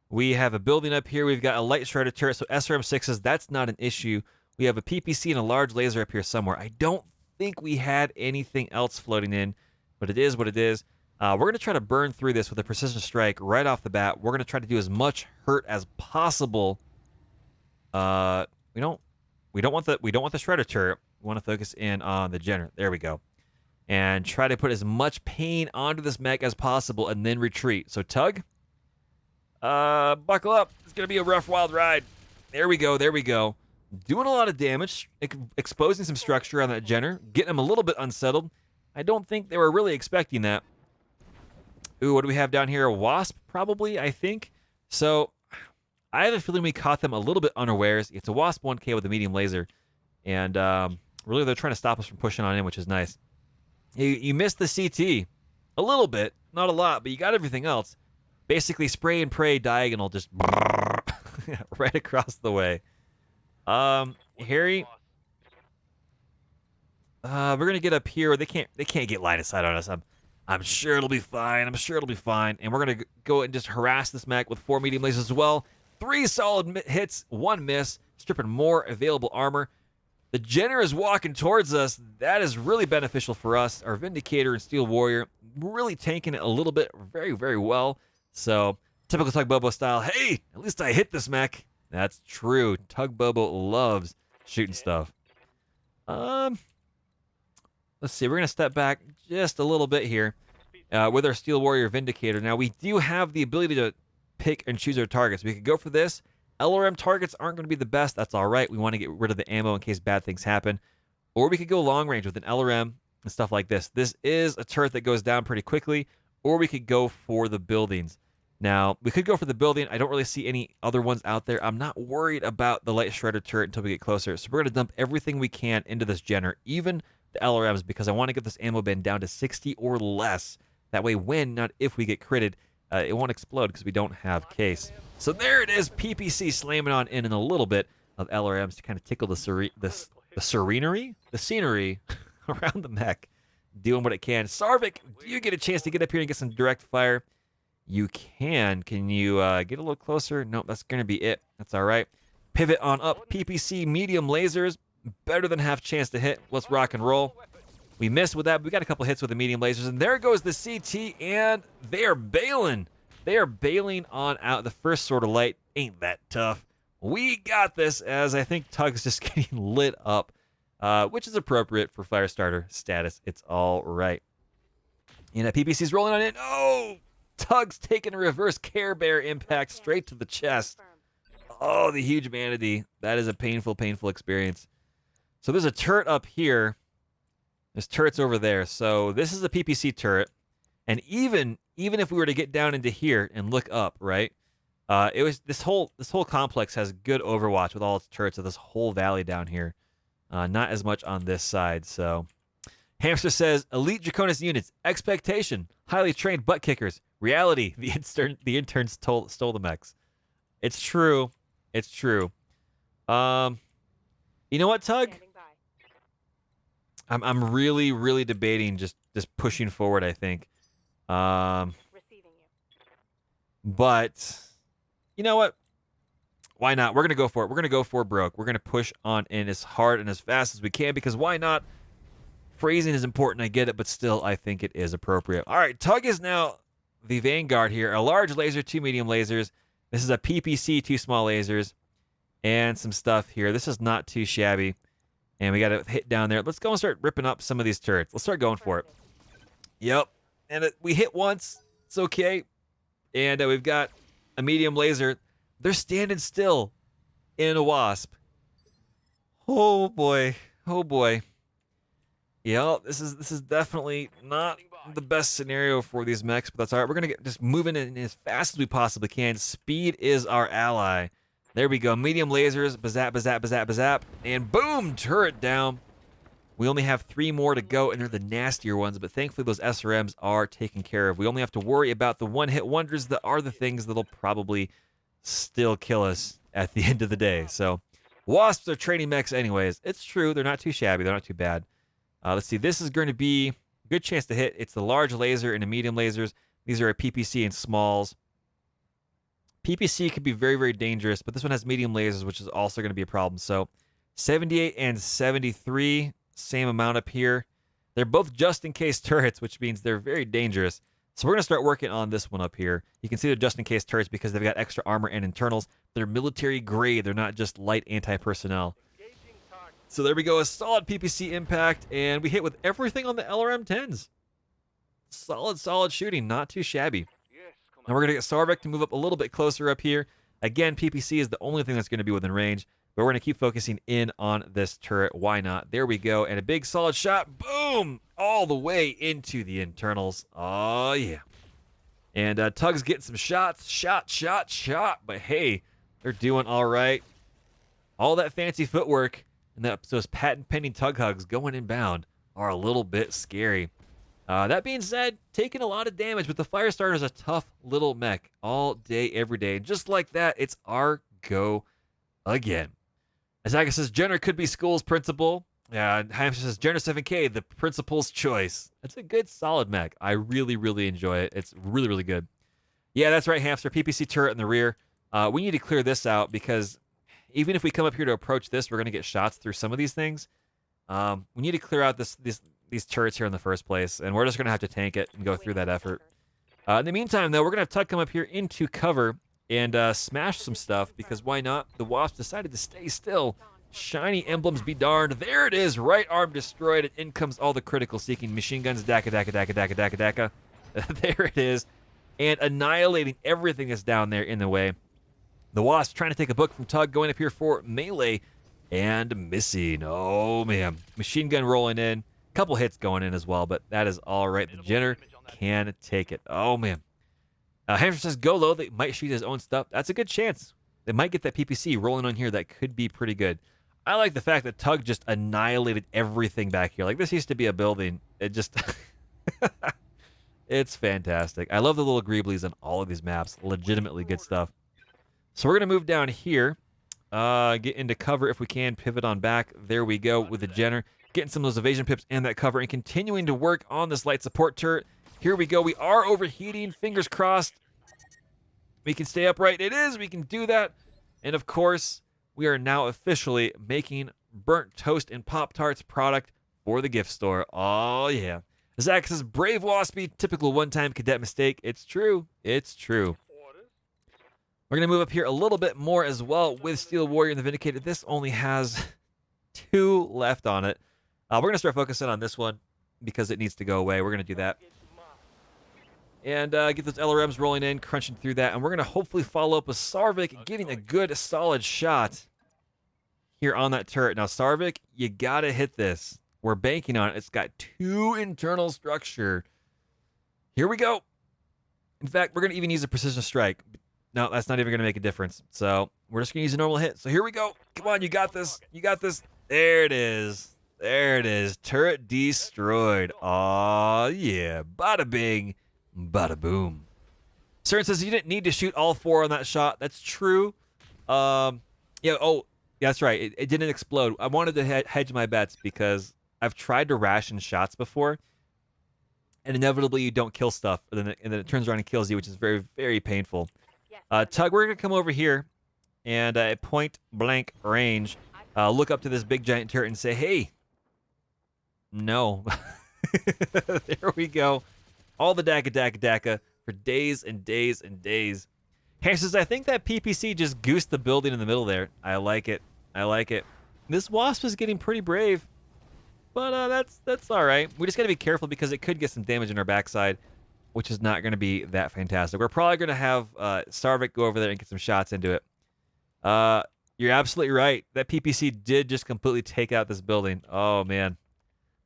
A: We have a building up here. We've got a light shrouded turret, so SRM6s, that's not an issue. We have a PPC and a large laser up here somewhere. I don't think we had anything else floating in, but it is what it is. We're going to try to burn through this with a precision strike right off the bat. We're going to try to do as much hurt as possible. We don't want the shredder turret. We want to focus in on the Jenner. There we go. And try to put as much pain onto this mech as possible and then retreat. So Tug, buckle up. It's going to be a rough, wild ride. There we go. There we go. Doing a lot of damage, exposing some structure on that Jenner, getting them a little bit unsettled. I don't think they were really expecting that. Ooh, what do we have down here? A Wasp, probably, I think. So, I have a feeling we caught them a little bit unawares. It's a Wasp 1K with a medium laser. And really, they're trying to stop us from pushing on in, which is nice. You missed the CT. A little bit. Not a lot, but you got everything else. Basically, spray and pray diagonal, just right across the way. Harry, we're gonna get up here. They can't get line of sight on us. I'm sure it'll be fine. I'm sure it'll be fine. And we're gonna go and just harass this mech with 4 medium lasers as well. 3 solid hits, 1 miss, stripping more available armor. The Jenner is walking towards us. That is really beneficial for us. Our Vindicator and Steel Warrior really tanking it a little bit, very, very well. So typical Tug Bobo style. Hey, at least I hit this mech. That's true. Tug Bobo loves shooting stuff. Let's see. We're going to step back just a little bit here with our Steel Warrior Vindicator. Now, we do have the ability to pick and choose our targets. We could go for this. LRM targets aren't going to be the best. That's all right. We want to get rid of the ammo in case bad things happen. Or we could go long range with an LRM and stuff like this. This is a turret that goes down pretty quickly. Or we could go for the buildings. Now, we could go for the building. I don't really see any other ones out there. I'm not worried about the light shredder turret until we get closer. So we're going to dump everything we can into this Jenner, even the LRMs, because I want to get this ammo bin down to 60 or less. That way, when, not if we get critted, it won't explode because we don't have case. So there it is, PPC slamming on in a little bit of LRMs to kind of tickle the scenery around the mech, doing what it can. Sarvik, do you get a chance to get up here and get some direct fire? You can. Can you get a little closer? Nope, that's going to be it. That's all right. Pivot on up. PPC medium lasers. Better than half chance to hit. Let's rock and roll. We missed with that, but we got a couple hits with the medium lasers. And there goes the CT, and they are bailing. They are bailing on out. The first sort of light ain't that tough. We got this, as I think Tug's just getting lit up, which is appropriate for Firestarter status. It's all right. And PPC's rolling on in. Oh! Tug's taking a reverse Care Bear impact straight to the chest. Oh, the huge manatee. That is a painful, painful experience. So there's a turret up here. There's turrets over there. So this is a PPC turret. And even if we were to get down into here and look up, right? It was this whole complex has good overwatch with all its turrets of this whole valley down here. Not as much on this side. So Hamster says, elite Draconis units, expectation, highly trained butt kickers. Reality, the interns stole the mechs. It's true. It's true. You know what, Tug? I'm really debating just pushing forward, I think. But you know what? Why not? We're gonna go for it. We're gonna go for broke. We're gonna push on in as hard and as fast as we can because why not? Phrasing is important, I get it, but still, I think it is appropriate. All right, Tug is now the vanguard here. A large laser, 2 medium lasers. This is a PPC, 2 small lasers, and some stuff here. This is not too shabby, and we got to hit down there. Let's go and start ripping up some of these turrets. Let's start going for it. Yep, and we hit once. It's okay, and we've got a medium laser. They're standing still in a wasp. Oh boy, oh boy. Yeah, this is definitely not the best scenario for these mechs, but that's all right. We're going to get just moving in as fast as we possibly can. Speed is our ally. There we go. Medium lasers, bazap, bazap, bazap, bazap, and boom, turret down. We only have 3 more to go, and they're the nastier ones, but thankfully those SRMs are taken care of. We only have to worry about the one-hit wonders that are the things that'll probably still kill us at the end of the day. So, wasps are training mechs anyways. It's true. They're not too shabby. They're not too bad. Let's see. This is going to be a good chance to hit. It's the large laser and the medium lasers. These are a PPC and smalls. PPC could be very, very dangerous, but this one has medium lasers, which is also going to be a problem. So 78 and 73, same amount up here. They're both just-in-case turrets, which means they're very dangerous. So we're going to start working on this one up here. You can see they're just-in-case turrets because they've got extra armor and internals. They're military grade. They're not just light anti-personnel. So there we go, a solid PPC impact, and we hit with everything on the LRM-10s. Solid shooting, not too shabby. Now we're going to get Sarvik to move up a little bit closer up here. Again, PPC is the only thing that's going to be within range, but we're going to keep focusing in on this turret. Why not? There we go, and a big solid shot. Boom! All the way into the internals. Oh, yeah. And Tug's getting some shots. Shot. But hey, they're doing all right. All that fancy footwork and those patent-pending Tug hugs going inbound are a little bit scary. That being said, taking a lot of damage, but the Firestarter is a tough little mech all day, every day. And just like that, it's our go again. Azaka says, Jenner could be school's principal. Hamster says, Jenner 7K, the principal's choice. That's a good, solid mech. I really enjoy it. It's really good. Yeah, that's right, Hamster. PPC turret in the rear. We need to clear this out because even if we come up here to approach this, we're going to get shots through some of these things. We need to clear out these turrets here in the first place, and we're just going to have to tank it and go through that effort. In the meantime, though, we're going to have Tug come up here into cover and smash some stuff because why not? The Wasp decided to stay still. Shiny emblems be darned. There it is. Right arm destroyed, and in comes all the critical-seeking machine guns. Daka. There it is. And annihilating everything that's down there in the way. The Wasp trying to take a book from Tug, going up here for melee and missing. Oh, man. Machine gun rolling in. Couple hits going in as well, but that is all right. The Jenner can take it. Oh, man. Hamster says go low. They might shoot his own stuff. That's a good chance. They might get that PPC rolling on here. That could be pretty good. I like the fact that Tug just annihilated everything back here. Like, this used to be a building. It just... It's fantastic. I love the little greeblies on all of these maps. Legitimately good stuff. So we're going to move down here. Get into cover if we can. Pivot on back. There we go with the Jenner. Getting some of those evasion pips and that cover and continuing to work on this light support turret. Here we go. We are overheating. Fingers crossed. We can stay upright. It is. We can do that. And of course, we are now officially making burnt toast and Pop-Tarts product for the gift store. Oh, yeah. Zach says, brave Waspy, typical one-time cadet mistake. It's true. It's true. We're going to move up here a little bit more as well with Steel Warrior and the Vindicator. This only has 2 left on it. We're going to start focusing on this one because it needs to go away. We're going to do that. And get those LRMs rolling in, crunching through that. And we're going to hopefully follow up with Sarvik getting a good, solid shot here on that turret. Now, Sarvik, you got to hit this. We're banking on it. It's got 2 internal structure. Here we go. In fact, we're going to even use a precision strike. No, that's not even going to make a difference. So we're just going to use a normal hit. So here we go. Come on, you got this. You got this. There it is. There it is. Turret destroyed. Aw, yeah. Bada bing, bada boom. Cern says you didn't need to shoot all 4 on that shot. That's true. Yeah, oh, that's right. It didn't explode. I wanted to hedge my bets because I've tried to ration shots before, and inevitably you don't kill stuff, and then it turns around and kills you, which is very, very painful. Tug, we're going to come over here, and at point blank range, look up to this big giant turret and say, hey, no. There we go. All the daka for days and days and days. Harry says, I think that PPC just goosed the building in the middle there. I like it. I like it. This Wasp is getting pretty brave. But that's all right. We just got to be careful because it could get some damage in our backside, which is not going to be that fantastic. We're probably going to have Sarvik go over there and get some shots into it. You're absolutely right. That PPC did just completely take out this building. Oh, man.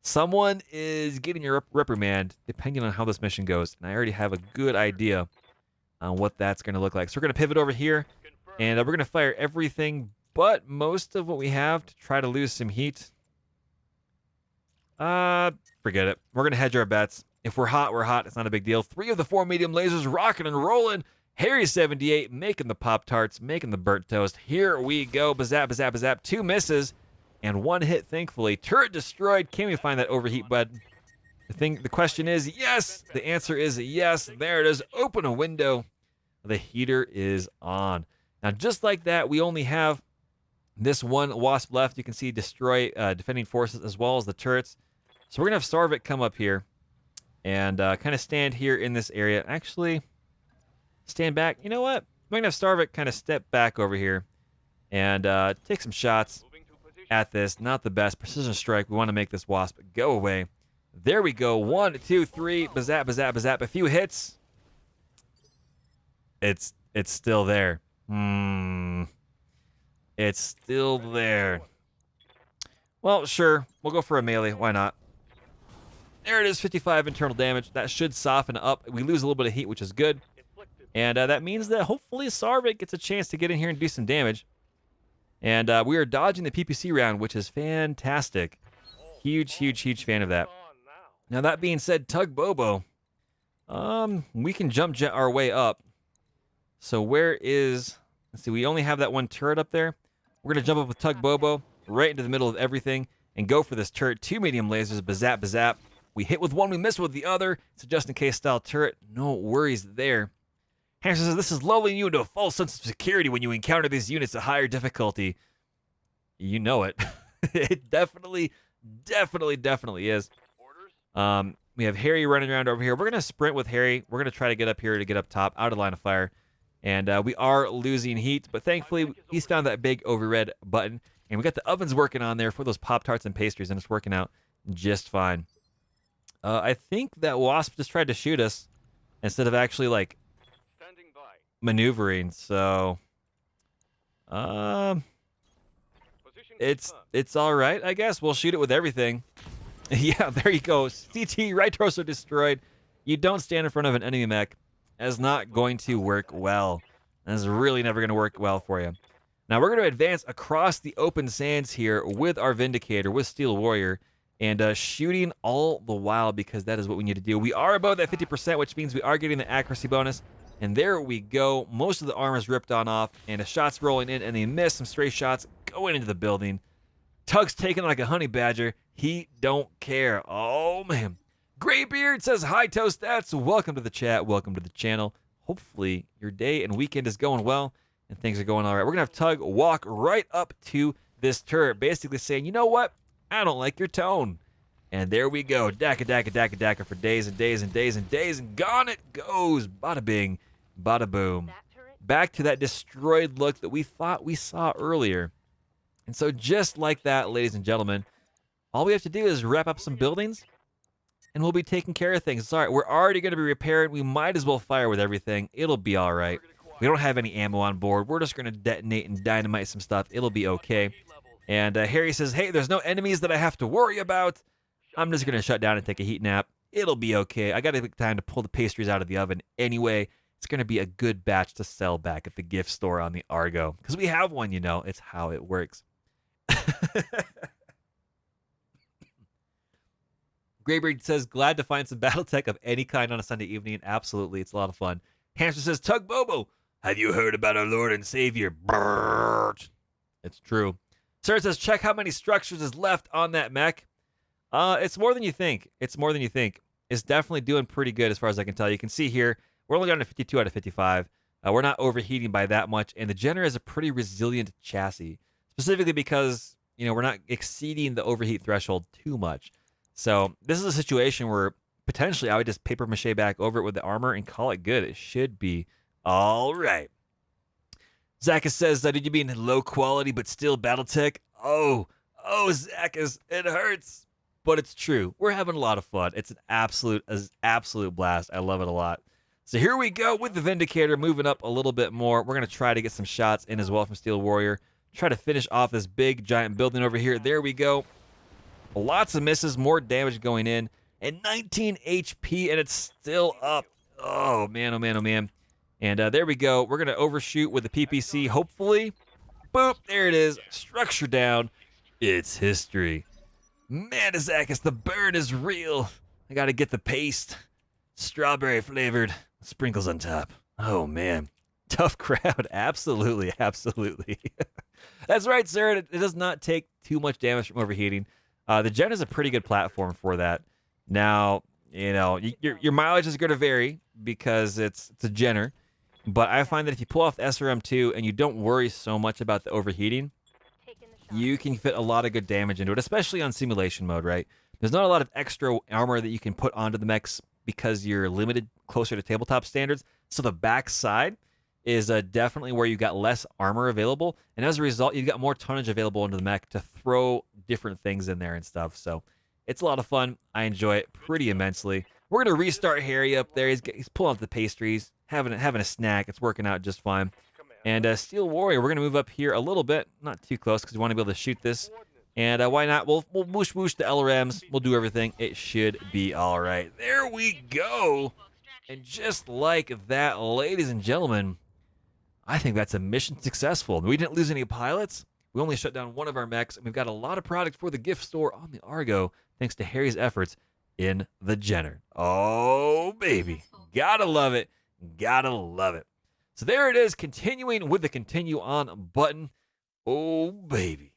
A: Someone is getting your reprimand depending on how this mission goes. And I already have a good idea on what that's going to look like. So we're going to pivot over here, and we're going to fire everything but most of what we have to try to lose some heat. Forget it. We're going to hedge our bets. If we're hot, we're hot. It's not a big deal. 3 of the 4 medium lasers rocking and rolling. Harry78 making the Pop-Tarts, making the burnt toast. Here we go. Bazap, bazap, bazap. 2 misses and 1 hit, thankfully. Turret destroyed. Can we find that overheat button? The question is yes. The answer is yes. There it is. Open a window. The heater is on. Now, just like that, we only have this 1 Wasp left. You can see destroy defending forces as well as the turrets. So we're going to have Sarvik come up here and kind of stand here in this area. Actually, stand back. You know what? We're going to have Sarvik kind of step back over here and take some shots at this. Not the best. Precision strike. We want to make this Wasp go away. There we go. 1, 2, 3. Bazap, bazap, bazap. A few hits. It's still there. It's still there. Well, sure. We'll go for a melee. Why not? There it is, 55 internal damage. That should soften up. We lose a little bit of heat, which is good. And that means that hopefully Sarvik gets a chance to get in here and do some damage. And we are dodging the PPC round, which is fantastic. Huge, huge, huge fan of that. Now, that being said, Tug Bobo, we can jump our way up. So where is... Let's see, we only have that 1 turret up there. We're going to jump up with Tug Bobo right into the middle of everything and go for this turret. 2 medium lasers, bazap, bazap. We hit with 1, we miss with the other. It's a just-in-case style turret. No worries there. Hanson says, this is lulling you into a false sense of security when you encounter these units at higher difficulty. You know it. It definitely is. We have Harry running around over here. We're going to sprint with Harry. We're going to try to get up here to get up top, out of line of fire. And we are losing heat, but thankfully he's found that big overhead button. And we got the ovens working on there for those Pop-Tarts and pastries, and it's working out just fine. I think that Wasp just tried to shoot us instead of actually, like, maneuvering. So Um,
E: Position
A: it's
E: confirmed.
A: it's all right, I guess. We'll shoot it with everything. Yeah, there you go. CT, right torso destroyed. You don't stand in front of an enemy mech. That's not going to work well. That's really never going to work well for you. Now we're going to advance across the open sands here with our Vindicator, with Steel Warrior, and shooting all the while because that is what we need to do. We are above that 50%, which means we are getting the accuracy bonus. And there we go. Most of the armor is ripped on off, and a shot's rolling in, and they miss some stray shots going into the building. Tug's taking like a honey badger. He don't care. Oh, man. Graybeard says, hi, Toast Stats. Welcome to the chat. Welcome to the channel. Hopefully your day and weekend is going well and things are going all right. We're going to have Tug walk right up to this turret, basically saying, you know what? I don't like your tone. And there we go. Daka, daka, daka, daka for days and days and days and days. And gone it goes. Bada bing, bada boom. Back to that destroyed look that we thought we saw earlier. And so just like that, ladies and gentlemen, all we have to do is wrap up some buildings, and we'll be taking care of things. It's all right. We're already going to be repaired. We might as well fire with everything. It'll be all right. We don't have any ammo on board. We're just going to detonate and dynamite some stuff. It'll be okay. And Harry says, hey, there's no enemies that I have to worry about. I'm just going to shut down and take a heat nap. It'll be okay. I got to take time to pull the pastries out of the oven anyway. It's going to be a good batch to sell back at the gift store on the Argo. Because we have one, you know. It's how it works. Graybeard says, glad to find some Battletech of any kind on a Sunday evening. Absolutely. It's a lot of fun. Hamster says, Tug Bobo,
D: Have you heard about our Lord and Savior? Brrrt.
A: it's true. Sarah says, check how many structures is left on that mech. It's more than you think. It's more than you think. It's definitely doing pretty good as far as I can tell. You can see here, we're only down to 52 out of 55. We're not overheating by that much, and the Jenner is a pretty resilient chassis, specifically because, you know, we're not exceeding the overheat threshold too much. So this is a situation where potentially I would just paper mache back over it with the armor and call it good. It should be all right.
D: Zacchus says, did you mean low quality but still Battletech? Oh, Zacchus, it hurts.
A: But it's true. We're having a lot of fun. It's an absolute blast. I love it a lot. So here we go with the Vindicator, moving up a little bit more. We're going to try to get some shots in as well from Steel Warrior. Try to finish off this big, giant building over here. There we go. Lots of misses, more damage going in. And 19 HP, and it's still up. Oh, man, oh, man, oh, man. And there we go. We're going to overshoot with the PPC, hopefully. Boop, there it is. Structure down. It's history.
D: Man, Zacchus, the burn is real. I gotta get the paste. Strawberry flavored. Sprinkles on top. Oh, man.
A: Tough crowd. Absolutely, absolutely. That's right, sir. It does not take too much damage from overheating. The Gen is a pretty good platform for that. Now, you know, your mileage is going to vary because it's a Jenner, but I find that if you pull off the SRM2 and you don't worry so much about the overheating, you can fit a lot of good damage into it, especially on simulation mode, right? There's not a lot of extra armor that you can put onto the mechs because you're limited closer to tabletop standards. So the back side is definitely where you got less armor available. And as a result, you've got more tonnage available into the mech to throw different things in there and stuff. So it's a lot of fun. I enjoy it pretty immensely. We're going to restart Harry up there. He's pulling out the pastries, having a snack. It's working out just fine. And Steel Warrior, we're going to move up here a little bit. Not too close because we want to be able to shoot this. And why not? We'll whoosh whoosh the LRMs. We'll do everything. It should be all right. There we go. And just like that, ladies and gentlemen, I think that's a mission successful. We didn't lose any pilots. We only shut down one of our mechs. And we've got a lot of product for the gift store on the Argo, thanks to Harry's efforts in the Jenner. Oh, baby. Gotta love it. Gotta love it. So there it is, continuing with the continue on button. Oh, baby.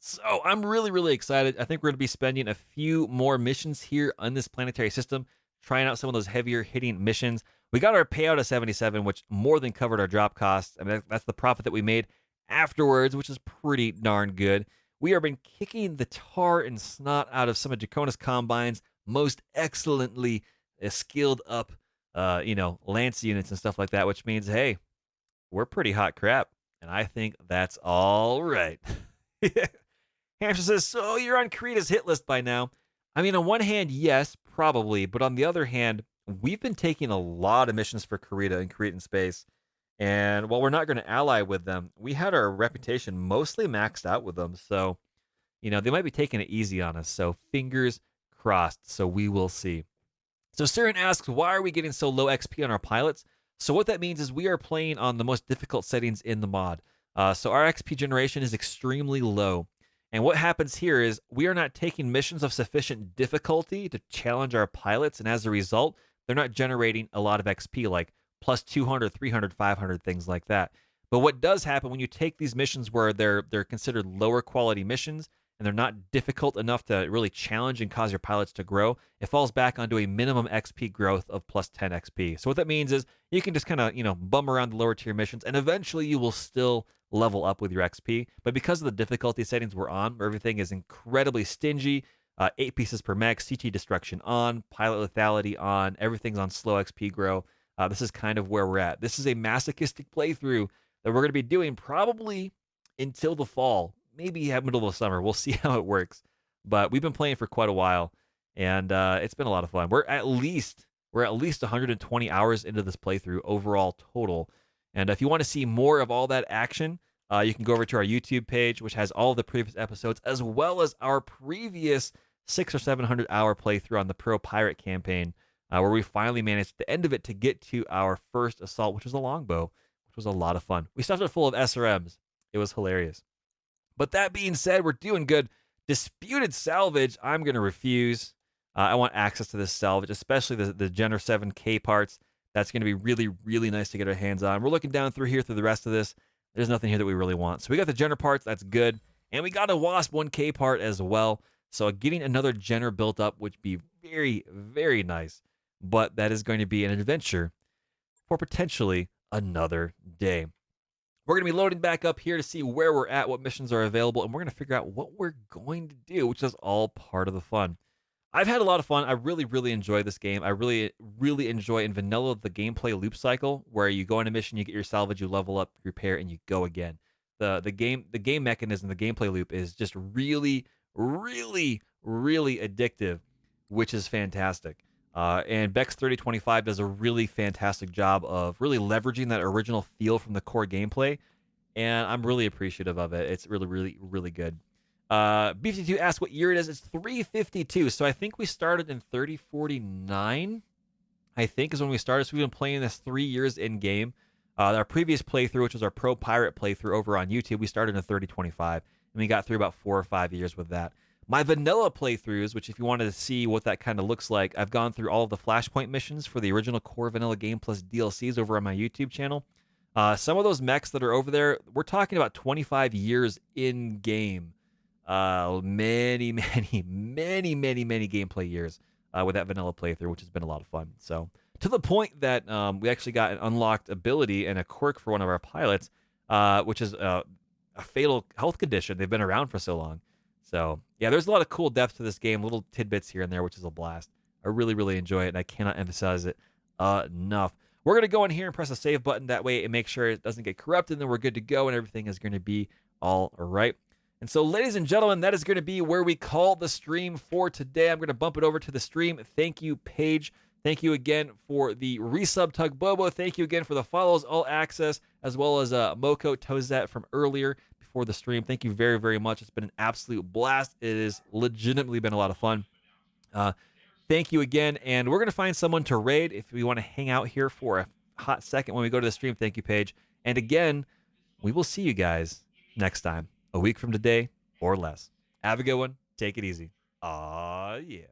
A: So I'm really, really excited. I think we're going to be spending a few more missions here on this planetary system, trying out some of those heavier hitting missions. We got our payout of 77, which more than covered our drop costs. I mean, that's the profit that we made afterwards, which is pretty darn good. We have been kicking the tar and snot out of some of Draconis Combine's most excellently skilled up Lance units and stuff like that, which means, hey, we're pretty hot crap. And I think that's all right. Hamster says, so you're on Krita's hit list by now. I mean, on one hand, yes, probably. But on the other hand, we've been taking a lot of missions for Krita and Krita in space. And while we're not going to ally with them, we had our reputation mostly maxed out with them. So, they might be taking it easy on us. So, fingers crossed. So, we will see. So, Siren asks, why are we getting so low XP on our pilots? So, what that means is we are playing on the most difficult settings in the mod. So, our XP generation is extremely low. And what happens here is we are not taking missions of sufficient difficulty to challenge our pilots. And as a result, they're not generating a lot of XP, like plus 200, 300, 500, things like that. But what does happen when you take these missions where they're considered lower quality missions and they're not difficult enough to really challenge and cause your pilots to grow, it falls back onto a minimum XP growth of plus 10 XP. So what that means is you can just kind of, bum around the lower tier missions and eventually you will still level up with your XP. But because of the difficulty settings we're on, where everything is incredibly stingy, 8 pieces per mech, CT destruction on, pilot lethality on, everything's on slow XP grow. This is kind of where we're at. This is a masochistic playthrough that we're going to be doing probably until the fall, maybe middle of the summer. We'll see how it works. But we've been playing for quite a while, and it's been a lot of fun. We're at least 120 hours into this playthrough overall total. And if you want to see more of all that action, you can go over to our YouTube page, which has all of the previous episodes, as well as our previous 600 or 700 hour playthrough on the Pro Pirate campaign, where we finally managed at the end of it to get to our first assault, which was a longbow, which was a lot of fun. We stuffed it full of SRMs. It was hilarious. But that being said, we're doing good. Disputed salvage, I'm going to refuse. I want access to this salvage, especially the Jenner 7K parts. That's going to be really, really nice to get our hands on. We're looking down through here through the rest of this. There's nothing here that we really want. So we got the Jenner parts. That's good. And we got a Wasp 1K part as well. So getting another Jenner built up would be very, very nice. But that is going to be an adventure for potentially another day. We're going to be loading back up here to see where we're at, what missions are available, and we're going to figure out what we're going to do, which is all part of the fun. I've had a lot of fun. I really, really enjoy this game. I really, really enjoy in vanilla the gameplay loop cycle, where you go on a mission, you get your salvage, you level up, repair, and you go again. The game mechanism, the gameplay loop is just really, really, really addictive, which is fantastic. And BEX3025 does a really fantastic job of really leveraging that original feel from the core gameplay, and I'm really appreciative of it. It's really, really, really good. B52 asked what year it is. It's 352, so I think we started in 3049, I think is when we started. So we've been playing this 3 years in-game. Our previous playthrough, which was our Pro Pirate playthrough over on YouTube, we started in 3025, and we got through about 4 or 5 years with that. My vanilla playthroughs, which if you wanted to see what that kind of looks like, I've gone through all of the Flashpoint missions for the original core vanilla game plus DLCs over on my YouTube channel. Some of those mechs that are over there, we're talking about 25 years in-game. Many, many, many, many, many gameplay years with that vanilla playthrough, which has been a lot of fun. So to the point that we actually got an unlocked ability and a quirk for one of our pilots, which is a fatal health condition. They've been around for so long. So yeah, there's a lot of cool depth to this game, little tidbits here and there, which is a blast. I really, really enjoy it, and I cannot emphasize it enough. We're going to go in here and press the save button. That way it makes sure it doesn't get corrupted, and then we're good to go, and everything is going to be all right. And so, ladies and gentlemen, that is going to be where we call the stream for today. I'm going to bump it over to the stream. Thank you, Paige. Thank you again for the resub, Tug Bobo. Thank you again for the follows, all access, as well as Moko Tozet from earlier before the stream. Thank you very, very much. It's been an absolute blast. It has legitimately been a lot of fun. Thank you again. And we're going to find someone to raid if we want to hang out here for a hot second when we go to the stream. Thank you, Paige. And again, we will see you guys next time, a week from today or less. Have a good one. Take it easy. Aw, yeah.